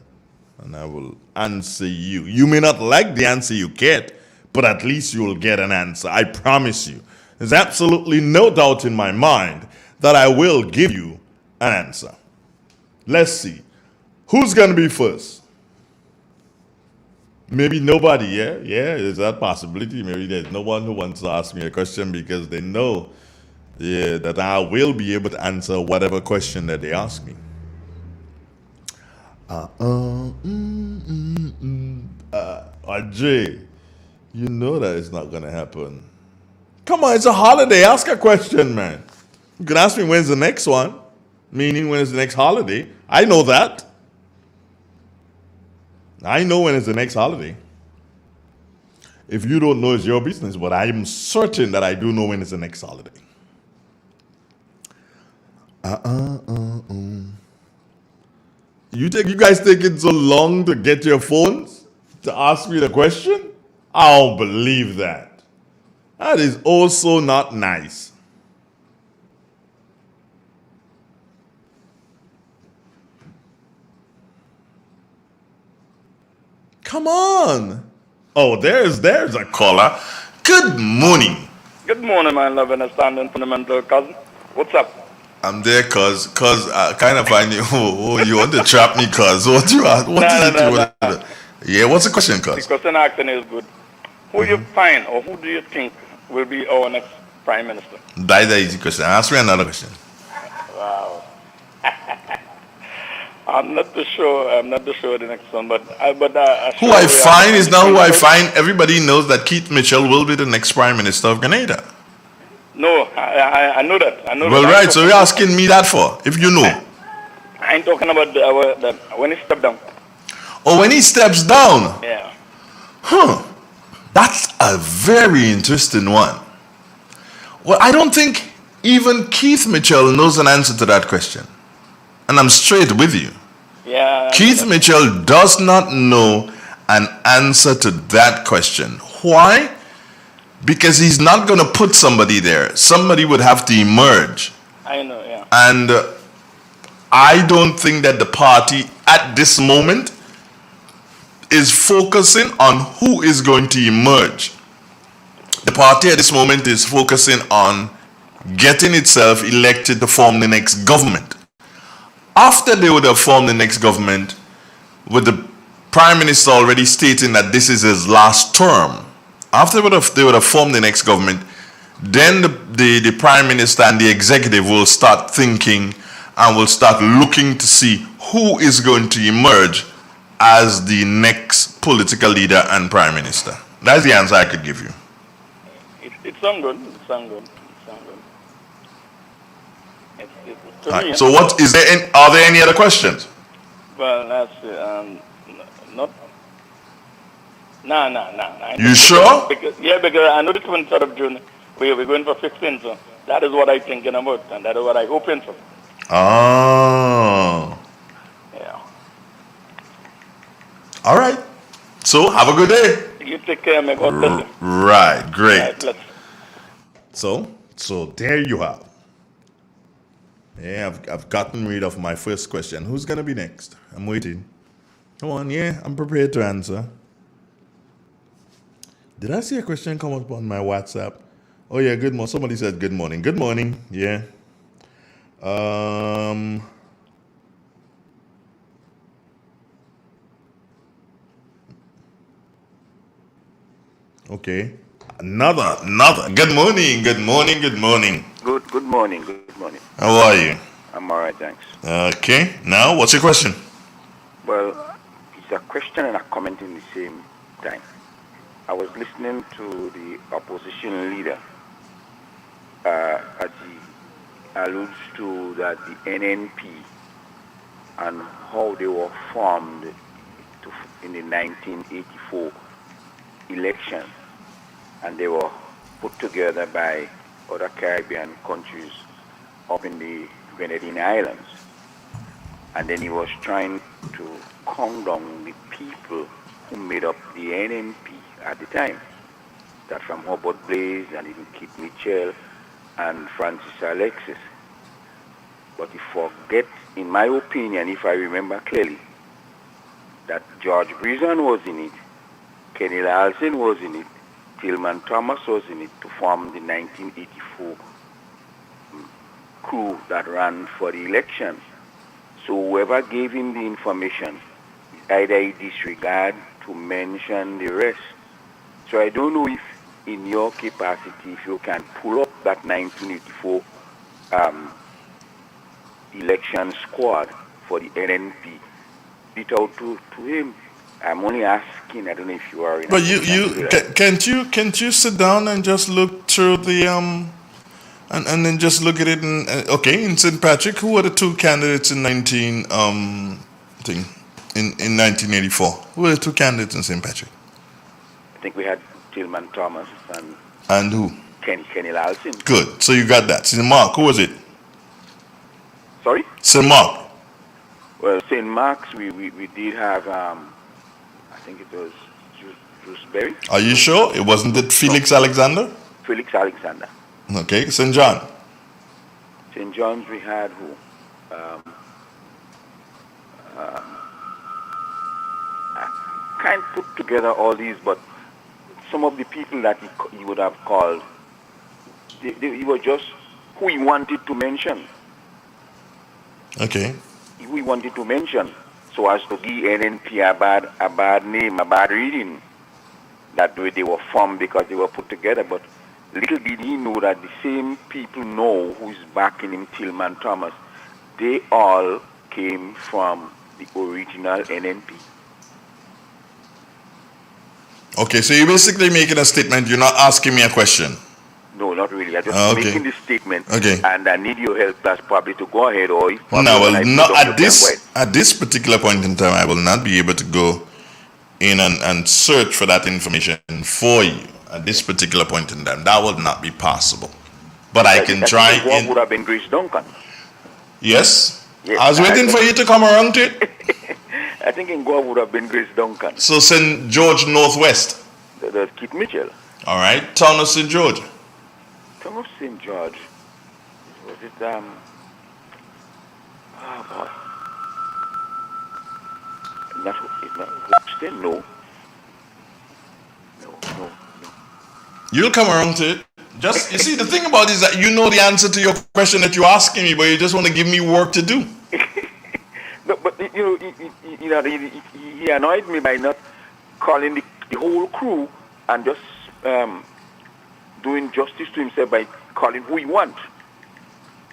and I will answer you. You may not like the answer you get, but at least you will get an answer. I promise you. There's absolutely no doubt in my mind that I will give you an answer. Let's see. Who's going to be first? Maybe nobody, yeah? Yeah, there's that possibility. Maybe there's no one who wants to ask me a question because they know, yeah, that I will be able to answer whatever question that they ask me. Ajay, you know that it's not gonna happen. Come on, it's a holiday. Ask a question, man. You can ask me when's the next one, meaning when is the next holiday. I know that. I know when is the next holiday. If you don't know, it's your business, but I am certain that I do know when is the next holiday. You guys taking so long to get your phones to ask me the question? I don't believe that. That is also not nice. Come on. Oh, there's a caller. Good morning. Good morning, my love and understanding fundamental cousin. What's up? I'm there, cuz I kind of find you. Oh, you want to trap me, cuz? What you want to? Yeah, what's the question, cuz? The question asking is good. Who you find or who do you think will be our next prime minister? That's an easy question. Ask me another question. Wow. I'm not too sure the next one, but who I find is not who I find. Everybody knows that Keith Mitchell will be the next prime minister of Grenada. No, I know that. Well, right. So you're asking me that for? If you know. I ain't talking about when he stepped down. Oh, when he steps down. Yeah. Huh. That's a very interesting one. Well, I don't think even Keith Mitchell knows an answer to that question. And I'm straight with you. Yeah. Keith Mitchell does not know an answer to that question. Why? Because he's not going to put somebody there. Somebody would have to emerge. I know, yeah. And I don't think that the party at this moment is focusing on who is going to emerge. The party at this moment is focusing on getting itself elected to form the next government. After they would have formed the next government, with the prime minister already stating that this is his last term, after they would have formed the next government, then the prime minister and the executive will start thinking and will start looking to see who is going to emerge as the next political leader and prime minister. That's the answer I could give you. It sounds good. Right. So what is there? Are there any other questions? Well, that's not. Nah. You sure? Because I know the 23rd of June we're going for 15, so that is what I'm thinking about, and that is what I'm hoping for. Oh. Yeah. All right. So have a good day. You take care, my God bless you. Right. Great. Right, so there you have. Yeah, I've gotten rid of my first question. Who's gonna be next? I'm waiting. Come on, yeah, I'm prepared to answer. Did I see a question come up on my WhatsApp? Oh yeah, good morning. Somebody said good morning. Good morning. Yeah. Okay. Another. Good morning. Good morning. How are you? I'm all right, thanks. Okay. Now, what's your question? Well, it's a question and a comment in the same time. I was listening to the opposition leader as he alludes to that the NNP and how they were formed in the 1984 election, and they were put together by other Caribbean countries up in the Grenadine Islands. And then he was trying to calm down the people who made up the NNP at the time. That from Hubert Blaze and even Keith Mitchell and Francis Alexis. But he forget, in my opinion, if I remember clearly, that George Breeson was in it, Kenny Larson was in it, Tillman Thomas was in it to form the 1984 crew that ran for the election. So whoever gave him the information, either he disregard to mention the rest. So I don't know if in your capacity, if you can pull up that 1984 election squad for the NNP it out to him. I'm only asking. I don't know if you are in. But can't you sit down and just look through the and then just look at it and okay, in St. Patrick, who were the two candidates in 1984? Who were the two candidates in St. Patrick? I think we had Tillman Thomas And who? Kenny Larson. Good. So you got that. St. Mark, who was it? Sorry? St. Mark. Well, St. Mark's, we did have, I think it was Bruce Berry. Are you sure? It wasn't it Felix Alexander? Felix Alexander. Okay. St. John. St. John's, we had who? I can't put together all these, but some of the people that he would have called, they were just who he wanted to mention. Okay. Who he wanted to mention, so as to give NNP a bad name, a bad reading. That way they were formed because they were put together, but little did he know that the same people know who is backing him, Tillman Thomas, they all came from the original NNP. Okay, so you're basically making a statement. You're not asking me a question. No, not really. I'm just making this statement. Okay. And I need your help, that's probably to go ahead or if No, well, not at this particular point in time. I will not be able to go in and search for that information for you at this particular point in time. That will not be possible. But I can try. What would have been Grace Duncan? Yes. I was waiting for you to come around to it. I think in Goa would have been Grace Duncan. So St. George Northwest. That's Keith Mitchell. All right. Town of St. George. Town of St. George. Was it boy. Not Houston? No. You'll come around to it. Just you see, the thing about it is that you know the answer to your question that you're asking me, but you just want to give me work to do. No, but he annoyed me by not calling the whole crew and just doing justice to himself by calling who he wants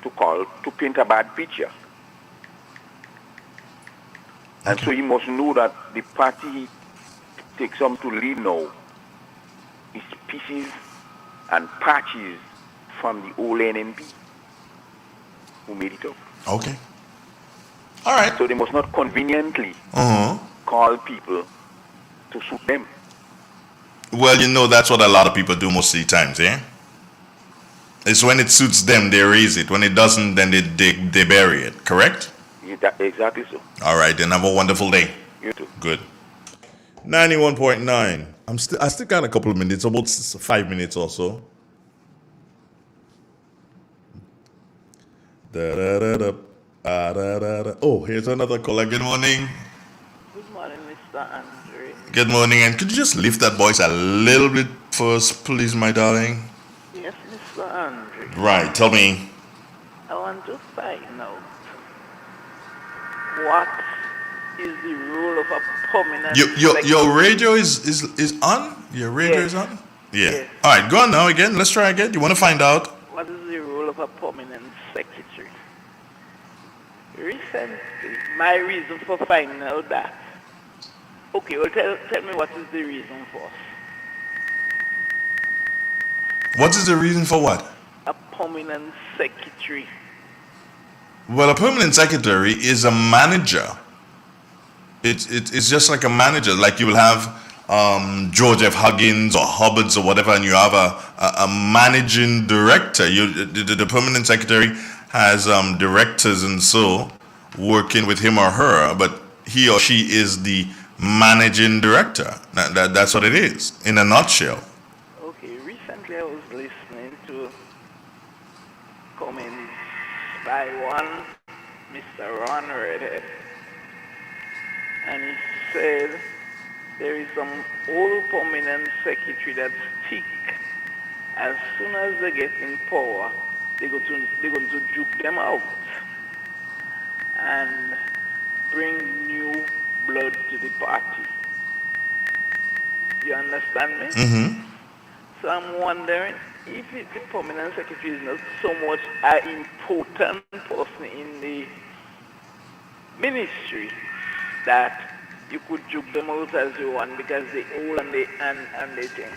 to call to paint a bad picture. And so he must know that the party he takes on to lead now is pieces and patches from the old NNP who made it up. Okay. All right. So they must not conveniently call people to suit them. Well, you know, that's what a lot of people do most of the times, eh? It's when it suits them, they raise it. When it doesn't, then they bury it, correct? Exactly so. All right, then have a wonderful day. You too. Good. 91.9. I still got a couple of minutes, about 5 minutes or so. Oh, here's another caller. Good morning. Good morning, Mr. Andre. Good morning, and could you just lift that voice a little bit first, please, my darling? Yes, Mr. Andre. Right, tell me. I want to find out what is the role of a permanent Your radio is on? Your radio is on? Yeah. Yes. All right, go on now again. Let's try again. You want to find out? What is the role of a permanent secretary? Recently, my reason for finding out that. Okay, well, tell me what is the reason for. What is the reason for what? A permanent secretary. Well, a permanent secretary is a manager. It's just like a manager. Like you will have George F. Huggins or Hubbards or whatever, and you have a managing director. The permanent secretary has directors and so working with him or her, but he or she is the managing director. That's what it is, in a nutshell. Okay, recently I was listening to comments by one Mr. Ron Redhead, and he said there is some old permanent secretary that stick. As soon as they get in power, they're going to juke them out and bring new blood to the party. You understand me? Mm-hmm. So I'm wondering if the permanent secretary is not so much an important person in the ministry that you could juke them out as you want because they old and they think.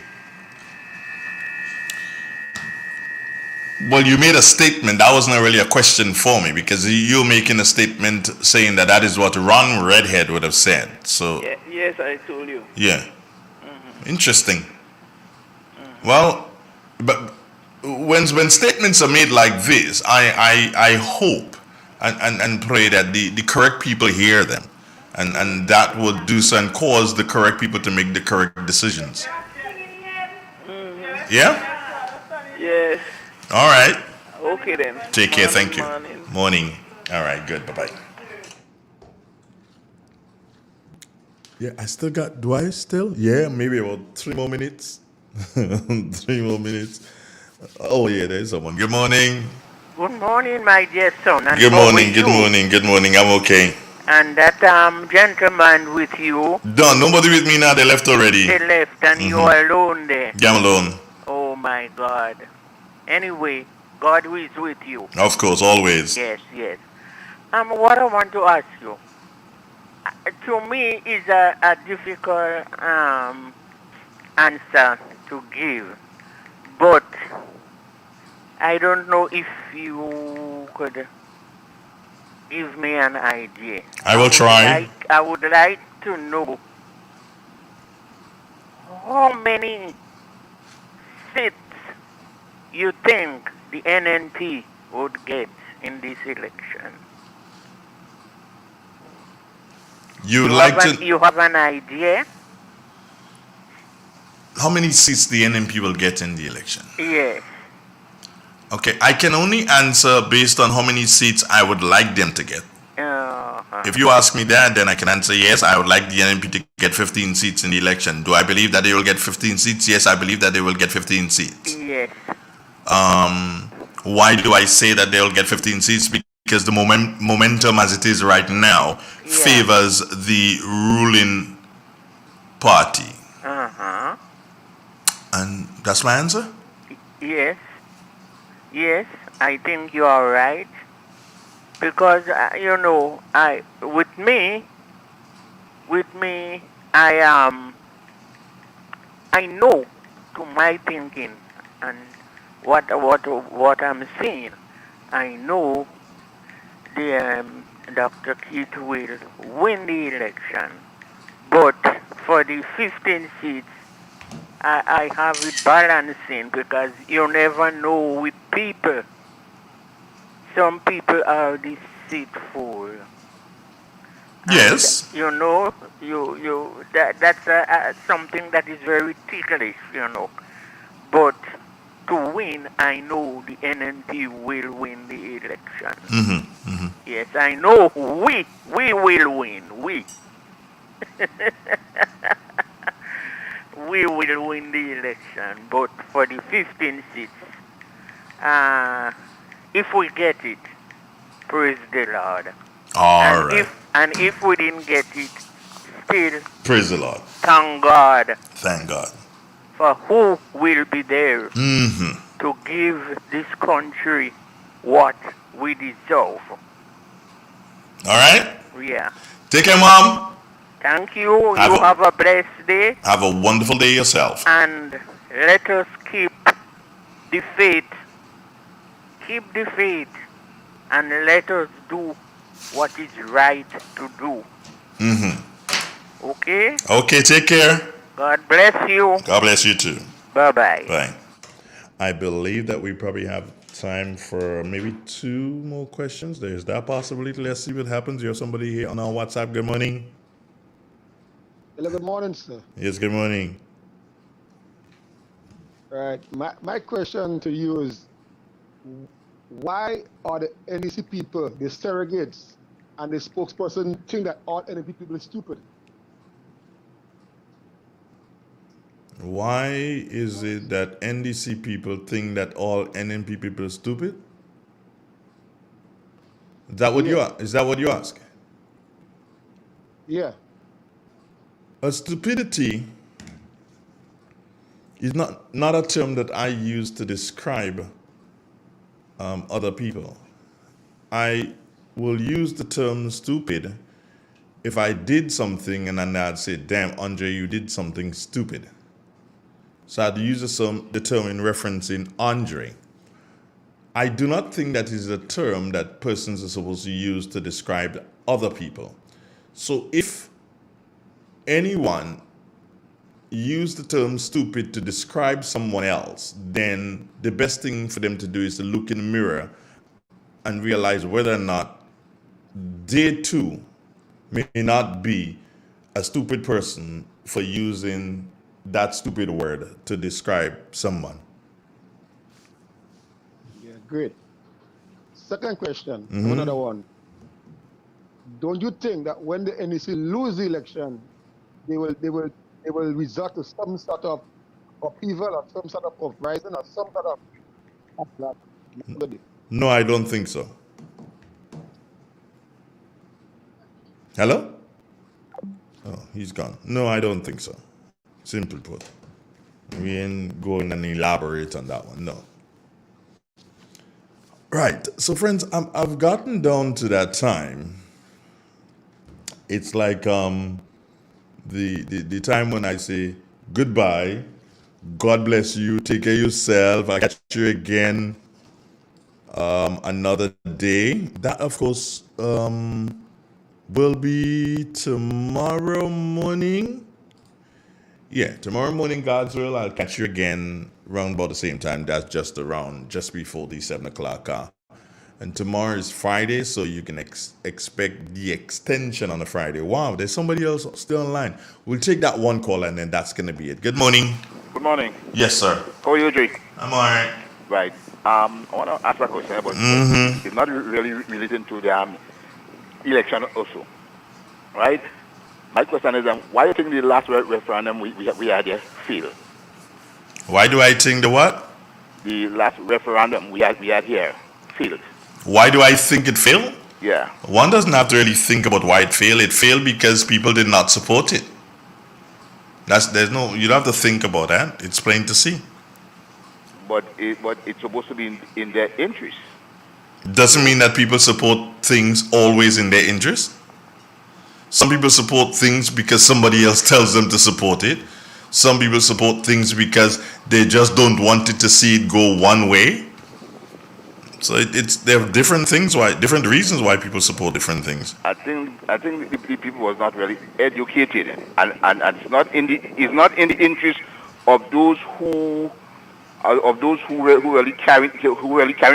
Well, you made a statement. That wasn't really a question for me because you're making a statement saying that is what Ron Redhead would have said. So Yeah, yes, I told you. yeah, interesting. Well, but when statements are made like this, I hope and pray that the correct people hear them, and that would do so and cause the correct people to make the correct decisions. Yeah. Yes. All right. Okay then. Take care. Thank you. Morning. Morning. All right. Good. Bye bye. Yeah, I still got. Do I still? Yeah, maybe about 3 more minutes. 3 more minutes. Oh yeah, there's someone. Good morning. Good morning, my dear son. And Good how morning. are Good you? morning. Good morning. I'm okay. And that gentleman with you, Done. Nobody with me now. They left already. they left and you are alone there. Yeah, I'm alone. Oh my God. Anyway, God is with you. Of course, always. Yes, yes. What I want to ask you, to me, is a difficult answer to give, but I don't know if you could give me an idea. I will try. I would like to know how many seats you think the NNP would get in this election. You like to? You have an idea? How many seats the NMP will get in the election? Yes. Okay, I can only answer based on how many seats I would like them to get. If you ask me that, then I can answer yes, I would like the NMP to get 15 seats in the election. Do I believe that they will get 15 seats? Yes, I believe that they will get 15 seats. Yes. Why do I say that they will get 15 seats? Because the momentum as it is right now favors the ruling party. Uh-huh. And that's my answer? Yes. Yes, I think you are right. Because, with me, I know to my thinking and what I'm saying, I know the Dr. Keith will win the election. But for the 15 seats, I have it balancing because you never know with people. Some people are deceitful. Yes. And, that's something that is very ticklish, But to win, I know the NNP will win the election. Mm-hmm. Mm-hmm. Yes, I know we will win. We. We will win the election, but for the 15 seats, if we get it, praise the Lord. All right. And if we didn't get it, still praise the Lord. Thank God. Thank God. For who will be there to give this country what we deserve. All right? Yeah. Take care, Mom. Thank you. Have a blessed day. Have a wonderful day yourself. And let us keep the faith. Keep the faith. And let us do what is right to do. Mm-hmm. Okay? Okay, take care. God bless you. God bless you too. Bye-bye. Bye. I believe that we probably have time for maybe 2 more questions. There's that possibility. Let's see what happens. You have somebody here on our WhatsApp. Good morning. Hello, good morning, sir. Yes, good morning. All right. My question to you is, why are the NDC people, the surrogates, and the spokesperson think that all NDP people are stupid? Why is it that NDC people think that all NNP people are stupid? Is that what you ask? Yeah. Stupidity is not a term that I use to describe other people. I will use the term stupid if I did something and then I'd say, damn, Andre, you did something stupid. So I'd use the term in referencing Andre. I do not think that is a term that persons are supposed to use to describe other people. So if anyone used the term stupid to describe someone else, then the best thing for them to do is to look in the mirror and realize whether or not they too may not be a stupid person for using that stupid word to describe someone. Yeah, great. Second question, Mhm. another one. Don't you think that when the NEC lose the election, they will resort to some sort of upheaval or some sort of uprising or some sort of No, I don't think so. Hello? Oh, he's gone. No, I don't think so. Simple put. We ain't going and elaborate on that one. No. Right. So, friends, I've gotten down to that time. It's like the time when I say goodbye, God bless you, take care of yourself, I'll catch you again another day. That, of course, will be tomorrow morning. Yeah, tomorrow morning, God's will, I'll catch you again around about the same time. That's just before the 7 o'clock. And tomorrow is Friday, so you can expect the extension on a Friday. Wow, there's somebody else still online. We'll take that one call, and then that's going to be it. Good morning. Good morning. Yes, sir. How are you, Drake? I'm all right. Right. I want to ask a question about it's not really related to the election also. Right? My question is, why do you think the last referendum we had here failed? Why do I think the what? The last referendum we had here failed. Why do I think it failed? Yeah. One doesn't have to really think about why it failed. It failed because people did not support it. You don't have to think about that. It's plain to see. But it's supposed to be in their interest. Doesn't mean that people support things always in their interest. Some people support things because somebody else tells them to support it. Some people support things because they just don't want it to see it go one way. So there are different reasons why people support different things. I think the people was not really educated, and it's not in the interest of those who really carry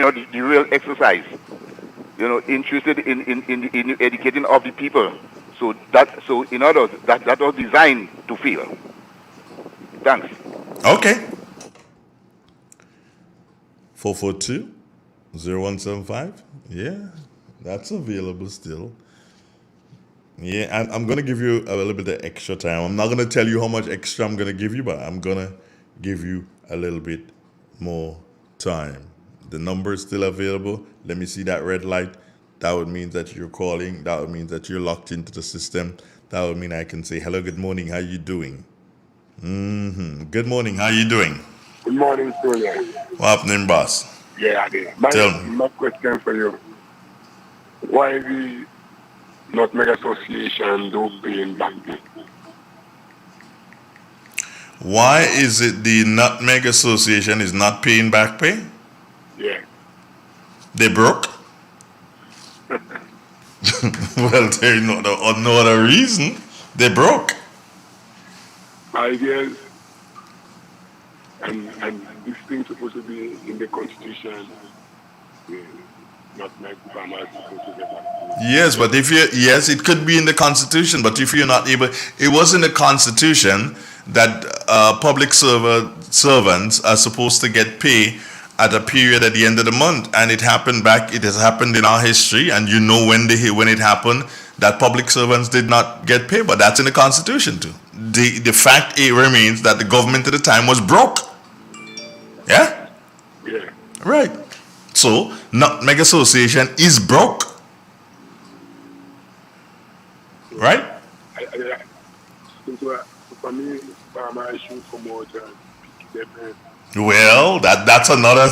out the real exercise. You know, interested in educating of the people. So in other words, that was designed to fail. Thanks. Okay. 442-0175. Yeah, that's available still. Yeah, I'm going to give you a little bit of extra time. I'm not going to tell you how much extra I'm going to give you, but I'm going to give you a little bit more time. The number is still available. Let me see that red light. That would mean that you're calling. That would mean that you're locked into the system. That would mean I can say, hello, good morning, how you doing? Good morning, how you doing? Good morning, Sonia. What happening, boss? Yeah, I did. Tell me. My question for you. Why the Nutmeg Association do pay in back pay? Why is it the Nutmeg Association is not paying back pay? Yeah. They broke? Well, there's no other reason. They broke. I guess, and this thing supposed to be in the Constitution. Nutmeg farmers supposed to get back. Yes, but it could be in the Constitution, but if you're not able, it was in the Constitution that public servants are supposed to get pay at a period at the end of the month, and it has happened in our history, and you know when it happened that public servants did not get paid, but that's in the Constitution too. The fact remains that the government at the time was broke. Yeah? Yeah. Right. So, Nutmeg Association is broke. Right? For me, farmers should come out and pick them in. Well, that's another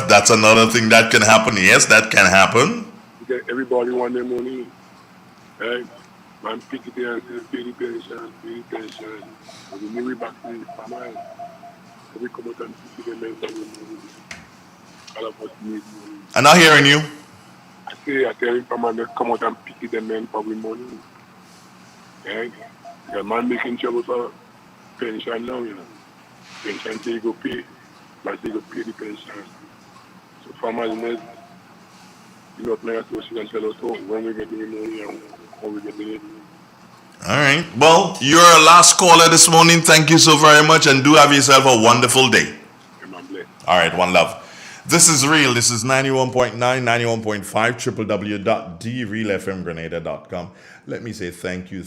thing that can happen. Yes, that can happen. Because everybody want their money, right? Man, pick it there and say, pay the pension. And we move it back to the farmer. So we come out and pick the men for the money. All of us need money. I'm not hearing you. I tell the farmer to come out and pick the men for the money. Right? The man making trouble for pension now, you know. Pension say you go pay, but they go pay the pension. So farmers need, you know, make association tell us when we get the money and how we get the money. All right. Well, you're our last caller this morning. Thank you so very much, and do have yourself a wonderful day. All right, one love. This is Real. This is 91.9, 91.5, www.therealfmgrenada.com. Let me say thank you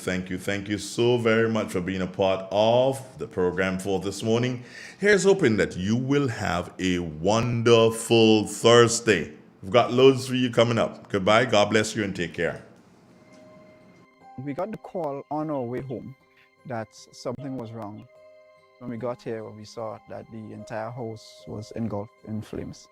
so very much for being a part of the program for this morning. Here's hoping that you will have a wonderful Thursday. We've got loads for you coming up. Goodbye. God bless you and take care. We got the call on our way home that something was wrong. When we got here, we saw that the entire house was engulfed in flames.